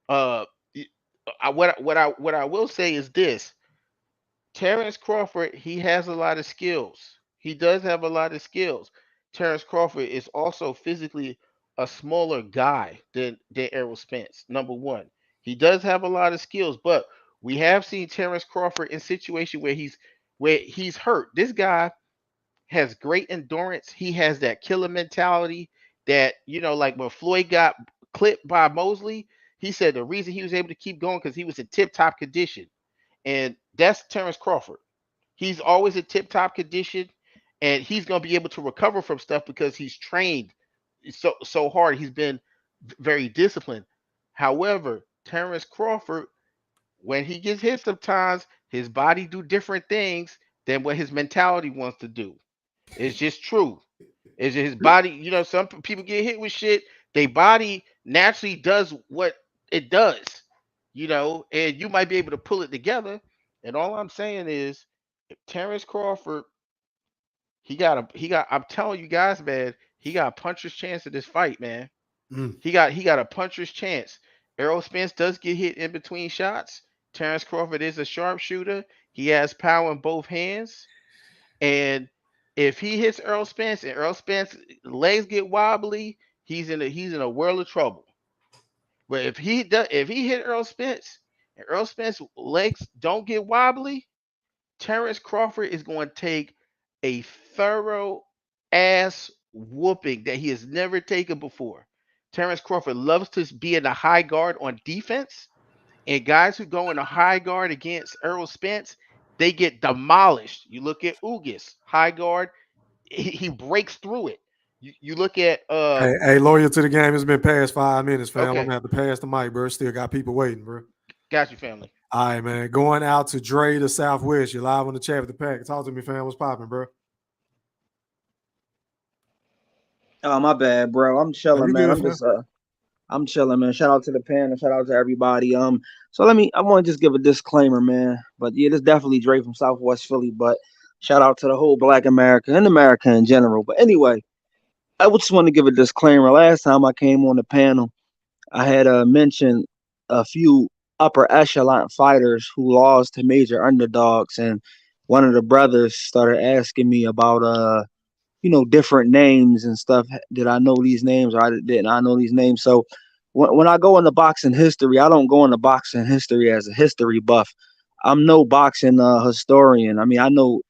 Uh, y- what I will say is this: Terrence Crawford, he has a lot of skills. He does have a lot of skills. Terrence Crawford is also physically a smaller guy than Errol Spence. Number one, he does have a lot of skills, but we have seen Terrence Crawford in situations where he's hurt. This guy has great endurance. He has that killer mentality that like when Floyd got clipped by Mosley, he said the reason he was able to keep going because he was in tip top condition, and that's Terrence Crawford. He's always in tip top condition, and he's gonna be able to recover from stuff because he's trained so hard. He's been very disciplined. However, Terrence Crawford, when he gets hit, sometimes his body do different things than what his mentality wants to do. It's just true. It's just his body. Some people get hit with shit Their body naturally does what it does, and you might be able to pull it together. And all I'm saying is, if Terence Crawford, I'm telling you guys, man, he got a puncher's chance in this fight, man. He got a puncher's chance. Errol Spence does get hit in between shots. Terence Crawford is a sharpshooter. He has power in both hands. And if he hits Errol Spence and Errol Spence legs get wobbly, he's in a world of trouble. But if he hit Errol Spence and Errol Spence legs don't get wobbly, Terence Crawford is going to take a thorough ass whooping that he has never taken before. Terence Crawford loves to be in the high guard on defense, and guys who go in a high guard against Errol Spence, they get demolished. You look at Ugis, high guard, he breaks through it. You look at Hey, loyal to the game. It's been past 5 minutes, fam. Okay. I'm gonna have to pass the mic, bro. Still got people waiting, bro. Got you, family. All right, man. Going out to Dre, the Southwest. You're live on the chat with the pack. Talk to me, fam. What's popping, bro? Oh, my bad, bro. I'm chilling, man. Good, I'm chilling, man. Shout out to the panel. Shout out to everybody. So I want to just give a disclaimer, man. But yeah, this definitely Dre from Southwest Philly. But shout out to the whole Black America and America in general. But anyway, I just want to give a disclaimer. Last time I came on the panel, I had mentioned a few upper echelon fighters who lost to major underdogs, and one of the brothers started asking me about different names and stuff. Did I know these names or didn't I know these names? So when I go into boxing history, I don't go into boxing history as a history buff. I'm no boxing historian. I mean, I know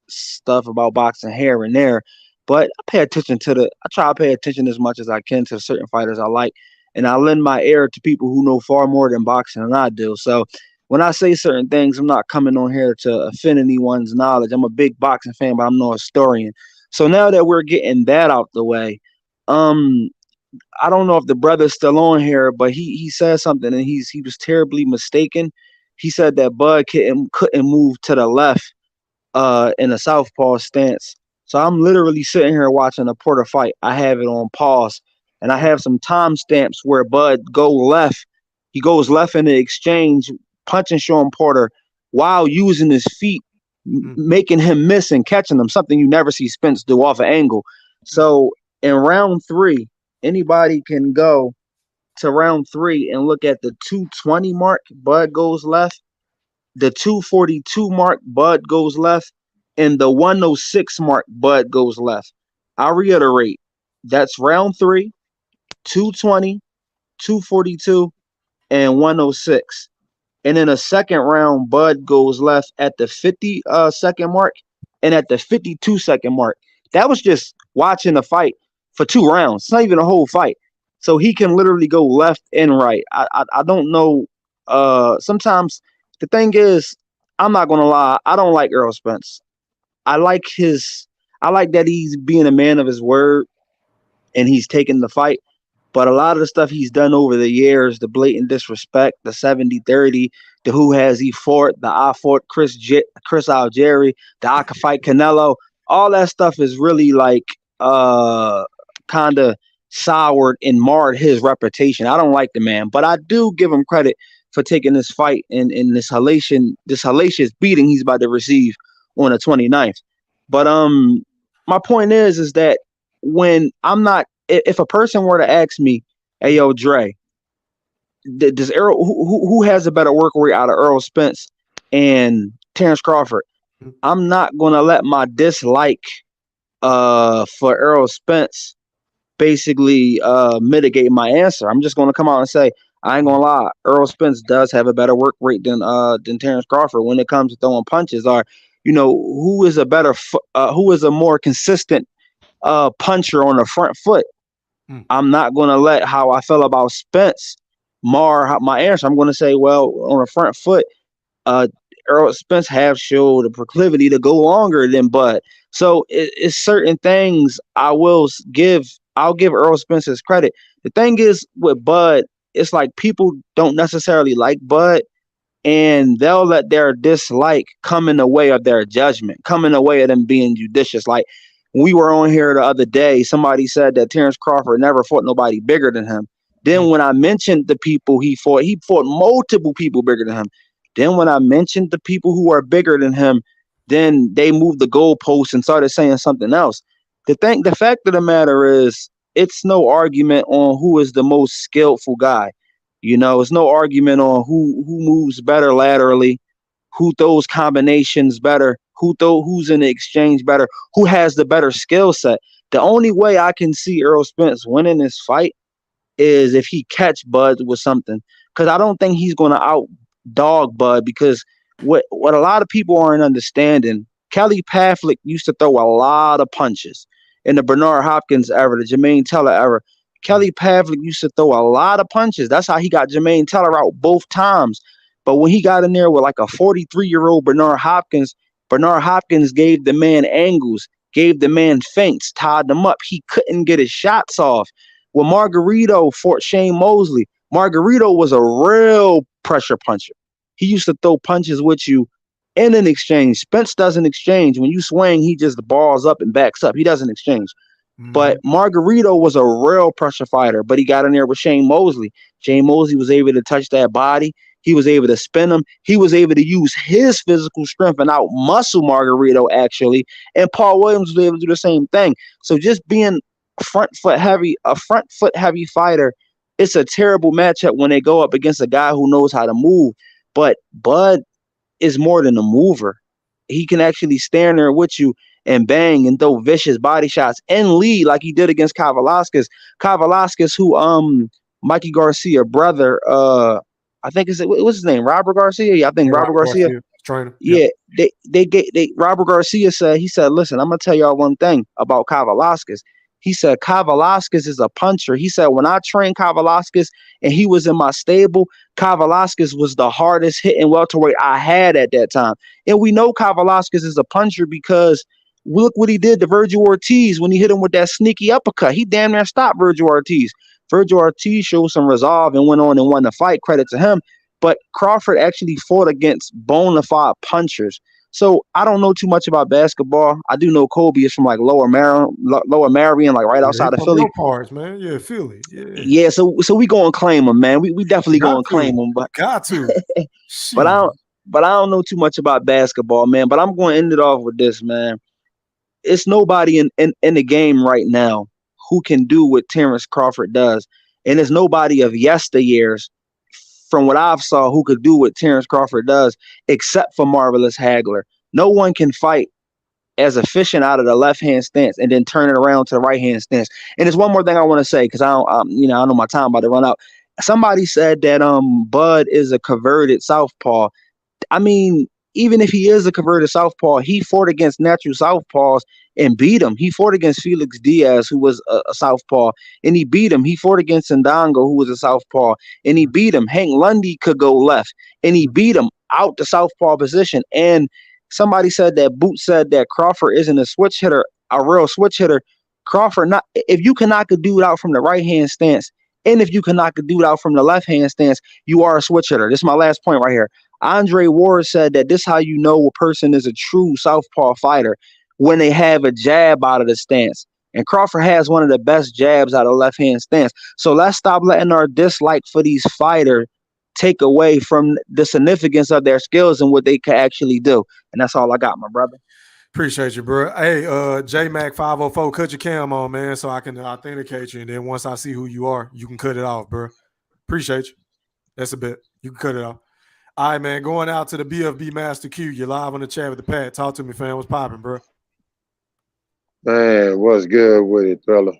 stuff about boxing here and there, but I try to pay attention as much as I can to certain fighters I like, and I lend my ear to people who know far more than boxing than I do. So when I say certain things, I'm not coming on here to offend anyone's knowledge. I'm a big boxing fan, but I'm no historian. So now that we're getting that out the way, I don't know if the brother's still on here, but he said something and he was terribly mistaken. He said that Bud couldn't move to the left in a southpaw stance. So I'm literally sitting here watching a Porter fight. I have it on pause, and I have some timestamps where Bud goes left. He goes left in the exchange, punching Sean Porter while using his feet, making him miss and catching him, something you never see Spence do off an angle. So in round 3, anybody can go to round 3 and look at the 220 mark, Bud goes left, the 242 mark, Bud goes left, and the 106 mark, Bud goes left. I'll reiterate, that's round 3, 220, 242, and 106. And in a second round, Bud goes left at the 50-second mark and at the 52-second mark. That was just watching the fight for 2 rounds. It's not even a whole fight. So he can literally go left and right. I don't know. Sometimes the thing is, I'm not going to lie, I don't like Errol Spence. I like that he's being a man of his word and he's taking the fight. But a lot of the stuff he's done over the years, the blatant disrespect, the 70-30, the who has he fought, the I fought Chris Algieri, the I could fight Canelo, all that stuff is really like kind of soured and marred his reputation. I don't like the man, but I do give him credit for taking this fight and this hellacious beating he's about to receive on the 29th. But my point is that when I'm not, if a person were to ask me, hey, yo, Dre, does Errol, who has a better work rate out of Errol Spence and Terence Crawford? I'm not going to let my dislike for Errol Spence basically mitigate my answer. I'm just going to come out and say, I ain't going to lie, Errol Spence does have a better work rate than Terence Crawford when it comes to throwing punches. Or, who is a more consistent puncher on the front foot? I'm not going to let how I feel about Spence mar my answer. I'm going to say, well, on the front foot, Errol Spence have showed a proclivity to go longer than Bud. So it's certain things I'll give Errol Spence his credit. The thing is with Bud, it's like people don't necessarily like Bud, and they'll let their dislike come in the way of their judgment, come in the way of them being judicious. Like When we were on here the other day, somebody said that Terence Crawford never fought nobody bigger than him. Then when I mentioned the people he fought multiple people bigger than him. Then when I mentioned the people who are bigger than him, then they moved the goalposts and started saying something else. The fact of the matter is, it's no argument on who is the most skillful guy. You know, it's no argument on who moves better laterally, who throws combinations better, who's in the exchange better, who has the better skill set. The only way I can see Errol Spence winning this fight is if he catch Bud with something, because I don't think he's going to out dog Bud, because what a lot of people aren't understanding, Kelly Pavlik used to throw a lot of punches in the Bernard Hopkins era, the Jermaine Teller era. Kelly Pavlik used to throw a lot of punches. That's how he got Jermaine Teller out both times. But when he got in there with like a 43-year-old Bernard Hopkins gave the man angles, gave the man feints, tied them up. He couldn't get his shots off. When Margarito fought Shane Mosley, Margarito was a real pressure puncher. He used to throw punches with you in an exchange. Spence doesn't exchange. When you swing, he just balls up and backs up. He doesn't exchange. But Margarito was a real pressure fighter, but he got in there with Shane Mosley. Shane Mosley was able to touch that body. He was able to spin him. He was able to use his physical strength and out muscle Margarito, actually. And Paul Williams was able to do the same thing. So just being a front foot heavy fighter, it's a terrible matchup when they go up against a guy who knows how to move. But Bud is more than a mover. He can actually stand there with you and bang and throw vicious body shots and lead like he did against Kavalauskas. Kavalauskas, who Mikey Garcia brother, I think what's his name? Robert Garcia? Yeah, I think Robert Garcia. Trainer. Yeah, Robert Garcia said, listen, I'm gonna tell y'all one thing about Kavalauskas. He said Kavalauskas is a puncher. He said when I trained Kavalauskas and he was in my stable, Kavalauskas was the hardest hitting welterweight I had at that time. And we know Kavalauskas is a puncher because look what he did to Virgil Ortiz when he hit him with that sneaky uppercut. He damn near stopped Virgil Ortiz. Virgil Ortiz showed some resolve and went on and won the fight. Credit to him. But Crawford actually fought against bona fide punchers. So I don't know too much about basketball. I do know Kobe is from like Lower Marion, like right outside of Philly. Parts, man. Yeah, Philly. Yeah. So we gonna claim him, man. We definitely gonna claim him, but got to. but I don't know too much about basketball, man. But I'm going to end it off with this, man. It's nobody in the game right now who can do what Terence Crawford does, and there's nobody of yesteryears, from what I've saw, who could do what Terence Crawford does, except for Marvelous Hagler. No one can fight as efficient out of the left-hand stance and then turn it around to the right-hand stance. And there's one more thing I want to say, because I know my time about to run out. Somebody said that Bud is a converted southpaw. I mean, even if he is a converted southpaw, he fought against natural southpaws and beat him. He fought against Felix Diaz, who was a southpaw, and he beat him. He fought against Ndongo, who was a southpaw, and he beat him. Hank Lundy could go left, and he beat him out the southpaw position. And somebody said that Boots said that Crawford isn't a switch hitter, a real switch hitter. Crawford, not if you can knock a dude out from the right-hand stance, and if you can knock a dude out from the left-hand stance, you are a switch hitter. This is my last point right here. Andre Ward said that this is how you know a person is a true southpaw fighter, when they have a jab out of the stance. And Crawford has one of the best jabs out of left-hand stance. So let's stop letting our dislike for these fighters take away from the significance of their skills and what they can actually do. And that's all I got, my brother. Appreciate you, bro. Hey, JMac 504, cut your cam on, man, so I can authenticate you. And then once I see who you are, you can cut it off, bro. Appreciate you. That's a bit. You can cut it off. All right, man. Going out to the BFB Master Q. You're live on the chat with the Pat. Talk to me, fam. What's popping, bro? Man, what's good with it, fella?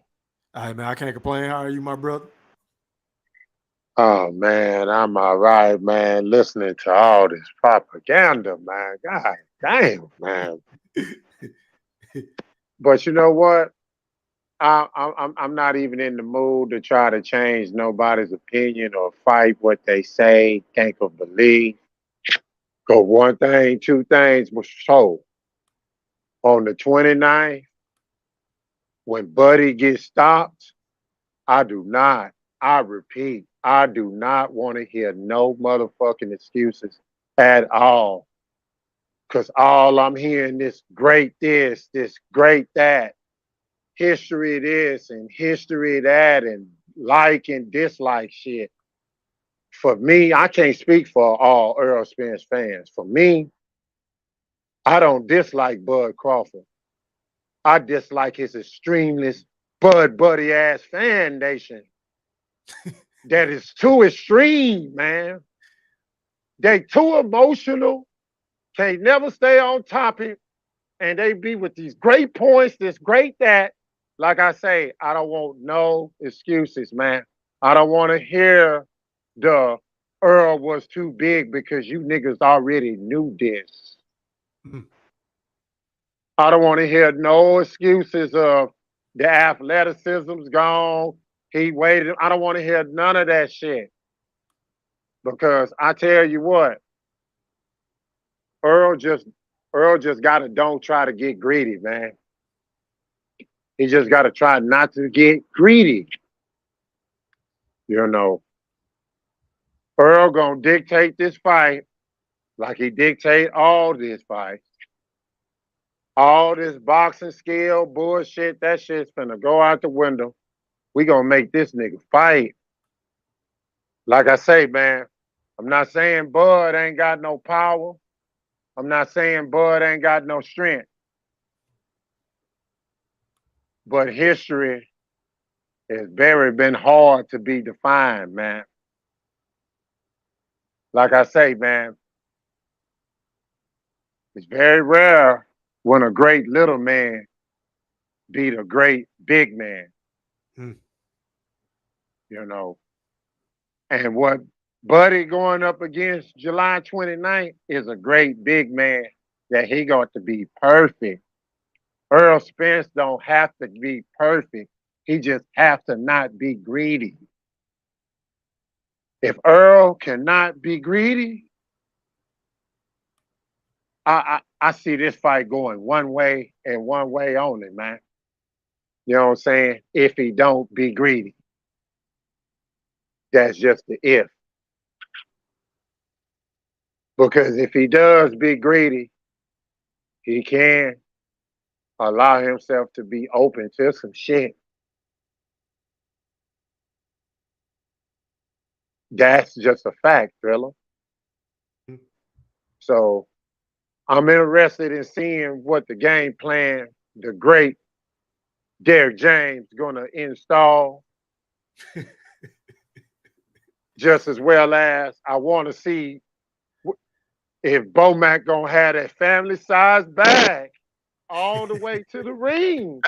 All right, man. I can't complain. How are you, my brother? Oh, man, I'm all right, man. Listening to all this propaganda, man. God damn, man. But you know what? I'm not even in the mood to try to change nobody's opinion or fight what they say, think, or believe. Because one thing, two things was told. On the 29th, when Buddy gets stopped, I repeat, I do not want to hear no motherfucking excuses at all. Because all I'm hearing is great this great that. history this and history that and like and dislike shit. For me, I can't speak for all Errol Spence fans. For me, I don't dislike Bud Crawford. I dislike his extremist Bud Buddy ass fan nation. That is too extreme, man. They too emotional, can't never stay on topic, and they be with these great points, this great that. Like I say, I don't want no excuses, man. I don't want to hear the Earl was too big because you niggas already knew this. I don't want to hear no excuses of the athleticism's gone. He waited. I don't want to hear none of that shit. Because I tell you what, Earl just gotta don't try to get greedy, man. He just gotta try not to get greedy. You know. Earl gonna dictate this fight like he dictate all this fights. All this boxing skill bullshit, that shit's finna go out the window. We gonna make this nigga fight. Like I say, man, I'm not saying Bud ain't got no power. I'm not saying Bud ain't got no strength. But history has very been hard to be defined, man. Like I say, man, it's very rare when a great little man beat a great big man. You know. And what Buddy going up against July 29th is a great big man that he got to be perfect. Errol Spence don't have to be perfect. He just have to not be greedy. If Earl cannot be greedy, I see this fight going one way and one way only, man. You know what I'm saying? If he don't be greedy. That's just the if. Because if he does be greedy, he can allow himself to be open to some shit. That's just a fact, Thriller. So I'm interested in seeing what the game plan the great Derrick James gonna install. Just as well as I want to see if Bomac gonna have that family size bag all the way to the ring.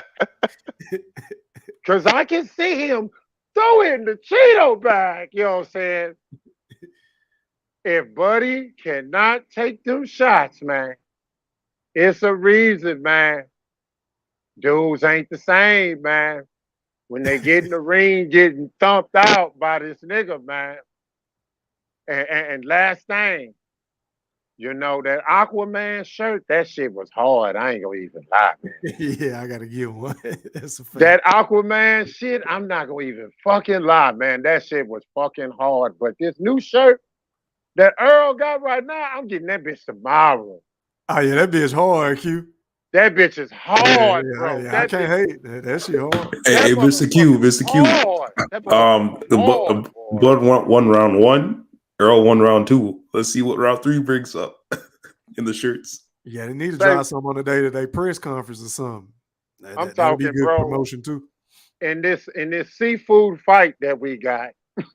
Cause I can see him throw it in the Cheeto bag, you know what I'm saying? If Buddy cannot take them shots, man, it's a reason, man. Dudes ain't the same, man. When they get in the ring getting thumped out by this nigga, man. And last thing, you know, that Aquaman shirt, that shit was hard. I ain't gonna even lie, man. Yeah, I gotta give one. That's a fact. That Aquaman shit, I'm not gonna even fucking lie, man. That shit was fucking hard. But this new shirt that Earl got right now, I'm getting that bitch tomorrow. Oh yeah, that bitch hard, Q. That bitch is hard, bro. Yeah, I can't hate that. That shit hard. Hey, Mr. Q, Mr. Q. Blood won round 1. Earl won round 2. Let's see what round 3 brings up in the shirts. Yeah, they need to drop something on the day-to-day press conference or something. I'm That'd be talking, good bro. Promotion too. In this seafood fight that we got. in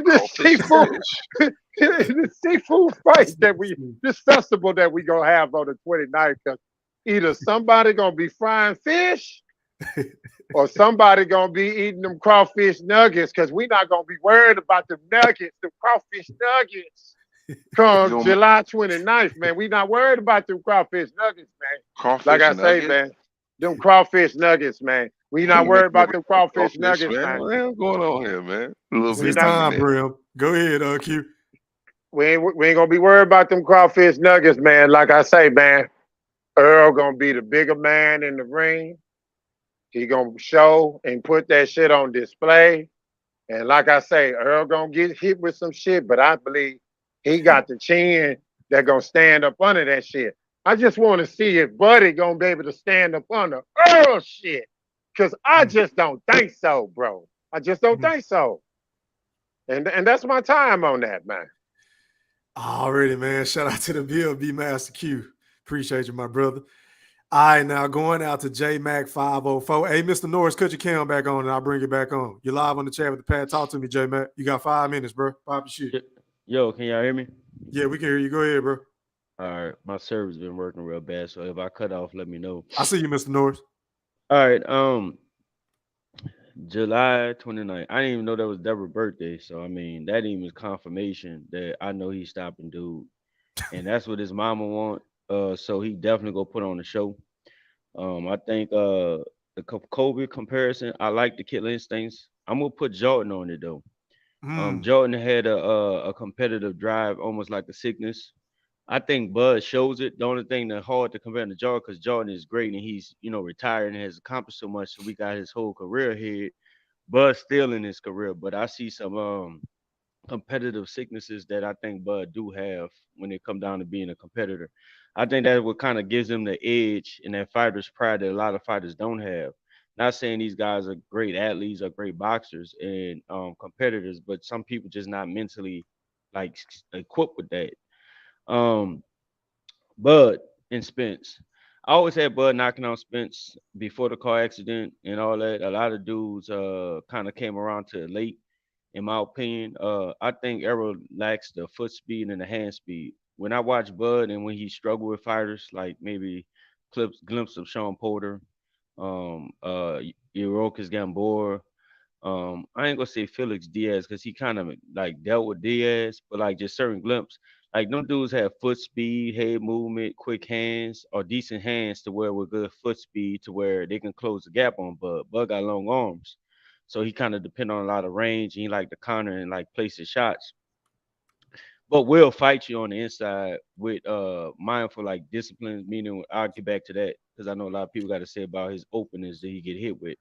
this seafood fight that this festival that we gonna have on the 29th, because either somebody gonna be frying fish or somebody gonna be eating them crawfish nuggets, because we not gonna be worried about them nuggets, them crawfish nuggets. Come July 29th, man. We not worried about them crawfish nuggets, man. Crawfish like I say, nuggets? man, them crawfish nuggets, man. We not worried about them crawfish nuggets, man. What the hell's going on here, man? A little It's bit time, there. bro. Go ahead, Q. We ain't gonna be worried about them crawfish nuggets, man. Like I say, man, Earl gonna be the bigger man in the ring. He gonna show and put that shit on display. And like I say, Earl gonna get hit with some shit, but I believe he got the chin that gonna stand up under that shit. I just want to see if Buddy gonna be able to stand up under Earl shit. Cause I just don't think so, bro. I just don't think so. And that's my time on that, man. Already, man. Shout out to the BLB Master Q. Appreciate you, my brother. All right, now going out to J Mac 504. Hey, Mr. Norris, cut your cam back on and I'll bring you back on. You're live on the chat with the pad. Talk to me, J Mac. You got 5 minutes, bro. Pop your shit. Yo, can y'all hear me? Yeah, we can hear you. Go ahead, bro. All right, my server's been working real bad, so if I cut off, let me know. I see you, Mr. Norris. All right, July 29th. I didn't even know that was Deborah's birthday, so I mean that even is confirmation that I know he's stopping dude, and that's what his mama want. So he definitely go put on the show. I think the Kobe comparison, I like the Killer Instincts. I'm gonna put Jordan on it though. Jordan had a competitive drive, almost like a sickness. I think Bud shows it. The only thing that's hard to compare to Jordan, because Jordan is great and he's retired and has accomplished so much. So we got his whole career ahead. Bud's still in his career, but I see some competitive sicknesses that I think Bud do have when it come down to being a competitor. I think that what kind of gives him the edge and that fighter's pride that a lot of fighters don't have. Not saying these guys are great athletes or great boxers and competitors, but some people just not mentally like equipped with that. Um, Bud and Spence. I always had Bud knocking on Spence before the car accident and all that. A lot of dudes kind of came around to it late, in my opinion. I think Errol lacks the foot speed and the hand speed. When I watch Bud and when he struggled with fighters, like maybe glimpse of Sean Porter, Iroquois Gamboa, I ain't gonna say Felix Diaz because he kind of like dealt with Diaz, but like just certain glimpses. Like them dudes have foot speed, head movement, quick hands, or decent hands to where with good foot speed to where they can close the gap on Bud. Bud got long arms. So he kind of depend on a lot of range and he like to counter and like place his shots. But will fight you on the inside with mindful like discipline, meaning I'll get back to that because I know a lot of people got to say about his openness that he get hit with.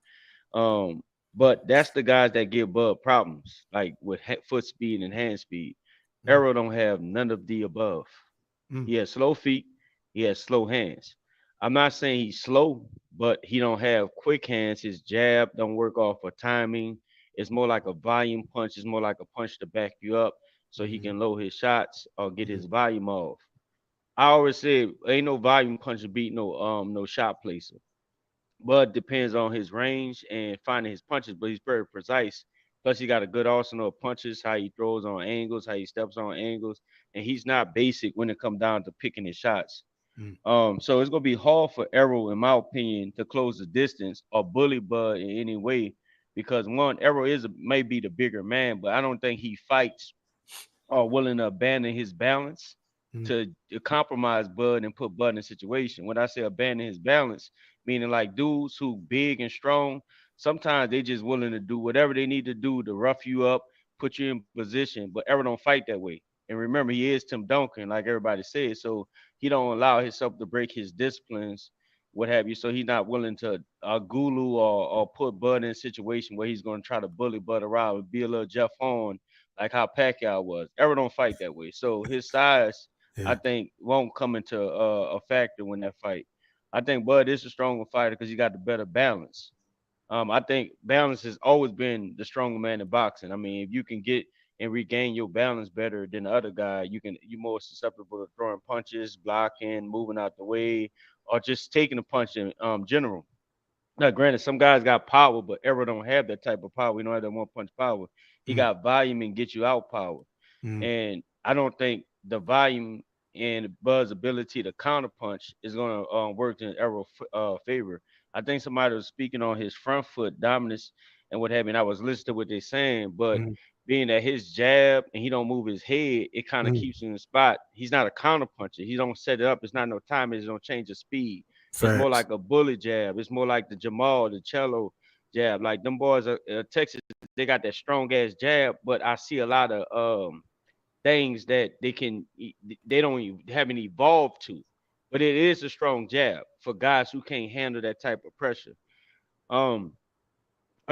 Um, but that's the guys that give Bud problems, like with foot speed and hand speed. Arrow don't have none of the above. He has slow feet, he has slow hands. I'm not saying he's slow, but he don't have quick hands. His jab don't work off of timing. It's more like a volume punch. It's more like a punch to back you up so he can load his shots or get his volume off. I always say ain't no volume puncher beat no shot placer. Bud depends on his range and finding his punches, but he's very precise. Plus, he got a good arsenal of punches, how he throws on angles, how he steps on angles, and he's not basic when it comes down to picking his shots. So it's gonna be hard for Errol, in my opinion, to close the distance or bully Bud in any way, because one, Errol may be the bigger man, but I don't think he fights or willing to abandon his balance to compromise Bud and put Bud in a situation. When I say abandon his balance, meaning like dudes who big and strong, sometimes they just willing to do whatever they need to do to rough you up, put you in position. But Errol don't fight that way. And remember, he is Tim Duncan, like everybody says. So he don't allow himself to break his disciplines, what have you. So he's not willing to gulu or put Bud in a situation where he's going to try to bully Bud around and be a little Jeff Horn, like how Pacquiao was. Errol don't fight that way. So his size, I think, won't come into a factor when that fight. I think Bud is a stronger fighter because he got the better balance. I think balance has always been the stronger man in boxing. I mean, if you can get and regain your balance better than the other guy, you're more susceptible to throwing punches, blocking, moving out the way, or just taking a punch in general. Now, granted, some guys got power, but Errol don't have that type of power. We don't have that one punch power. He got volume and get you out power. And I don't think the volume and Bud's ability to counterpunch is going to work in Errol's favor. I think somebody was speaking on his front foot dominance and what have you. And I was listening to what they're saying, but being that his jab and he don't move his head, it kind of keeps him in the spot. He's not a counterpuncher. He don't set it up. It's not no time. It don't change the speed. It's more like a bullet jab. It's more like the Jamal, the cello jab. Like them boys are Texas, they got that strong ass jab, but I see a lot of things that they haven't evolved to. But it is a strong jab for guys who can't handle that type of pressure. I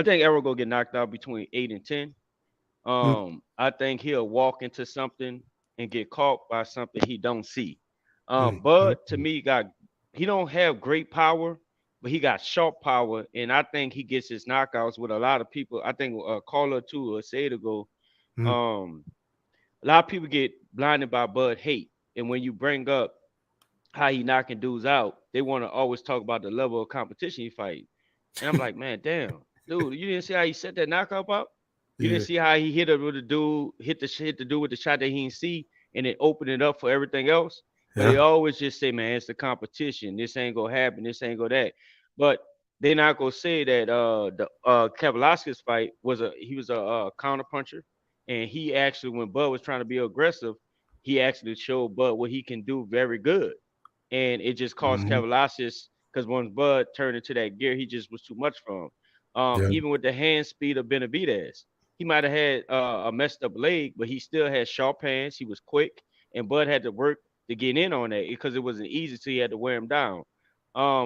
think Errol will get knocked out between 8 and 10. I think he'll walk into something and get caught by something he don't see. Bud to me he don't have great power, but he got sharp power, and I think he gets his knockouts with a lot of people. I think a caller two or say to go. A lot of people get blinded by Bud hate, and when you bring up how he knocking dudes out, they want to always talk about the level of competition he fight. And I'm like, man, damn, dude, you didn't see how he set that knockout out? You didn't see how he hit it with the dude, hit the dude with the shot that he didn't see, and it opened it up for everything else. But they always just say, man, it's the competition. This ain't gonna happen. This ain't gonna that. But they're not gonna say that the Kavaliauskas fight was he was a counter puncher, and he actually, when Bud was trying to be aggressive, he actually showed Bud what he can do very good, and it just cost Kavaliauskas because when Bud turned into that gear, he just was too much for him. Even with the hand speed of Benavidez, he might have had a messed up leg, but he still had sharp hands. He was quick, and Bud had to work to get in on that because it wasn't easy, so he had to wear him down.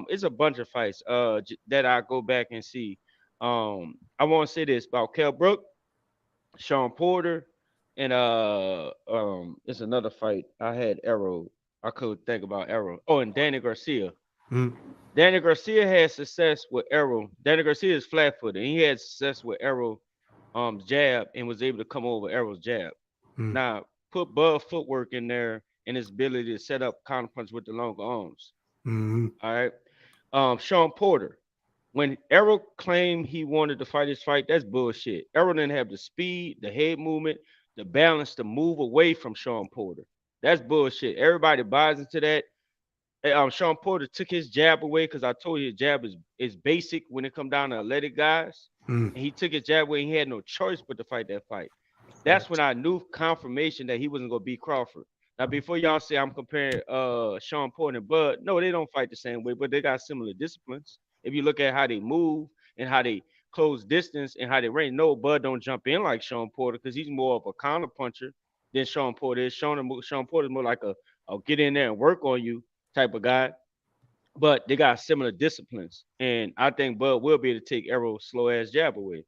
It's a bunch of fights that I go back and see. I want to say this about Kell Brook, Sean Porter, and it's another fight. I had Errol. I could think about Errol. Oh, and Danny Garcia. Danny Garcia had success with Errol. Danny Garcia is flat-footed. He had success with Errol jab and was able to come over Errol's jab. Now, put Bud footwork in there and his ability to set up counterpunch with the longer arms. All right. Sean Porter. When Errol claimed he wanted to fight his fight, that's bullshit. Errol didn't have the speed, the head movement, the balance to move away from Sean Porter. That's bullshit. Everybody buys into that. Sean Porter took his jab away because I told you his jab is basic when it come down to athletic guys. And he took his jab away and he had no choice but to fight that fight. That's when I knew confirmation that he wasn't gonna beat Crawford. Now, before y'all say I'm comparing Sean Porter and Bud, no, they don't fight the same way, but they got similar disciplines. If you look at how they move and how they close distance and how they range, no, Bud don't jump in like Sean Porter because he's more of a counter puncher than Sean Porter is. Sean Porter is more like a I'll get in there and work on you type of guy. But they got similar disciplines, and I think Bud will be able to take Errol's slow ass jab away.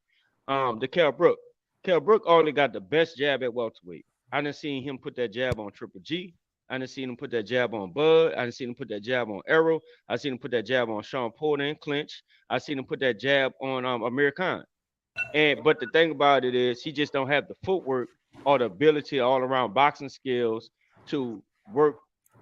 The Kell Brook. Kell Brook only got the best jab at welterweight. I didn't see him put that jab on Triple G. I didn't see him put that jab on Bud. I didn't see him put that jab on Errol. I seen him put that jab on Sean Porter and clinch. I seen him put that jab on Amir Khan. But the thing about it is he just don't have the footwork or the ability all around boxing skills to work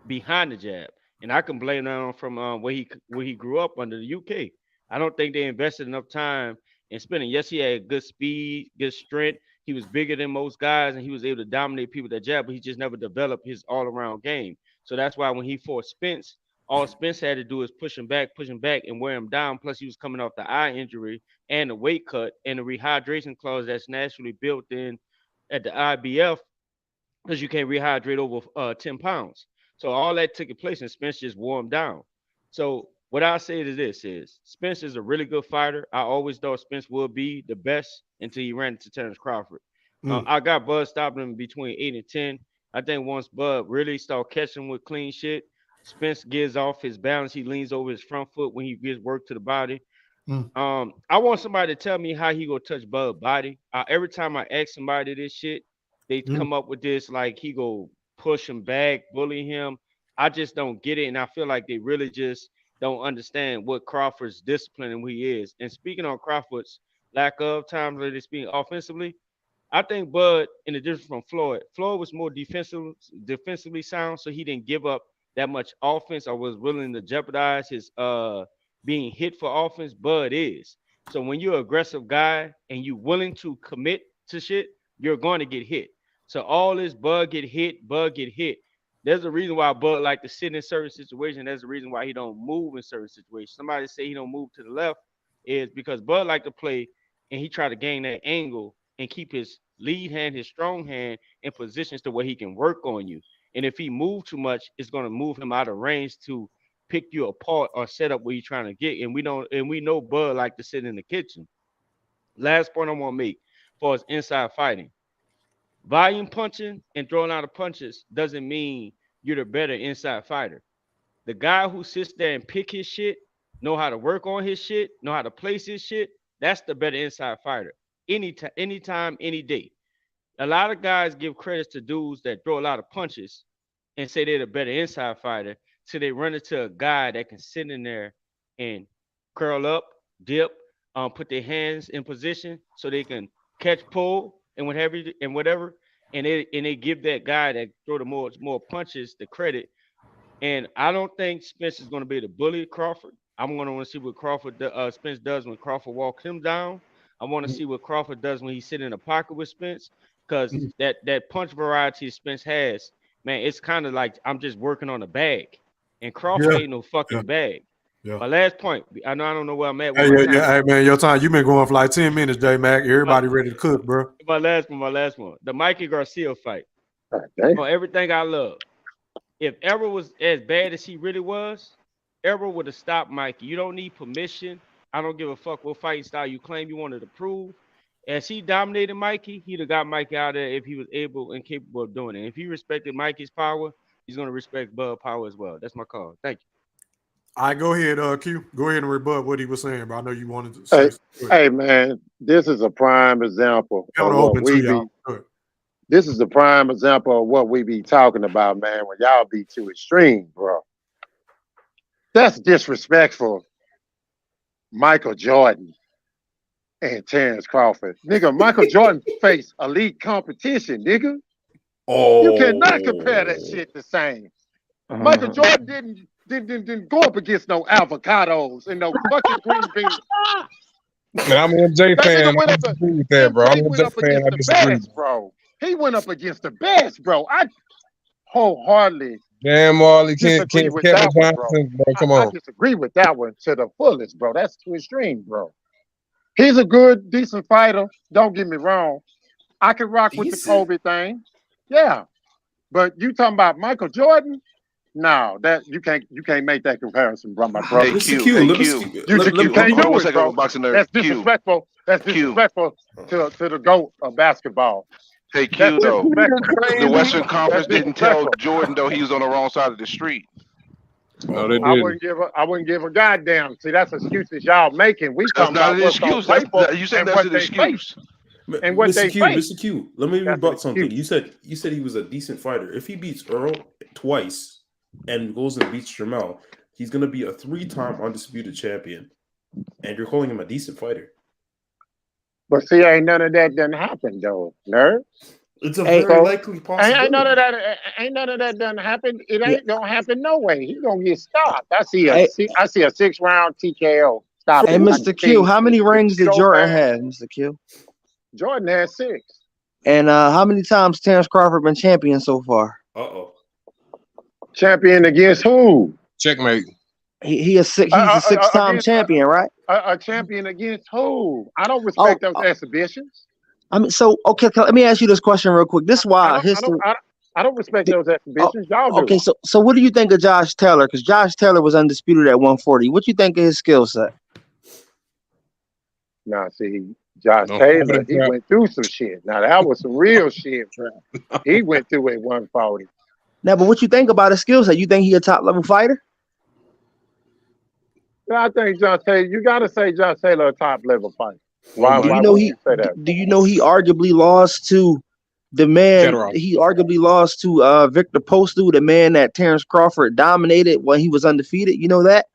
behind the jab. And I can blame that on from where he grew up under the UK. I don't think they invested enough time in spending. Yes, he had good speed, good strength. He was bigger than most guys, and he was able to dominate people with that jab, but he just never developed his all-around game. So that's why when he fought Spence, all Spence had to do is push him back, and wear him down. Plus, he was coming off the eye injury and the weight cut and the rehydration clause that's naturally built in at the IBF because you can't rehydrate over 10 pounds. So all that took place, and Spence just wore him down. So what I say to this is Spence is a really good fighter. I always thought Spence would be the best until he ran into Terence Crawford. I got Bud stopping him between 8 and 10. I think once Bud really start catching with clean shit, Spence gives off his balance. He leans over his front foot when he gives work to the body. I want somebody to tell me how he gonna touch Bud's body. Every time I ask somebody this shit, they come up with this like he go push him back, bully him. I just don't get it, and I feel like they really just don't understand what Crawford's discipline and who he is. And speaking on Crawford's lack of time really speaking offensively, I think Bud, in the difference from Floyd was more defensively sound, so he didn't give up that much offense or was willing to jeopardize his being hit for offense. Bud is. So when you're an aggressive guy and you're willing to commit to shit, you're going to get hit. So all this Bud get hit. There's a reason why Bud like to sit in certain situations. There's a reason why he don't move in certain situations. Somebody say he don't move to the left is because Bud like to play and he try to gain that angle and keep his lead hand, his strong hand in positions to where he can work on you. And if he move too much, it's going to move him out of range to pick you apart or set up where you're trying to get. And we know Bud like to sit in the kitchen. Last point I want to make for his inside fighting. Volume punching and throwing out of punches doesn't mean you're the better inside fighter. The guy who sits there and pick his shit, know how to work on his shit, know how to place his shit, that's the better inside fighter. Anytime, any day. A lot of guys give credits to dudes that throw a lot of punches and say they're the better inside fighter, till they run into a guy that can sit in there and curl up, dip, put their hands in position so they can catch, pull, and whatever, and they give that guy that throw the more punches the credit. And I don't think Spence is going to be the bully Crawford. I'm going to want to see what Spence does when Crawford walks him down. I want to see what Crawford does when he's sitting in a pocket with Spence, because that punch variety Spence has, man, it's kind of like I'm just working on a bag, and Crawford ain't no fucking bag. Yeah. My last point, I don't know where I'm at. Hey, hey, man, your time. You've been going for like 10 minutes, J Mac. Everybody ready to cook, bro. My last one. The Mikey Garcia fight. On everything I love. If Errol was as bad as he really was, Errol would have stopped Mikey. You don't need permission. I don't give a fuck what fighting style you claim you wanted to prove. As he dominated Mikey, he'd have got Mikey out of there if he was able and capable of doing it. If he respected Mikey's power, he's going to respect Bud power as well. That's my call. Thank you. All right, go ahead, Q. Go ahead and rebut what he was saying, bro. I know you wanted to say. Hey, man, this is a prime example of what we be. This is a prime example of what we be talking about, man, when y'all be too extreme, bro. That's disrespectful. Michael Jordan and Terence Crawford. Nigga, Michael Jordan faced elite competition, nigga. Oh. You cannot compare that shit the same. Michael Jordan didn't go up against no avocados and no fucking green beans. Man, I'm an MJ fan. I disagree with that, bro. I'm an MJ fan. I disagree. Best, bro. He went up against the best, bro. I wholeheartedly damn, Marley can't Kevin Johnson, bro. Come on. I disagree with that one to the fullest, bro. That's too extreme, bro. He's a good, decent fighter. Don't get me wrong. I can rock with the Kobe thing. Yeah. But you talking about Michael Jordan? No, that you can't make that comparison, bro, my brother. Hey, Q. You can't do it, bro. That's disrespectful. That's disrespectful to the GOAT of basketball. Hey, Q, though. The Western Conference didn't tell Jordan, though, he was on the wrong side of the street. No, they I didn't. wouldn't give a goddamn. See, that's excuses y'all making. We That's talking not about an excuse. You said that's an excuse. And what they face. Mr. Q, let me rebut something. You said he was a decent fighter. If he beats Earl twice and goes and beats Jamel, he's gonna be a 3-time undisputed champion. And you're calling him a decent fighter. But see, ain't none of that done happen though, nerd. It's a very likely possibility. Ain't none of that done happen. It ain't gonna happen no way. He's gonna get stopped. I see a 6-round TKO. Stop. Hey, Mr. Q, how many rings did Jordan have, Mr. Q? Jordan had 6. And how many times Terence Crawford been champion so far? Champion against who? Checkmate. He's a 6-time champion, right? A champion against who? I don't respect those exhibitions. I mean, so okay, let me ask you this question real quick. This is why history. I don't respect those exhibitions. Y'all do. Okay, so what do you think of Josh Taylor? Because Josh Taylor was undisputed at 140. What do you think of his skill set? Nah, see, Josh Taylor, he went through some shit. Now that was some real shit. He went through at 140. Now, but what you think about his skill set? You think he a top level fighter? I think Josh Taylor. You got to say Josh Taylor a top level fighter. Why? Do you why know would he? you say that? Do you know he arguably lost to the man? Federer. He arguably lost to Victor Postol, the man that Terence Crawford dominated when he was undefeated. You know that?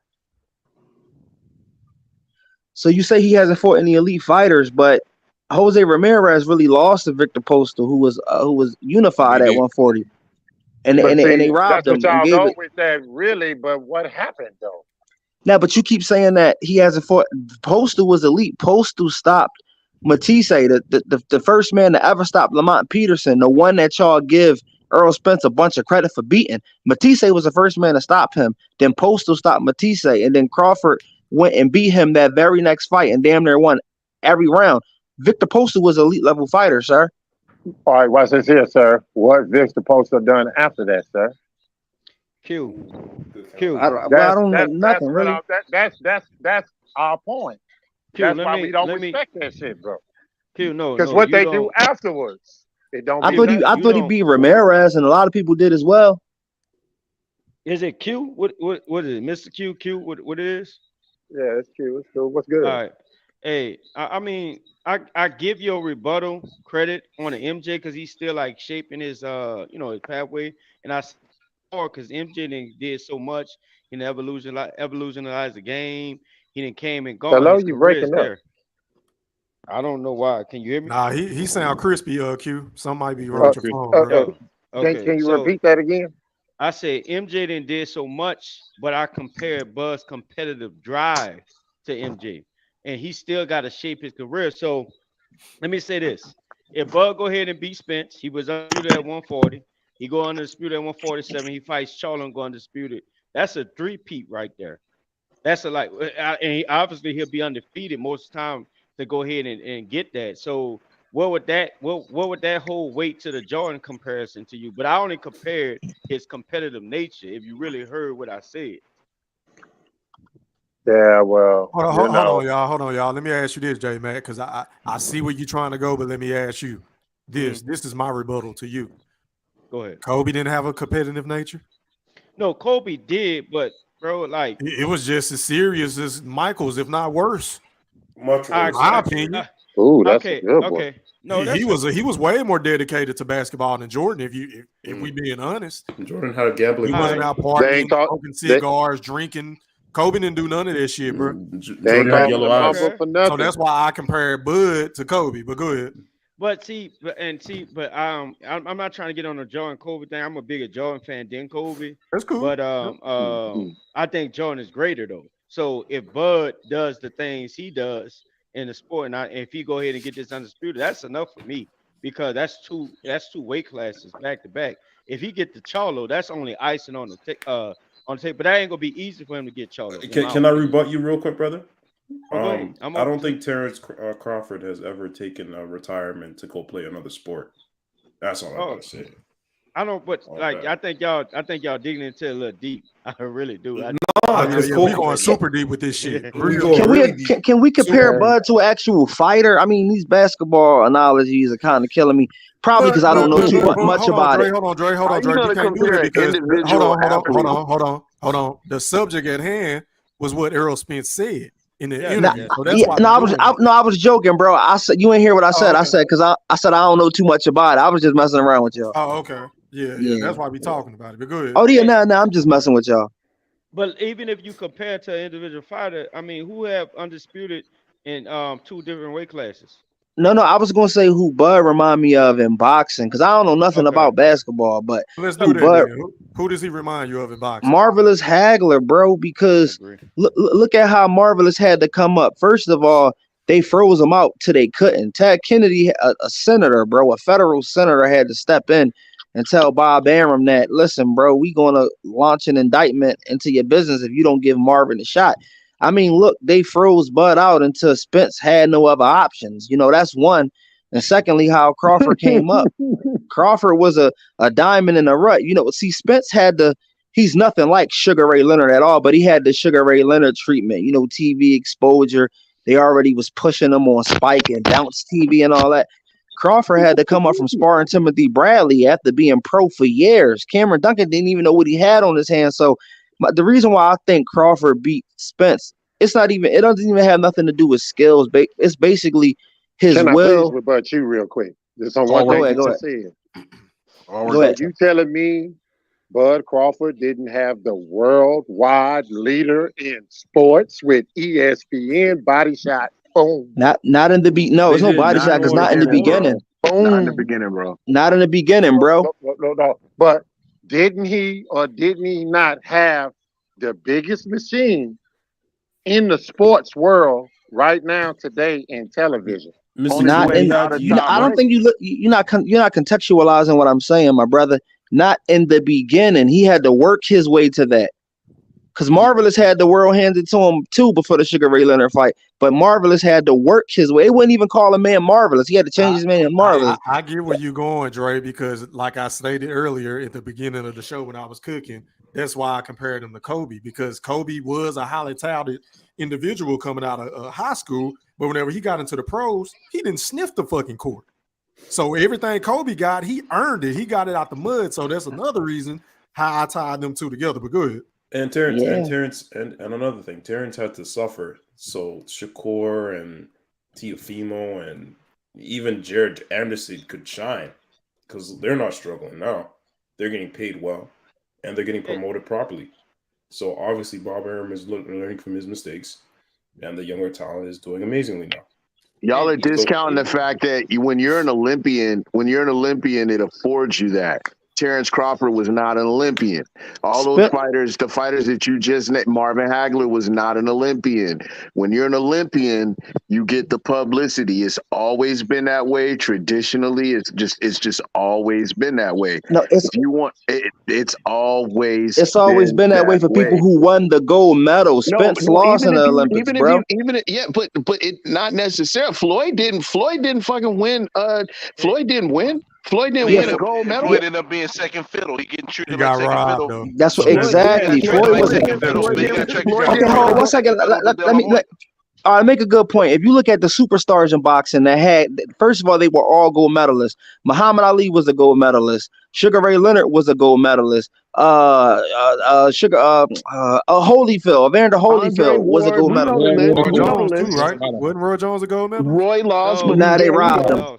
So you say he hasn't fought any elite fighters, but Jose Ramirez really lost to Victor Postol, who was unified at 140, and they robbed him. That's what And y'all gave go it. with that, really. But what happened though? Now, but you keep saying that he hasn't fought. Postol was elite. Postol stopped Matisse, the first man to ever stop Lamont Peterson, the one that y'all give Errol Spence a bunch of credit for beating. Matisse was the first man to stop him. Then Postol stopped Matisse, and then Crawford went and beat him that very next fight and damn near won every round. Victor Postol was an elite level fighter, sir. All right, watch this here, sir. What Victor Postol done after that, sir? Q. I don't know nothing really. That's our point. Q, That's why we don't respect that shit, bro. Q, no, because what they do afterwards, it don't. I thought he beat Ramirez, and a lot of people did as well. Is it Q? What is it, Mr. Q? Q? What it is? Yeah, it's Q. It's cool. What's good? All right. Hey, I mean, I give your rebuttal credit on the MJ because he's still like shaping his his pathway, and I more because MJ did so much in the evolutionized the game. He didn't came and gone. Hello, His you career is breaking up. there. I don't know why. Can you hear me? Nah, he sound crispy, Q. Some might be wrong Uh, with your phone, bro. Okay, can you so repeat that again? I said MJ did so much, but I compared Bud's competitive drive to MJ, and he still got to shape his career. So let me say this: if Bud go ahead and beat Spence, he was undisputed at 140. He go undisputed at 147. He fights Charlo and go undisputed. That's a three-peat right there. That's a like, and obviously he'll be undefeated most of the time to go ahead and get that. So what would that whole weight to the Jordan comparison to you? But I only compared his competitive nature. If you really heard what I said. Yeah, well, Hold on, y'all. Hold on, y'all. Let me ask you this, J Mac, because I see where you're trying to go, but let me ask you this. This is my rebuttal to you. Go ahead. Kobe didn't have a competitive nature. No, Kobe did, but bro, like it was just as serious as Michael's, if not worse. Much in my opinion. Ooh, that's okay, a good one. okay. No, he was way more dedicated to basketball than Jordan. If we being honest, Jordan had a gambling. He wasn't out partying, smoking cigars, drinking. Kobe didn't do none of that shit, bro. Jordan had yellow eyes. So that's why I compare Bud to Kobe. But go ahead. But I'm not trying to get on the Jordan Kobe thing. I'm a bigger Jordan fan than Kobe. That's cool. But I think Jordan is greater though. So if Bud does the things he does in the sport, and if he go ahead and get this undisputed, that's enough for me because that's two weight classes back to back. If he get the Charlo, that's only icing on the tape. But that ain't gonna be easy for him to get Charlo. Can I rebut you real quick, brother? Go ahead. I don't think Terence Crawford has ever taken a retirement to go play another sport. That's all I'm gonna say. I don't, but like I think y'all digging into it a little deep. I really do. We going super deep with this shit. Can we compare Bud to an actual fighter? I mean, these basketball analogies are kind of killing me. Probably because I don't know too much about it. Hold on, Dre. You can't do that because hold on. The subject at hand was what Errol Spence said in the interview. So that's why I was joking, bro. I said you ain't hear what I said. I said because I said I don't know too much about it. I was just messing around with y'all. Oh, okay. Yeah. That's why we talking about it. But go ahead. Oh yeah, no, I'm just messing with y'all. But even if you compare to an individual fighter, I mean, who have undisputed in two different weight classes? No, I was gonna say who Bud remind me of in boxing because I don't know nothing about basketball. But let's do that. Who does he remind you of in boxing? Marvelous Hagler, bro. Because look at how Marvelous had to come up. First of all, they froze him out till they couldn't. Ted Kennedy, a senator, bro, a federal senator, had to step in and tell Bob Arum that, listen, bro, we gonna launch an indictment into your business if you don't give Marvin a shot. I mean, look, they froze Bud out until Spence had no other options. You know, that's one. And secondly, how Crawford came up. Crawford was a diamond in the rut. You know, see, Spence he's nothing like Sugar Ray Leonard at all, but he had the Sugar Ray Leonard treatment, you know, TV exposure. They already was pushing him on Spike and Bounce TV and all that. Crawford had to come up from sparring Timothy Bradley after being pro for years. Cameron Duncan didn't even know what he had on his hands. So the reason why I think Crawford beat Spence, it doesn't even have nothing to do with skills. It's basically his will. Can I will. please rebut you real quick? Just on one thing you just said. Go ahead. You telling me Bud Crawford didn't have the worldwide leader in sports with ESPN body shot? Boom. Not in the no, it's no body shot because not in the beginning. Boom. Not in the beginning, bro. Not in the beginning, bro. No. But didn't he not have the biggest machine in the sports world right now today in television? I don't think you're not contextualizing what I'm saying, my brother. Not in the beginning. He had to work his way to that. Because Marvelous had the world handed to him too before the Sugar Ray Leonard fight. But Marvelous had to work his way. They wouldn't even call a man Marvelous. He had to change his name to Marvelous. I get where you're going, Dre, because like I stated earlier at the beginning of the show when I was cooking, that's why I compared him to Kobe, because Kobe was a highly touted individual coming out of high school. But whenever he got into the pros, he didn't sniff the fucking court. So everything Kobe got, he earned it. He got it out the mud. So that's another reason how I tied them two together. But go ahead. And Terence, and another thing, Terence had to suffer. So Shakur and Teofimo and even Jared Anderson could shine because they're not struggling now. They're getting paid well and they're getting promoted properly. So obviously Bob Arum is learning from his mistakes, and the younger talent is doing amazingly now. Y'all are discounting the fact that when you're an Olympian, it affords you that. Terence Crawford was not an Olympian. All those fighters, the fighters that you just named, Marvin Hagler was not an Olympian. When you're an Olympian, you get the publicity. It's always been that way. Traditionally, it's just always been that way. No, if you want, it's always been that way for people who won the gold medal. Spence lost in the Olympics, bro. But it not necessarily. Floyd didn't fucking win. Floyd didn't win. Floyd didn't win a gold medal. Floyd ended up being second fiddle. He getting treated like second robbed, fiddle. That's what exactly. Floyd was second fiddle. Okay, hold on 1 second. Let me. I make a good point. If you look at the superstars in boxing that had, first of all, they were all gold medalists. Muhammad Ali was a gold medalist. Sugar Ray Leonard was a gold medalist. Holyfield, Evander Holyfield was a gold medalist. Roy Jones too, right? Wasn't Roy Jones a gold medalist? Roy lost, but they robbed him.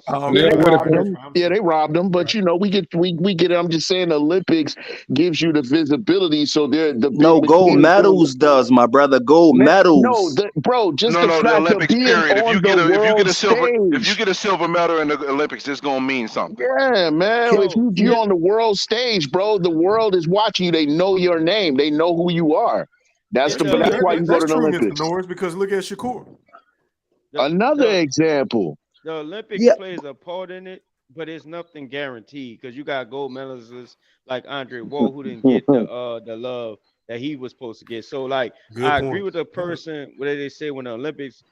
They robbed him. But we get it. I'm just saying, the Olympics gives you the visibility. So they're the gold medals does, my brother. Gold medals. The Olympics period. If you get a silver medal in the Olympics, it's gonna mean something. Yeah, man. If you're on the world stage, bro, the world is watching you. They know your name. They know who you are. That's why you go to the Olympics. Norris, because look at Shakur. Another example. The Olympics plays a part in it, but it's nothing guaranteed because you got gold medalists like Andre Wall who didn't get the love that he was supposed to get. So, like, I agree with the person where they say when the Olympics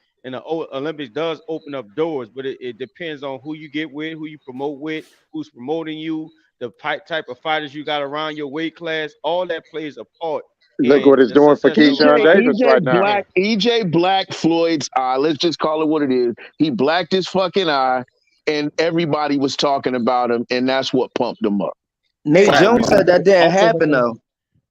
does open up doors, but it depends on who you get with, who you promote with, who's promoting you, the type of fighters you got around your weight class. All that plays a part. Look what it's doing for Keyshawn Davis right now. EJ Black Floyd's eye. Let's just call it what it is. He blacked his fucking eye, and everybody was talking about him, and that's what pumped him up. Nate Jones said that didn't happen though.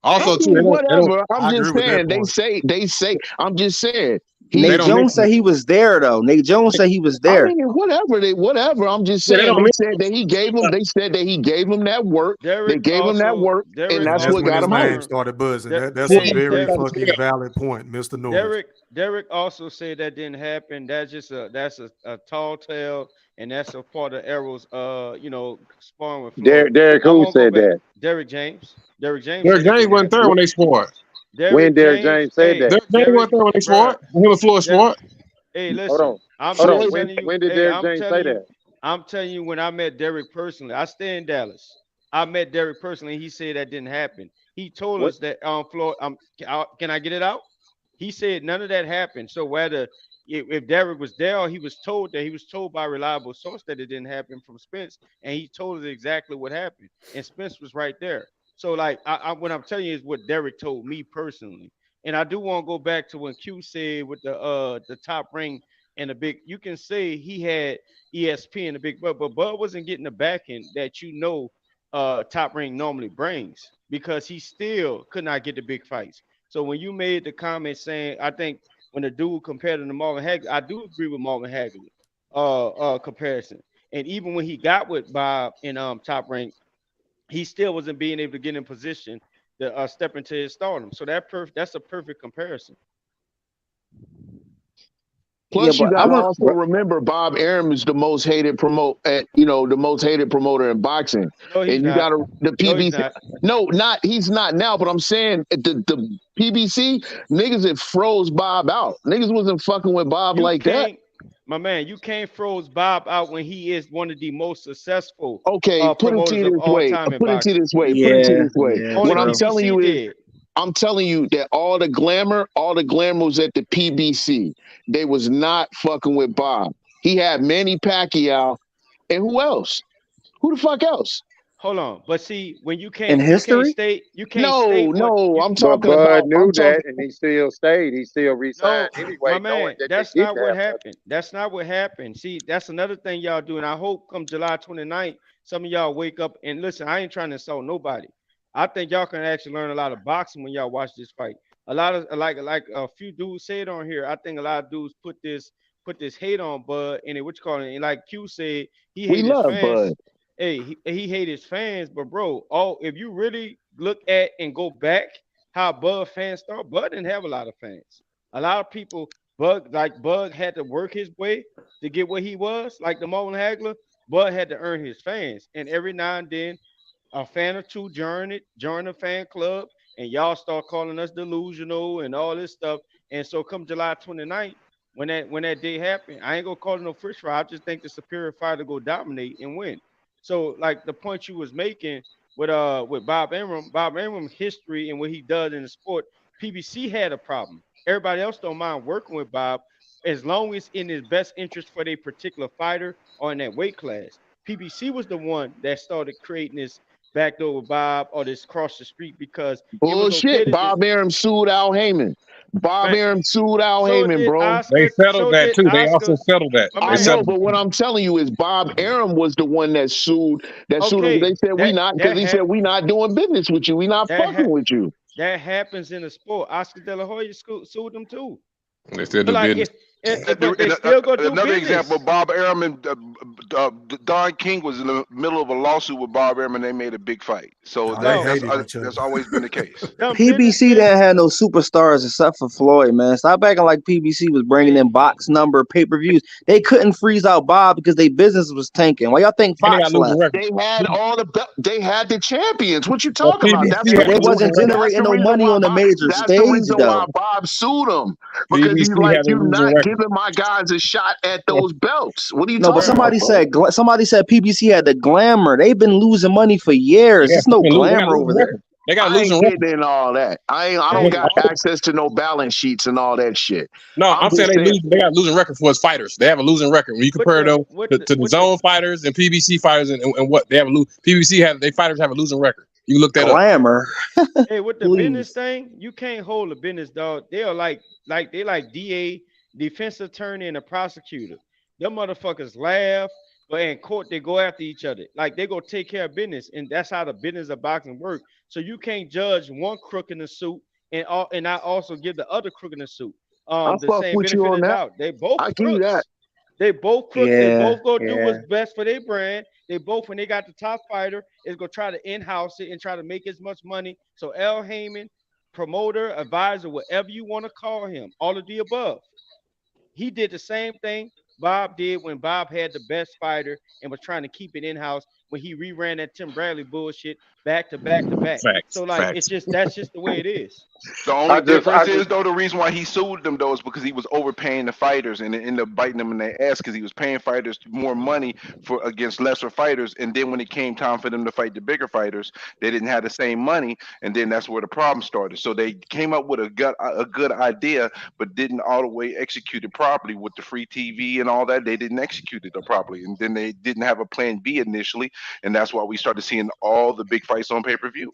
Also, whatever. I'm just saying. They say. I'm just saying. Nate Jones said he was there though. Nate Jones said he was there. I mean, whatever. I'm just saying. They said that he gave him. They said that he gave him that work. They gave him that work, and that's what got him name out. started buzzing. That's a very fucking valid point, Mr. Norris. Derek also said that didn't happen. That's a tall tale, and that's a part of Errol's sparring with Floyd. Derek who said that? Derek James. Derek James wasn't there when they sparred. When Derek James said that? Derek James wasn't there when they sparred. Him and Floyd sparred. Hey, listen. Hold on. When did Derek James say that? I'm telling you, when I met Derek personally, I stay in Dallas. I met Derek personally. He said that didn't happen. He told us that Floyd. Can I get it out? He said none of that happened. So whether if Derek was there or he was told by a reliable source that it didn't happen from Spence, and he told us exactly what happened, and Spence was right there. So like what I'm telling you is what Derek told me personally. And I do want to go back to when Q said with the top ring and the big, you can say he had ESP and the big Bud, but Bud wasn't getting the backing that Top Ring normally brings because he still could not get the big fights. So when you made the comment saying, I think when the dude compared him to Marvin Hagler, I do agree with Marvin Hagler comparison. And even when he got with Bob in Top Ring, he still wasn't being able to get in position to step into his stardom. So that's a perfect comparison. Plus, you got to also remember Bob Arum is the most hated the most hated promoter in boxing. No, he's and you not. got the PBC. He's not now. But I'm saying the PBC niggas had froze Bob out. Niggas wasn't fucking with Bob like that. My man, you can't froze Bob out when he is one of the most successful. Okay, put it to you this way. Put it to you this way. What I'm telling you is, I'm telling you that all the glamour was at the PBC. They was not fucking with Bob. He had Manny Pacquiao, and who else? Who the fuck else? Hold on, but see, when you can't in history, you can't state. No, I'm talking Bud about. Knew that, and he still stayed. He still resigned anyway. My man, that's not what happened. That's not what happened. See, that's another thing y'all do, and I hope come July 29th, some of y'all wake up and listen. I ain't trying to insult nobody. I think y'all can actually learn a lot of boxing when y'all watch this fight. A lot of like a few dudes said on here. I think a lot of dudes put this put this hate on Bud, and what you call it? And like Q said, he We hate his love fans. Bud. Hey, he hate his fans, but bro, if you really look at and go back how Bud fans start, Bud didn't have a lot of fans. A lot of people, Bud had to work his way to get where he was, like the Marlon Hagler. Bud had to earn his fans, and every now and then a fan or two join the fan club, and y'all start calling us delusional and all this stuff. And so come July 29th, when that day happened, I ain't gonna call it no fish fry. I just think the superior fighter go dominate and win. So like the point you was making with Bob Arum history and what he does in the sport, PBC had a problem. Everybody else don't mind working with Bob as long as in his best interest for their particular fighter or in that weight class. PBC was the one that started creating this backdoor with Bob or this cross the street because it was okay Bullshit. to just Bob Arum sued Al Heyman. Bob man. Arum sued Al So Heyman, did bro. They Oscar. settled So that did too. They also Oscar. settled that. My They I man. know, settled. but what I'm telling you is Bob Arum was the one that sued him because Okay, they said we not doing business with you. We not fucking with you. that happens in the sport. Oscar De La Hoya sued them too. They still But do like business. but they still go do Another business. example, Bob Arum and Don King was in the middle of a lawsuit with Bob Arum, and they made a big fight. So They No, hated each other. that's always been the case. them PBC businessmen. didn't have no superstars except for Floyd, man. Stop acting like PBC was bringing in box number pay-per-views. They couldn't freeze out Bob because their business was tanking. Why y'all think And they got Fox losing left? records. They had they had the champions. What you Well, talking about? That's PBC But had they a losing wasn't record. generating no money on the major That's the stage, reason why though. Bob sued him because he's PBC like, had a you losing not record. giving my guys a shot at those belts. What are you No, but talking about, bro? somebody said PBC had the glamour. They've been losing money for They years. got There's no fucking they got glamour over losing there. record. They got I ain't losing record. getting in all that. I don't Hey, got access to no balance sheets and all that shit. No, I'm I'm saying just saying. they got losing record for us fighters. They have a losing record when you compare them to the zone fighters and PBC fighters and what they have they fighters have a losing record. You look that Glamour. Hey, with the business thing, you can't hold a business dog. They are like DA, defense attorney, and a prosecutor. Them motherfuckers laugh, but in court they go after each other. Like they go take care of business, and that's how the business of boxing work. So you can't judge one crook in the suit and not also give the other crook in the suit I the fuck same with you benefit on of that. doubt. They both I give you that. crooks. They both crooks. They Yeah, both gonna do yeah. what's best for their brand. They both, when they got the top fighter, is gonna try to in-house it and try to make as much money. So Al Heyman, promoter, advisor, whatever you want to call him, all of the above. He did the same thing Bob did when Bob had the best fighter and was trying to keep it in-house when he reran that Tim Bradley bullshit back to back to back. So like it's just that's just the way it is. The only difference is though the reason why he sued them though is because he was overpaying the fighters and it ended up biting them in their ass because he was paying fighters more money for against lesser fighters, and then when it came time for them to fight the bigger fighters, they didn't have the same money, and then that's where the problem started. So they came up with a good idea, but didn't all the way execute it properly with the free TV and all that. They didn't execute it properly, and then they didn't have a plan B initially, and that's why we started seeing all the big fights on pay-per-view.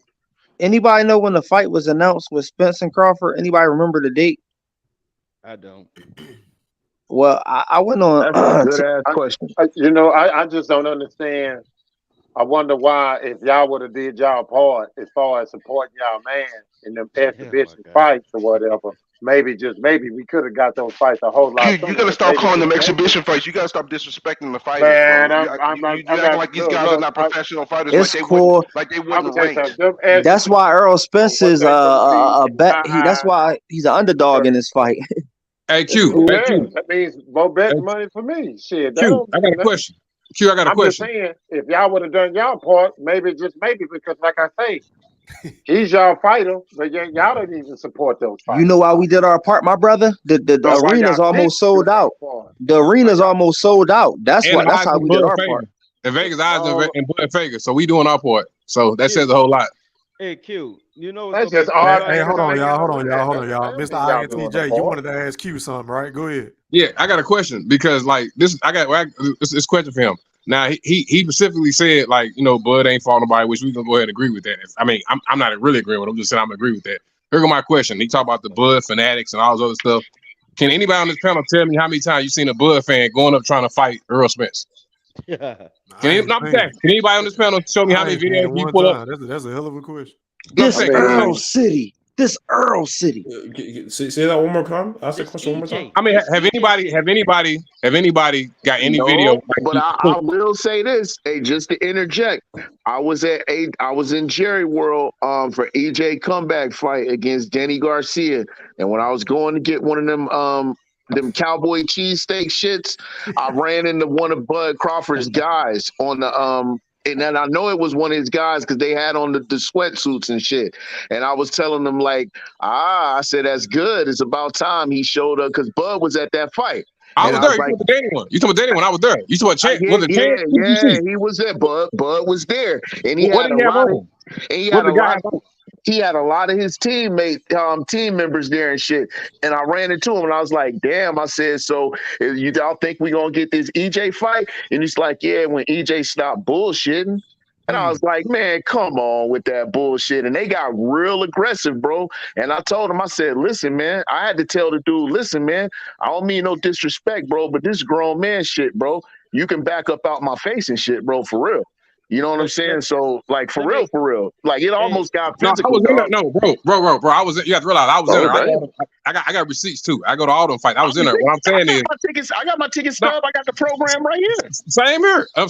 Anybody know when the fight was announced with Spence and Crawford? Anybody remember the date? I don't. Well, I went on. That's a good ass question. I just don't understand. I wonder why, if y'all would have did y'all part as far as supporting y'all man in them exhibition fights or whatever, maybe we could have got those fights a whole lot You sooner. gotta stop Maybe calling them maybe- exhibition fights. You gotta stop disrespecting the fighters, Man, bro. I'm You acting like these guys are not professional fighters, It's like cool. they I'm wouldn't gonna tell you ranked. something. That's why Errol Spence is a bet. That's why he's an underdog in this fight. Hey Q, Who hey cares? Q, That means more bet money for me. Shit, that Q. don't I got mean a nothing. question. Q, I got a I'm question. just saying, if y'all would have done y'all part, maybe because, like I say, he's y'all fighter, but y'all don't even support those You fighters. know why we did our part, my brother? The So why arena's y'all almost didn't do sold y'all out. part? The arena's almost sold out. That's And why. the That's odds how in we did Bud our favor. part. In Vegas, odds Oh, in Bud favor. So we doing our part. So that says a whole lot. Hey Q, you know what's that's gonna be just funny Hey, odd. about hey, that hold on, fight? y'all. Hold on, y'all. Hold on, That y'all. don't Mr. mean y'all doing the INTJ, you part. wanted to ask Q something, right? Go ahead. Yeah, I got a question because like this, this question for him. Now he specifically said like Bud ain't fought nobody, which we gonna go ahead and agree with that. I mean I'm not really agreeing with him. I'm just saying I'm agree with that. Here go my question. He talked about the Bud fanatics and all this other stuff. Can anybody on this panel tell me how many times you seen a Bud fan going up trying to fight Errol Spence? Can anybody on this panel show me how I many ain't seen it videos you one pull up? time. That's a hell of a question. No, I'm This saying, Earl City. This Earl City. Say that one more time. Ask the question one more time. I mean, have anybody got any video? No, but I will say this. Hey, just to interject, I was in Jerry World for EJ comeback fight against Danny Garcia, and when I was going to get one of them cowboy cheesesteak shits, I ran into one of Bud Crawford's guys on the and then I know it was one of his guys because they had on the sweatsuits and shit. And I was telling them like, I said, that's good. It's about time he showed up because Bud was at that fight. I was there. You talking about the Danny one? You talking about Danny one? I was there. You talking about Chance? Was it Chance? Yeah, he was there. Bud was there, and he what had did a he have lot. on? And he had a lot of his team members there and shit. And I ran into him and I was like, damn, I said, so y'all think we gonna get this EJ fight? And he's like, yeah, when EJ stopped bullshitting. And I was like, man, come on with that bullshit. And they got real aggressive, bro. And I told him, I said, listen, man, I had to tell the dude, listen, man, I don't mean no disrespect, bro, but this grown man shit, bro. You can back up out my face and shit, bro, for real. You know what I'm saying? So, like, for real. Like, it almost got physical. No, bro. I was. You have to realize I was in there. I got receipts too. I go to all them fights. I was in there. What I'm saying is, I got my ticket stub. I got the program right here. Same here. What I'm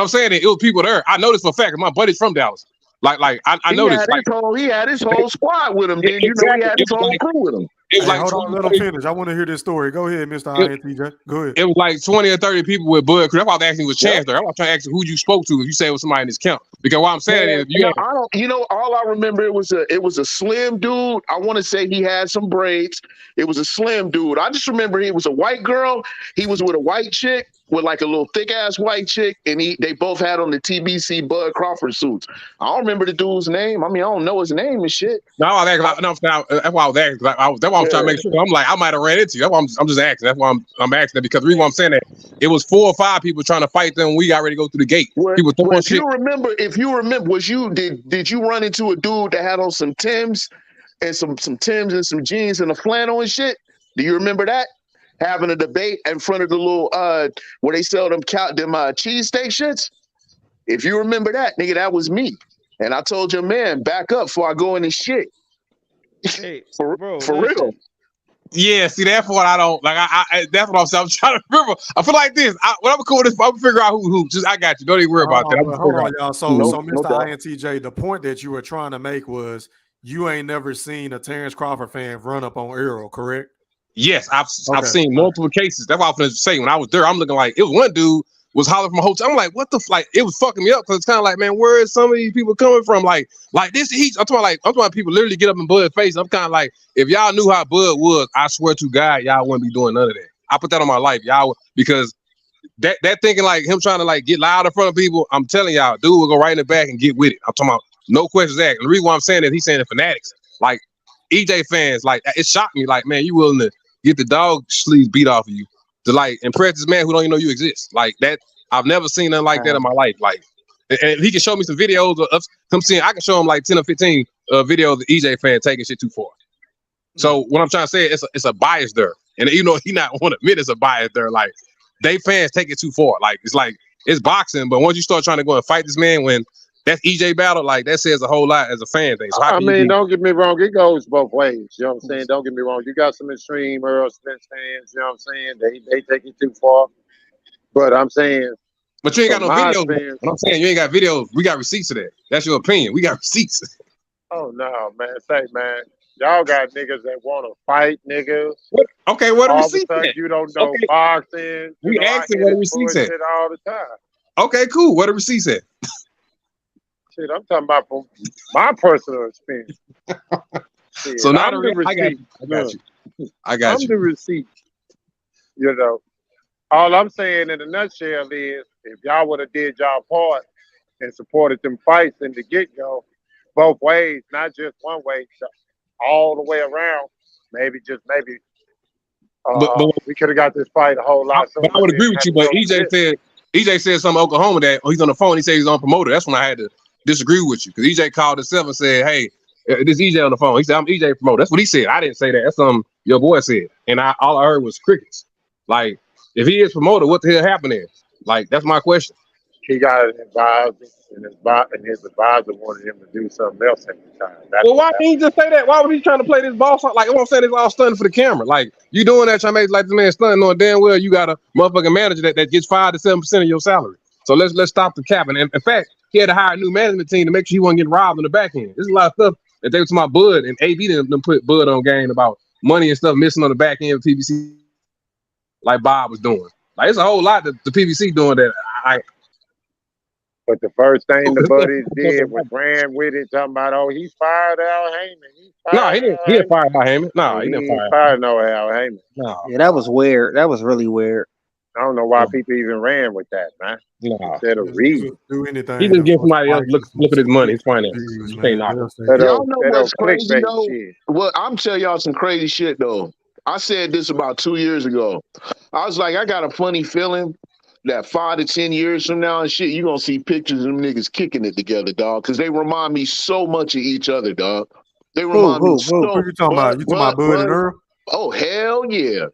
saying is, it was people there. I know this for a fact. My buddy's from Dallas. I know this. He had his whole squad with him. Then he had his whole crew with him. It was hold on, let him finish. I want to hear this story. Go ahead, Mr. INTJ. Go ahead. It was like 20 or 30 people with Bud. That's why I was asking was Chance there. I was trying to ask you who you spoke to if you say it was somebody in this camp. Because what I'm saying is, all I remember it was a slim dude. I want to say he had some braids. It was a slim dude. I just remember it was a white girl. He was with a white chick, with like a little thick ass white chick, and they both had on the TBC Bud Crawford suits. I don't remember the dude's name. I mean, I don't know his name and shit. No, that's why I was asking. That's why I'm trying to make sure. I'm like, I might have ran into you. That's why I'm just asking. That's why I'm asking that, because the reason why I'm saying that, it was 4 or 5 people trying to fight them. We got ready to go through the gate. People throwing shit. If you remember, did you run into a dude that had on some Timbs and some Timbs and some jeans and a flannel and shit? Do you remember that? Having a debate in front of the little where they sell them cheesesteak shits. If you remember that, nigga, that was me. And I told your man, back up before I go in this shit. Hey, for real. Yeah, see, that's what I don't like. That's what I'm saying. I'm trying to remember. I feel like this. When I'm cool with this, I'm gonna figure out who. Just I got you. Don't even worry about that. Hold on, y'all. So Mr. INTJ, the point that you were trying to make was you ain't never seen a Terence Crawford fan run up on Errol, correct? Yes, I've seen multiple cases. That's why I was going to say when I was there, I'm looking like it was one dude was hollering from a hotel. I'm like, what the like? It was fucking me up because it's kind of like, man, where is some of these people coming from? Like this heat. I'm talking people literally get up in Bud's face. I'm kind of like, if y'all knew how Bud was, I swear to God, y'all wouldn't be doing none of that. I put that on my life, y'all, because that thinking like him trying to like get loud in front of people. I'm telling y'all, dude will go right in the back and get with it. I'm talking about no questions asked. And the reason why I'm saying that, he's saying the fanatics, like EJ fans, like it shocked me. Like, man, you willing to get the dog sleeves beat off of you to like impress this man who don't even know you exist. Like that, I've never seen nothing like that in my life. Like, and he can show me some videos of him seeing. I can show him like 10 or 15 videos of the EJ fan taking shit too far. So what I'm trying to say is it's a bias there, and even though he not want to admit it's a bias there, like they fans take it too far. Like it's boxing, but once you start trying to go and fight this man when that's EJ battle, like that says a whole lot as a fan thing. So I mean, don't get me wrong, it goes both ways. You know what I'm saying? Don't get me wrong. You got some extreme Errol Spence fans, you know what I'm saying? They take it too far. But I'm saying, but you ain't got no videos. What I'm saying, you ain't got videos. We got receipts of that. That's your opinion. We got receipts. Oh no, man. Say, man, y'all got niggas that want to fight niggas. Okay, what a receipt? All of a sudden, you don't know boxing. We asking what a receipt said all the time. Okay, cool. What a receipt said. Shit, I'm talking about from my personal experience. Shit, so now I got you. I'm the receipt. You know, all I'm saying in a nutshell is, if y'all would have did y'all part and supported them fights in the get-go, both ways, not just one way, all the way around, maybe we could have got this fight a whole lot. I would agree with you, but EJ said something in Oklahoma that he's on the phone. He said he's on promoter. That's when I had to disagree with you, because EJ called himself and said, "Hey, this EJ on the phone." He said, "I'm EJ promoter." That's what he said. I didn't say that. That's something your boy said, and all I heard was crickets. Like, if he is promoter, what the hell happened there? Like, that's my question. He got an advisor, and his advisor wanted him to do something else at the time. That's Well, what why can't he just say that? Why would he trying to play this boss? Like, what I'm saying is all stunning for the camera. Like, you doing that trying to make like this man stunning, knowing damn well you got a motherfucking manager that gets 5 to 7% of your salary. So let's stop the capping. And in fact, he had to hire a new management team to make sure he wasn't getting robbed in the back end. There's a lot of stuff that they were talking about Bud and AB didn't put Bud on game about money and stuff missing on the back end of PBC, like Bob was doing. Like, it's a whole lot that the PBC doing that. But the first thing the buddies did was ran with it, talking about, oh, he fired Al Heyman. No, he didn't fire Al Heyman. No, he didn't fire no Al Heyman. No. Yeah, that was weird. That was really weird. I don't know why people even ran with that, man. No. Instead of reading. Do anything. He just give somebody else look at his money. It's finance. You can't knock it. Y'all know what's crazy though? Well, I'm telling y'all some crazy shit though. I said this about 2 years ago. I was like, I got a funny feeling that 5 to 10 years from now and shit, you gonna see pictures of them niggas kicking it together, dog. Because they remind me so much of each other, dog. They remind me so. What you talking about? You talking about Bud and Earl? Oh hell yeah!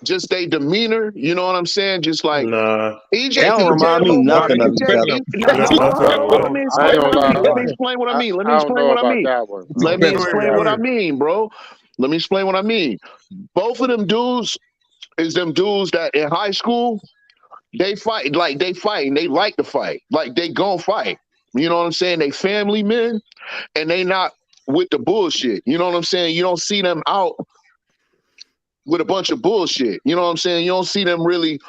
Just they demeanor, you know what I'm saying? Just like EJ. They don't remind me nothing of each other. Let me explain what I mean. Let me explain what I mean, bro. Let me explain what I mean. Both of them dudes is them dudes that in high school. They fight like they fight and they like to fight. Like they gon' fight. You know what I'm saying? They family men and they not with the bullshit. You know what I'm saying? You don't see them out with a bunch of bullshit. You know what I'm saying? You don't see them really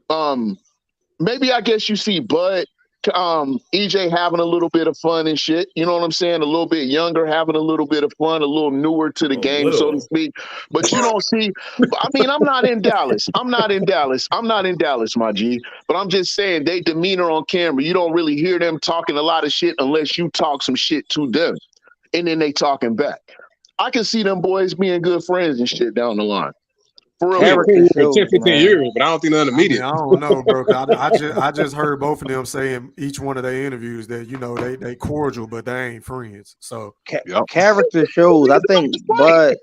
maybe I guess you see Bud EJ having a little bit of fun and shit. You know what I'm saying? A little bit younger, having a little bit of fun, a little newer to the game, so to speak. But you don't see, I mean, I'm not in Dallas, my G. But I'm just saying they demeanor on camera. You don't really hear them talking a lot of shit unless you talk some shit to them. And then they talking back. I can see them boys being good friends and shit down the line. For real. 10, 15 years, but I don't think none of the media. I don't know, bro. I just heard both of them saying each one of their interviews that they cordial, but they ain't friends. So character shows. I think Bud.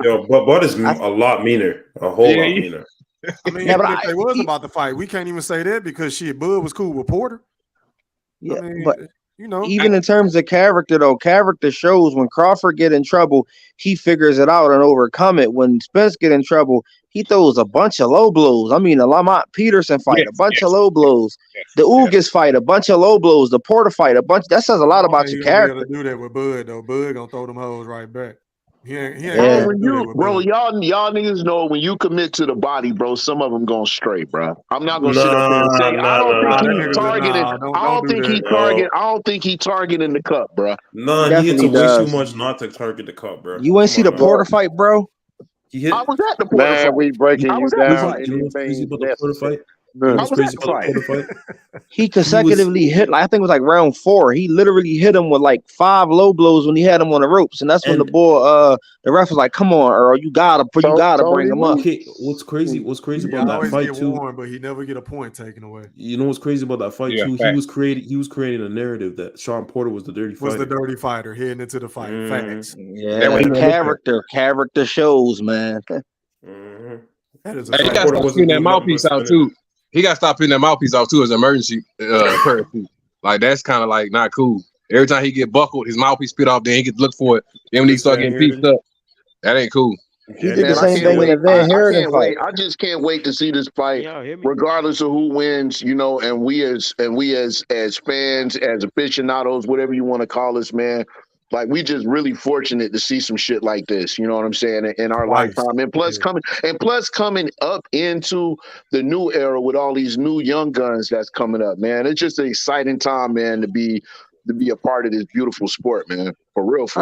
Yo, but Bud is a lot meaner, a whole lot meaner. I mean, even if they was about to fight, we can't even say that because shit, Bud was cool with Porter. Yeah, I mean, but you know, even in terms of character, though, character shows when Crawford get in trouble, he figures it out and overcome it. When Spence get in trouble, he throws a bunch of low blows. I mean, the Lamont Peterson fight, a bunch of low blows. The Ugas fight, a bunch of low blows. The Porter fight, a bunch. That says a lot about your character. Do that with Bud though. Bud gonna throw them hoes right back. He ain't bro, y'all niggas know when you commit to the body, bro, some of them going straight, bro. I'm not gonna sit up there and say I don't think he's targeting the cup, bro. No, he hits way too much not to target the cup, bro. You ain't see the Porter fight, bro? I was at the Porter fight. We breaking you down. The Porter fight. He consecutively hit, like, I think it was like round 4. He literally hit him with like 5 low blows when he had him on the ropes, and that's when the ref was like, "Come on, Earl, you gotta bring him up." What's crazy about that fight too? Warned, but he never get a point taken away. You know what's crazy about that fight too? He was creating a narrative that Sean Porter was the dirty fighter. Heading into the fight. Facts. Yeah, character shows, man. That is he got to stop putting that mouthpiece out too. He got to stop putting that mouthpiece out too as an emergency parachute. Like that's kind of like not cool. Every time he get buckled, his mouthpiece spit off. Then he get look for it. Then when he start getting pieced up, that ain't cool. He did the same thing in the Van Herden fight. I just can't wait to see this fight, regardless of who wins. You know, and we as fans, as aficionados, whatever you want to call us, man. Like we just really fortunate to see some shit like this, you know what I'm saying, in our lifetime. And plus coming up into the new era with all these new young guns that's coming up, man. It's just an exciting time, man, to be a part of this beautiful sport, man. For real. It's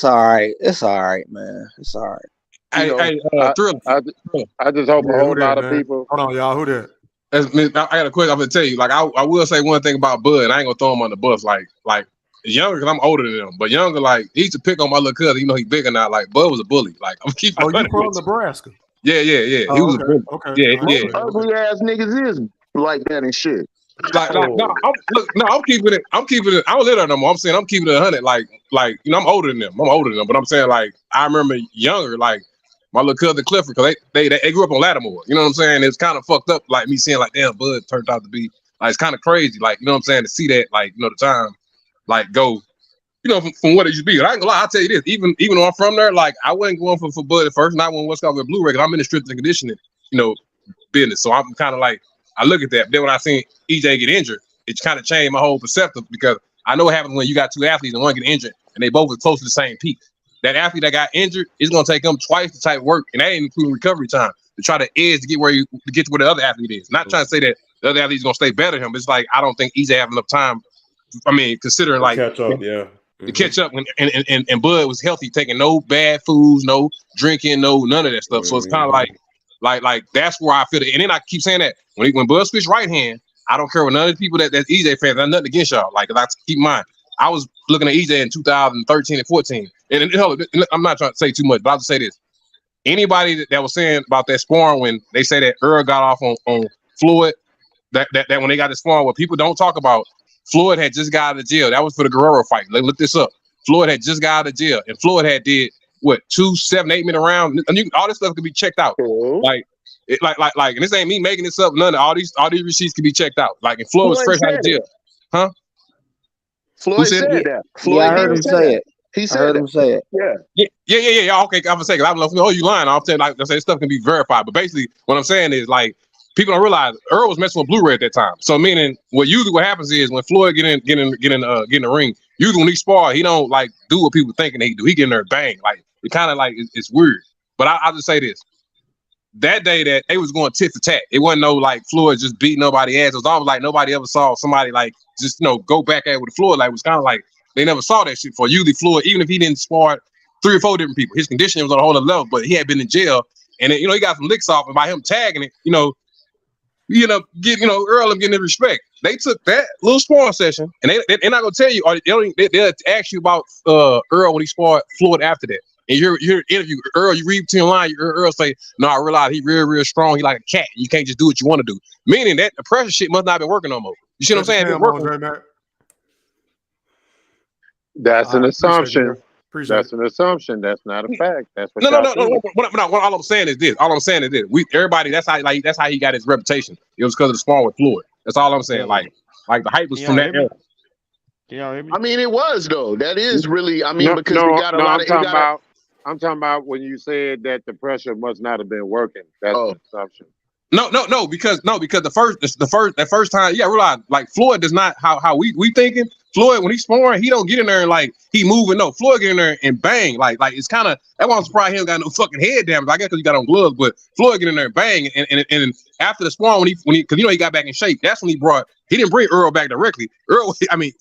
all right. It's all right, man. It's all right. I just hope a whole lot of people. Hold on, y'all. Who that? I got a question. I'm gonna tell you. Like I will say one thing about Bud. I ain't gonna throw him on the bus. Like younger, because I'm older than him, but younger, like he used to pick on my little cousin. You know, he's bigger now. Like Bud was a bully. Like I'm keeping. Oh, you from Nebraska? Yeah. He was a bully. Okay. Yeah. Ugly ass niggas is like that and shit. I'm keeping it. I don't live there no more. I'm saying I'm keeping it 100. Like you know, I'm older than them, but I'm saying like I remember younger, like my little cousin Clifford, because they grew up on Lattimore. You know what I'm saying? It's kind of fucked up, like me seeing like damn Bud turned out to be Like it's kind of crazy, like, you know what I'm saying, to see that, like, you know, the time, like, go, you know, from what it used to be. And I ain't gonna lie, I'll tell you this, even though I'm from there, like, I wasn't going for Bud at first, and I went what's called with Blu-ray, because I'm in the strength and conditioning, you know, business. So I'm kind of like, I look at that. But then when I seen EJ get injured, it kind of changed my whole perspective, because I know what happens when you got two athletes and one get injured, and they both are close to the same peak. That athlete that got injured is gonna take them twice the type of work, and that ain't including recovery time, to try to edge to get to where the other athlete is. Not trying to say that the other athlete's gonna stay better than him, but it's like I don't think EJ have enough time. I mean, considering like catch up, to catch up, and Bud was healthy, taking no bad foods, no drinking, no none of that stuff. So it's kind of like that's where I feel it. And then I keep saying that when Bud switched right hand, I don't care what none of the people that's EJ fans. I'm nothing against y'all. Like, I keep in mind, I was looking at EJ in 2013 and 14, and I'm not trying to say too much, but I'll just say this: anybody that was saying about that sparring when they say that Earl got off on Floyd, that when they got this sparring, what people don't talk about, Floyd had just got out of jail. That was for the Guerrero fight. Look this up. Floyd had just got out of jail, and Floyd had did what 2 7-8 minute rounds. And all this stuff could be checked out. Like, and this ain't me making this up. None of all these receipts can be checked out. Like, if Floyd was fresh out of jail, huh? Floyd said that. Yeah, I heard him say it. He said I heard him say it. Yeah. Okay, I'm saying, I'm like, oh, you lying? I'm saying, like, I say this stuff can be verified. But basically, what I'm saying is, like, people don't realize Earl was messing with Blu-ray at that time. So meaning, what happens is when Floyd get in the ring, usually when he spar, he don't like do what people thinking he do. He get in there and bang. Like, it kind of like it's weird. But I'll just say this: that day that they was going tit for tat, it wasn't no like Floyd just beating nobody ass. It was almost like nobody ever saw somebody like just go back at it with Floyd. Like, it was kind of like they never saw that shit before. Usually Floyd, even if he didn't spar 3 or 4 different people, his conditioning was on a whole other level. But he had been in jail, and then, he got some licks off, and by him tagging it, Earl and getting the respect. They took that little sparring session, and they're not gonna tell you, or they'll ask you about Earl when he sparred Floyd after that. And you hear interview Earl, you read between the line, Earl say, "No, I realize he real strong. He like a cat. You can't just do what you want to do." Meaning that the pressure shit must not have been working no more. You see what I'm saying? That's an assumption. That's an assumption. That's not a fact. That's what. No. All I'm saying is this. Everybody. That's how he got his reputation. It was because of the sparring with Floyd. That's all I'm saying. Like the hype was from that era. Can y'all hear me? I mean, it was though. That is really. I mean, because we got a lot of. I'm talking about when you said that the pressure must not have been working. That's an assumption. No, because the first time, you gotta realize, like, Floyd does not how we thinking. Floyd, when he's sparring, he don't get in there and like he moving. No, Floyd get in there and bang. Like it's kind of, that's why I'm surprised he don't got no fucking head damage. I guess because he got on gloves, but Floyd get in there and bang. And after the sparring, when he because he got back in shape, that's when he didn't bring Earl back directly.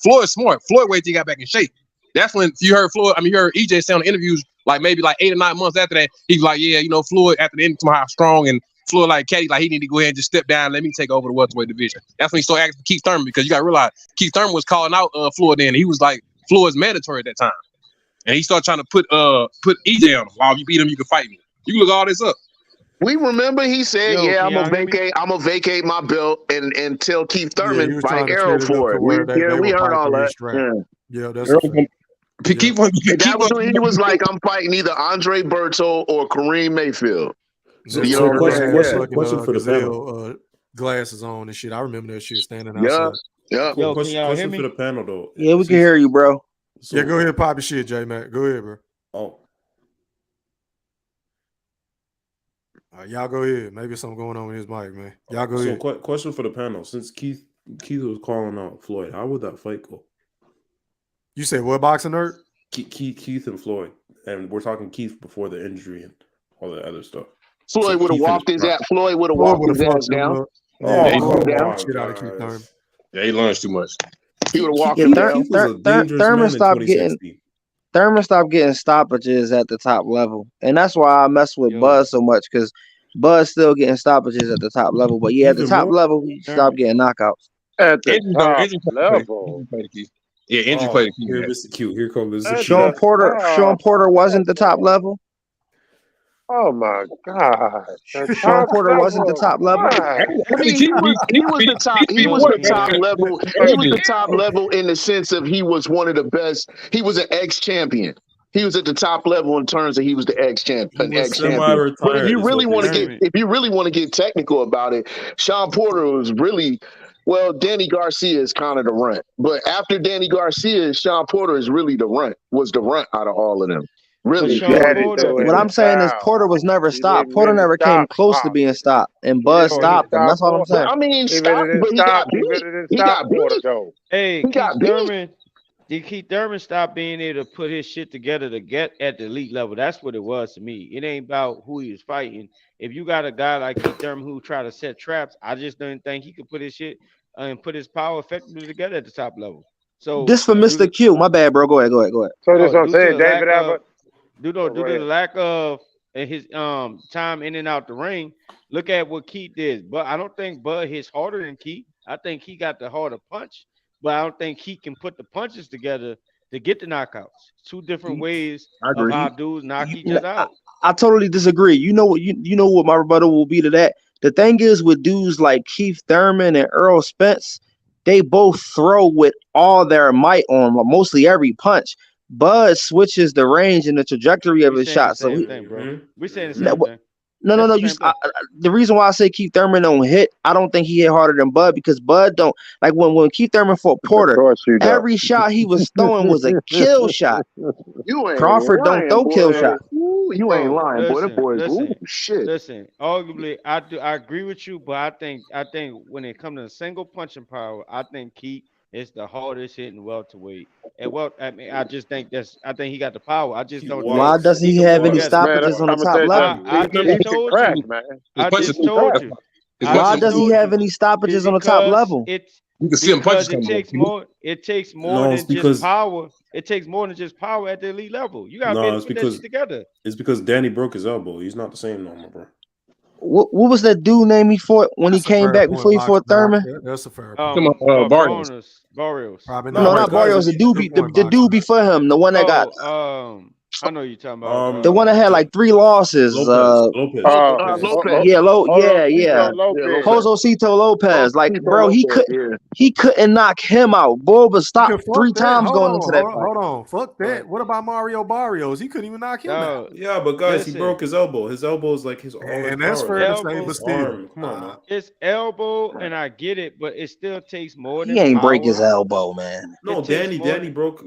Floyd's smart. Floyd waited till he got back in shape. That's when you heard you heard EJ say on the interviews, like maybe like 8 or 9 months after that, he's like, yeah, Floyd after the end, how strong, and Floyd like Katie, like he need to go ahead and just step down, let me take over the welterweight division. That's when he started asking Keith Thurman, because you got to realize Keith Thurman was calling out Floyd then. He was like Floyd's mandatory at that time, and he started trying to put EJ on him. While you beat him, you can fight me. You can look all this up. We remember he said, I'm gonna vacate my belt and tell Keith Thurman fight Errol for it. We heard all that. Yeah, that's that was when he was like, I'm fighting either Andre Berto or Kareem Mayfield. Question for the panel. Glasses on and shit. I remember that shit standing outside. Yeah. Yo, can y'all hear Question me? for the panel though. Yeah, we can hear you, bro. Yeah, go ahead, pop your shit, J Mac. Go ahead, bro. Oh. Y'all go ahead. Maybe something going on with his mic, man. Y'all go ahead. Question for the panel. Since Keith was calling out Floyd, how would that fight go? You said what, boxing nerd? Keith and Floyd. And we're talking Keith before the injury and all that other stuff. Floyd would have walked his ass. Floyd would have walked his ass down. Yeah, he learns too much. He would have walked him down. Thurman stopped getting stoppages at the top level, and that's why I mess with Buzz so much, because Buzz still getting stoppages at the top level, but at the top level he stopped getting knockouts. At the top level. Yeah, injury played a key. Here, Mr. Q. Here comes Mr. Sean Porter wasn't the top level. Oh my God! Sean Porter wasn't the top level. He was the top. He was the top level. He was the top level in the sense of he was one of the best. He was an ex-champion. He was at the top level in terms of he was the ex-champion. But if you really want to get technical about it, Sean Porter was really Well, Danny Garcia is kind of the runt, but after Danny Garcia, Sean Porter is really the runt. Was the runt out of all of them? Really, He had to do it What I'm in saying is style. Porter was never He stopped. didn't Porter really never came stop close to Pop. being stopped, and He Bud didn't really stopped him. stop That's all I'm Porter. saying. I mean, He really stop, didn't but he stop. got He beat. really didn't He stop got Porter beat. though. Hey, He Keith got beat. Thurman. Did Keith Thurman stop being able to put his shit together to get at the elite level? That's what it was to me. It ain't about who he was fighting. If you got a guy like Keith Thurman who try to set traps, I just didn't think he could put his shit and put his power effectively together at the top level. So This for due Mr. to Q. My bad, bro. Go ahead. So this what I'm due to saying, the lack David of Abbott. due Oh, to, go due to ahead. the lack of his time in and out the ring, look at what Keith did. But I don't think Bud hits harder than Keith. I think he got the harder punch, but I don't think he can put the punches together to get the knockouts. Two different ways I of agree. how dudes knock each You other out. I totally disagree. You know what my rebuttal will be to that. The thing is with dudes like Keith Thurman and Errol Spence, they both throw with all their might on mostly every punch. Bud switches the range and the trajectory of We his saying the shot. So same he, thing, bro. We saying the no, same thing. no, That's no. the You, same thing. the reason why I say Keith Thurman don't hit, I don't think he hit harder than Bud because Bud don't like when Keith Thurman fought Of Porter. course you don't. Every shot he was throwing was a kill shot. You ain't Crawford don't lying, throw kill boy. shots. Ooh, you ain't Bro, lying, boy. Them boys, ooh, shit. listen. Arguably, I agree with you, but I think when it comes to single punching power, I think Keith is the hardest hitting welterweight. And I mean, I think he got the power. I just He don't think Why was. doesn't he he can have put it any Was. together. Man, stoppages on the I'm gonna top tell you level? something. I just He can told crack, you. man. His I punches just too told fast. you. His I Why punches just too doesn't he told fast. have you any stoppages on the top because level? You can see him punches because it coming. takes more. It takes more No, it's than just because power. It takes more than just power at the elite level. You gotta be no, able to it's put that shit because together. Danny broke his elbow. He's not the same no more, bro. What was that dude name he fought when he That's a came fair back point, before he Box fought Man. Thurman? That's a fair point. Come on, Barrios. Barrios. Probably No, not not Mike Tyson. Barrios. The dude, Good the point, Box dude Man. before him, the one that got I know you're talking about. the one that had like 3 losses. Lopez. Yeah. Lopez. Josecito Lopez. Like, Tito bro, Lopez, yeah. he couldn't knock him out. Boy was You can stopped 3 fuck that. times going into that fight. Hold on. Fuck that. But What about Mario Barrios? He couldn't even knock him out. Yeah, but guys, he listen, broke his elbow. His elbow is like his only And that's power. fair Like to say, elbow, but his still. arm. Come on, man. it's elbow, and I get it, but it still takes more He than ain't break his power. elbow, man. No, It takes Danny. more Danny than broke.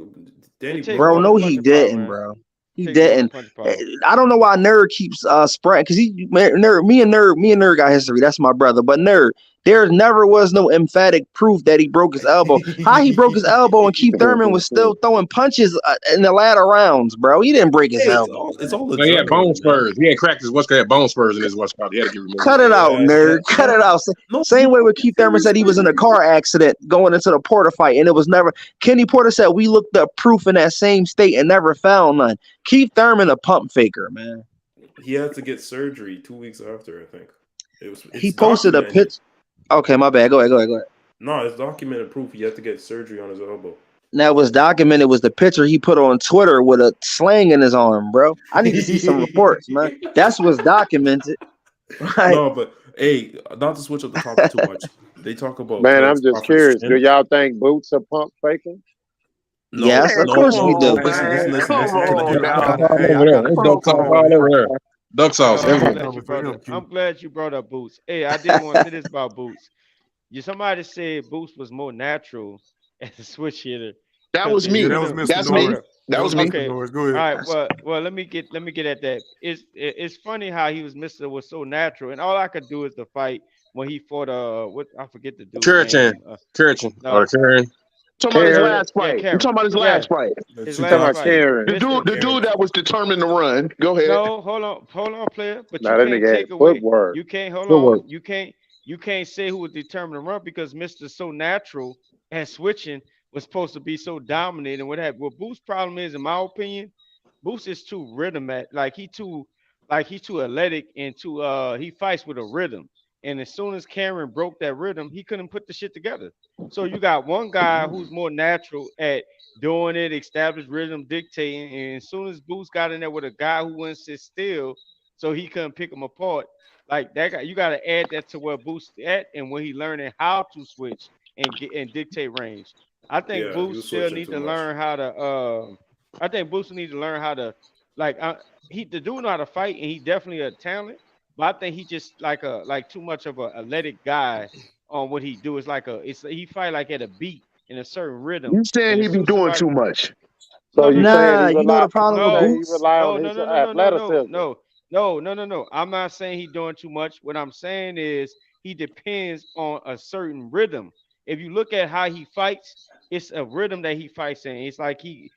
Danny it takes broke. Bro, more than no, he punching power, didn't, man. bro. He It takes more than didn't. punching power. I don't know why Nerd keeps spreading because me and Nerd got history. That's my brother. But Nerd, there never was no emphatic proof that he broke his elbow. How he broke his elbow and Keith Thurman was still throwing punches in the latter rounds, bro. He didn't break his Hey, elbow. it's all No, he had bone adrenaline, man. spurs. He had cracked his what's called bone spurs in his what's called. He had to get removed. Cut it out, Yeah, Nerd. Cut it out. No, Same way with Keith Thurman said he was in a car accident going into the Porter fight, and it was never. Kenny Porter said we looked up proof in that same state and never found none. Keith Thurman, a pump faker, man. He had to get surgery 2 weeks after. I think it's He posted a documented. pitch. Okay, my bad. Go ahead. No, it's documented proof. He had to get surgery on his elbow. Now, it was documented was the picture he put on Twitter with a sling in his arm, bro. I need to see some reports, man. That's what's documented. Right? No, but hey, not to switch up the topic too much. They talk about Man, Terrence I'm just Crawford's curious. Do chin. y'all think Boots are pump faking? No, Yes, of no. course we do. Listen. Come Can I on, get Duck now. sauce all Hey, over I there. got a They duck phone sauce call. all over there. Duck sauce I'm everywhere. glad you brought him, up. Q. I'm glad you brought up Boots. Hey, I did want to say this about Boots. Somebody said Boots was more natural as a switch hitter That because was the Yeah, me. that was rhythm. Mr. That's All me. Norris. right, That That was was me. Mr. okay, Norris. Go all ahead. right. Well, let me get at that. It's funny how he was so natural, and all I could do is the fight when he fought what I forget the dude's Curachin. name. Or No, Karen. Talking about his Karen. last fight. You Karen. talking about his Yeah, last fight. his You talking last about fight, Karen? The Mister. dude that was determined to run. Go ahead. No, hold on, player. But you Now that can't nigga had take away. footwork. You can't hold Footwork. on. You can't say who was determined to run because Mister So Natural and switching was supposed to be so dominant and what have. What Booth's problem is, in my opinion, Booth is too rhythm at he's too athletic and too he fights with a rhythm. And as soon as Cameron broke that rhythm, he couldn't put the shit together. So you got one guy who's more natural at doing it, established rhythm, dictating. And as soon as Boots got in there with a guy who wouldn't sit still, so he couldn't pick him apart. Like that guy, you got to add that to where Boots at and when he learning how to switch and dictate range. I think Yeah, he Boots was still switching need too to much. learn how to. I think Boots need to learn how to like. The dude know how to fight and he definitely a talent, but I think he just like too much of a athletic guy on what he do. It's like he fight like at a beat in a certain rhythm. You saying And he as be soon as doing somebody too much? So you saying Nah, he you know rely? the problem You with saying he Boots? rely on no, his no, no, no, no, no, no, athleticism? no. I'm not saying he's doing too much. What I'm saying is he depends on a certain rhythm. If you look at how he fights, it's a rhythm that he fights in. It's like he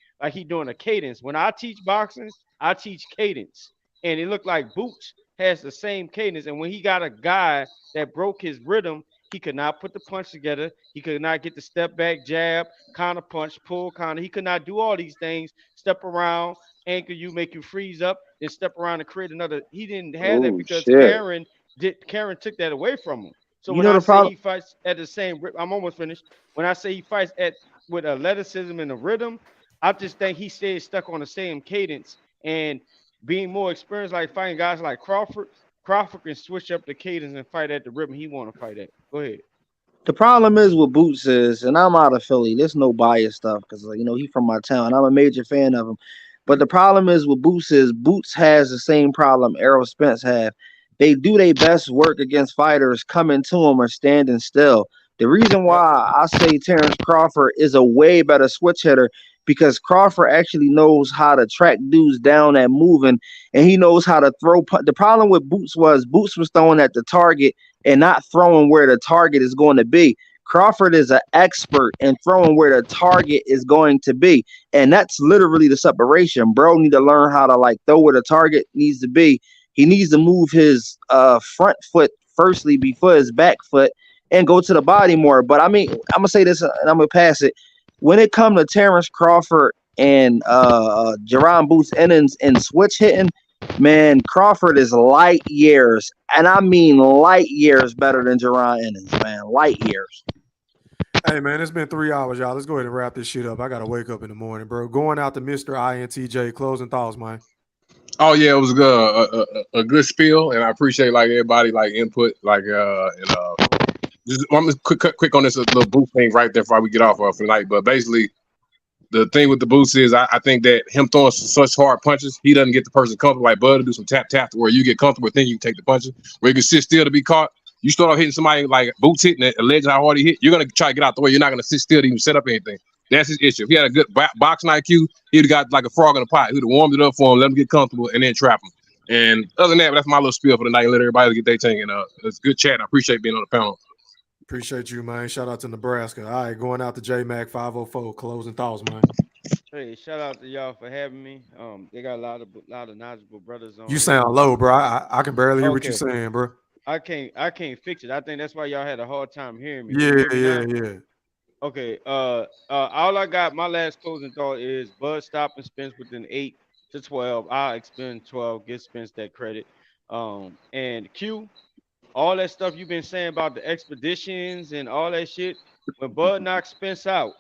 doing a cadence. When I teach boxing, I teach cadence, and it looked like Boots has the same cadence. And when he got a guy that broke his rhythm, he could not put the punch together. He could not get the step back jab, counter punch, pull counter. He could not do all these things. Step around, anchor you, make you freeze up, then step around and create another. He didn't have that Oh because shit! Karen took that away from him. So You when know I the say problem. he fights at the same, I'm almost finished. When I say he fights at with athleticism and a rhythm, I just think he stays stuck on the same cadence and being more experienced, like fighting guys like Crawford. Crawford can switch up the cadence and fight at the rhythm he want to fight at. Go ahead. The problem is with Boots is, and I'm out of Philly. There's no bias stuff because he from my town. I'm a major fan of him. But the problem is with Boots is Boots has the same problem Errol Spence have. They do their best work against fighters coming to them or standing still. The reason Yep. why I say Terence Crawford is a way better switch hitter because Crawford actually knows how to track dudes down and moving, and he knows how to throw. The problem with Boots was throwing at the target and not throwing where the target is going to be. Crawford is an expert in throwing where the target is going to be. And that's literally the separation. Bro need to learn how to like throw where the target needs to be. He needs to move his front foot firstly before his back foot and go to the body more. But I mean, I'm gonna say this and I'm gonna pass it. When it comes to Terrence Crawford and Jerron Boots innings and switch hitting, man, Crawford is light years, and I mean light years better than Jerron Innings, man. Light years. Hey man, it's been 3 hours, y'all. Let's go ahead and wrap this shit up. I gotta wake up in the morning, bro. Going out to Mr. INTJ. Closing thoughts, man. Oh yeah, it was a good spiel, and I appreciate like everybody like input, like just I'm just quick on this little boost thing right there before we get off for tonight. But basically, the thing with the boost is I think that him throwing such hard punches, he doesn't get the person comfortable like Bud to do some tap to where you get comfortable, then you can take the punches. Where you can sit still to be caught. You start off hitting somebody like Boots hitting a legend how hard he hit, you're gonna try to get out the way. You're not gonna sit still to even set up anything. That's his issue. If he had a good boxing IQ, he'd have got like a frog in a pot. He'd have warmed it up for him, let him get comfortable, and then trap him. And other than that, that's my little spiel for the night. Let everybody get their thing. And it's good chat. I appreciate being on the panel. Appreciate you, man. Shout out to Nebraska. All right, going out to J-Mac 504. Closing thoughts, man. Hey, shout out to y'all for having me. They got a lot of knowledgeable brothers on You here. sound low, bro. I can barely hear what you're Okay. saying, bro. I can't fix it. I think that's why y'all had a hard time hearing me. Can Yeah, you hear me yeah, now? yeah. Okay. All I got, my last closing thought is Bud stop and Spence within 8 to 12. I'll expend 12, give Spence that credit. And Q, all that stuff you've been saying about the expeditions and all that shit. When Bud knocks Spence out,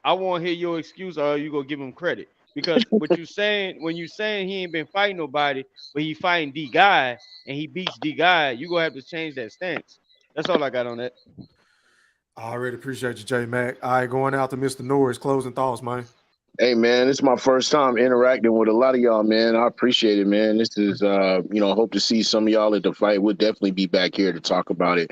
I want to hear your excuse, or you gonna give him credit? Because what you saying when you saying he ain't been fighting nobody, but he fighting D guy and he beats D guy, you gonna have to change that stance. That's all I got on that. I already appreciate you, J-Mac. All right, going out to Mr. Norris. Closing thoughts, man. Hey man, it's my first time interacting with a lot of y'all, man. I appreciate it, man. This is hope to see some of y'all at the fight. We'll definitely be back here to talk about it.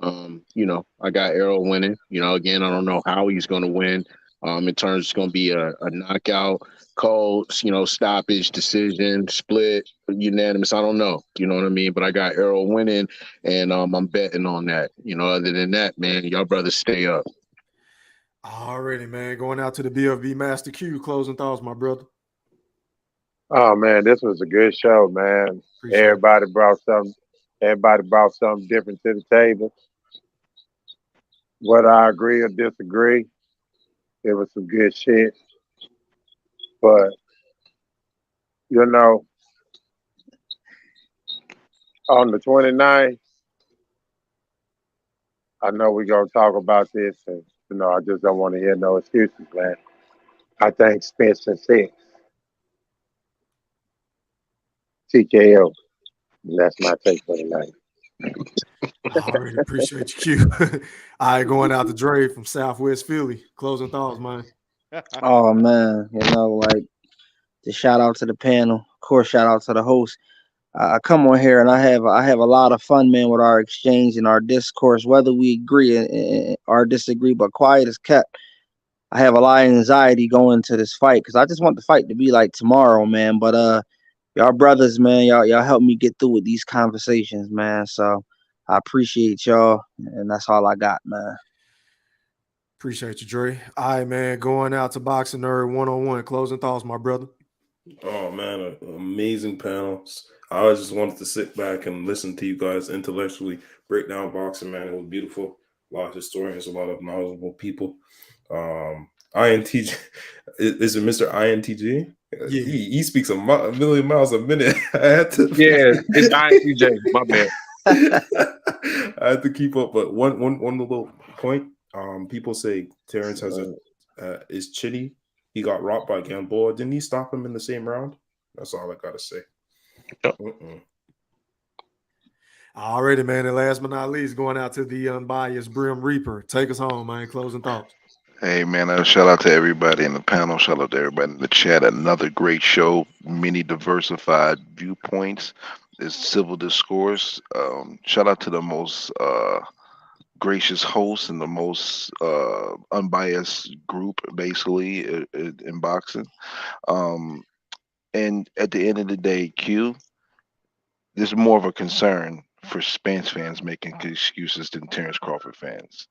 I got Errol winning. Again, I don't know how he's gonna win. In terms it's gonna be a knockout, cold, stoppage, decision, split, unanimous. I don't know. You know what I mean? But I got Errol winning, and I'm betting on that. Other than that, man, y'all brothers stay up. Already, man. Going out to the BFB Master Q. Closing thoughts, my brother. Oh man, this was a good show, man. Appreciate it. Everybody brought something. Everybody brought something different to the table. Whether I agree or disagree, it was some good shit. But on the 29th, I know we're gonna talk about this, and I just don't want to hear no excuses, man. I think Spence and 6 TKO. And that's my take for tonight. I already appreciate you, Q. All right, going out to Dre from Southwest Philly. Closing thoughts, man. Oh man, like the shout out to the panel. Of course, shout out to the host. I come on here and I have a lot of fun, man, with our exchange and our discourse, whether we agree or disagree. But quiet is kept. I have a lot of anxiety going to this fight because I just want the fight to be like tomorrow, man. But y'all brothers, man, y'all help me get through with these conversations, man. So I appreciate y'all, and that's all I got, man. Appreciate you, Dre. All right, man. Going out to Boxing Nerd 101. Closing thoughts, my brother. Oh man, amazing panels. I just wanted to sit back and listen to you guys intellectually break down boxing, man. It was beautiful. A lot of historians, a lot of knowledgeable people. INTG, is it Mr. INTG? Yeah. He speaks a million miles a minute. I had to. Yeah, it's INTJ. My bad. I had to keep up, but one little point. People say Terrence has is chitty. He got rocked by Gamboa. Didn't he stop him in the same round? That's all I gotta say. Alrighty, man. And last but not least, going out to the unbiased Brim Reaper. Take us home, man. Closing thoughts. Hey man, shout out to everybody in the panel. Shout out to everybody in the chat. Another great show. Many diversified viewpoints. It's civil discourse. Shout out to the most gracious host and the most unbiased group, basically, in boxing. And at the end of the day, Q, this is more of a concern for Spence fans making excuses than Terence Crawford fans.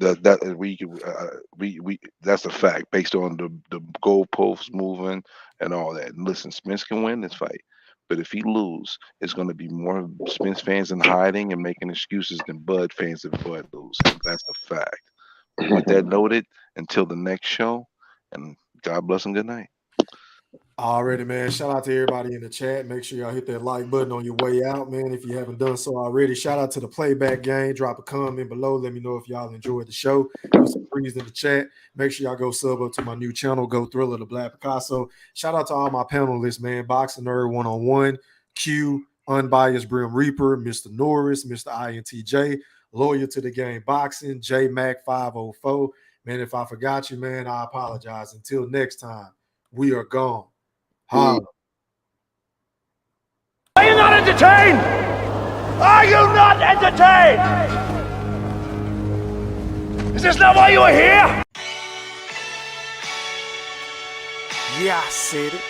That we that's a fact based on the goalposts moving and all that. And listen, Spence can win this fight, but if he lose, it's going to be more Spence fans in hiding and making excuses than Bud fans if Bud lose. That's a fact. But with that noted, until the next show, and God bless and good night. Already, man. Shout out to everybody in the chat. Make sure y'all hit that like button on your way out, man. If you haven't done so already, shout out to the playback gang. Drop a comment below. Let me know if y'all enjoyed the show. Put some threes in the chat. Make sure y'all go sub up to my new channel, Go Thriller, the Black Picasso. Shout out to all my panelists, man. Boxing Nerd 101, Q, Unbiased Brim Reaper, Mr. Norris, Mr. INTJ, Loyal to the Game Boxing, J Mac 504. Man, if I forgot you, man, I apologize. Until next time, we are gone. Are you not entertained? Are you not entertained? Is this not why you are here? Yeah, I said it.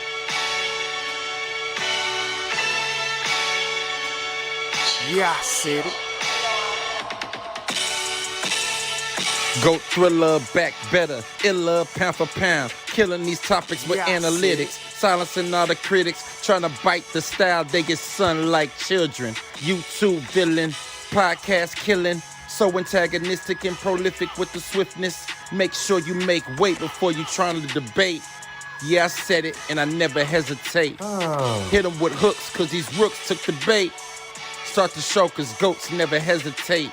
Yeah, I said it. Goat thriller, back better, iller, pound for pound. Killing these topics with analytics. Silencing all the critics. Trying to bite the style, they get sun like children. YouTube villain, podcast killing. So antagonistic and prolific with the swiftness. Make sure you make weight before you trying to debate. Yeah, I said it and I never hesitate. Hit them with hooks cause these rooks took the bait. Start the show cause goats never hesitate.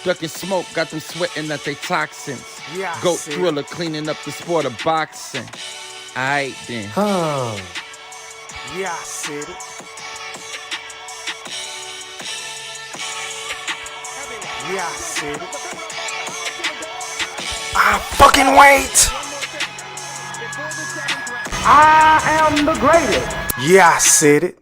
Ducking smoke, got them sweating at they toxins. Goat thriller, cleaning up the sport of boxing. Aight then. Yeah, I said it. Yeah, I said it. I fucking wait. I am the greatest. Yeah, I said it.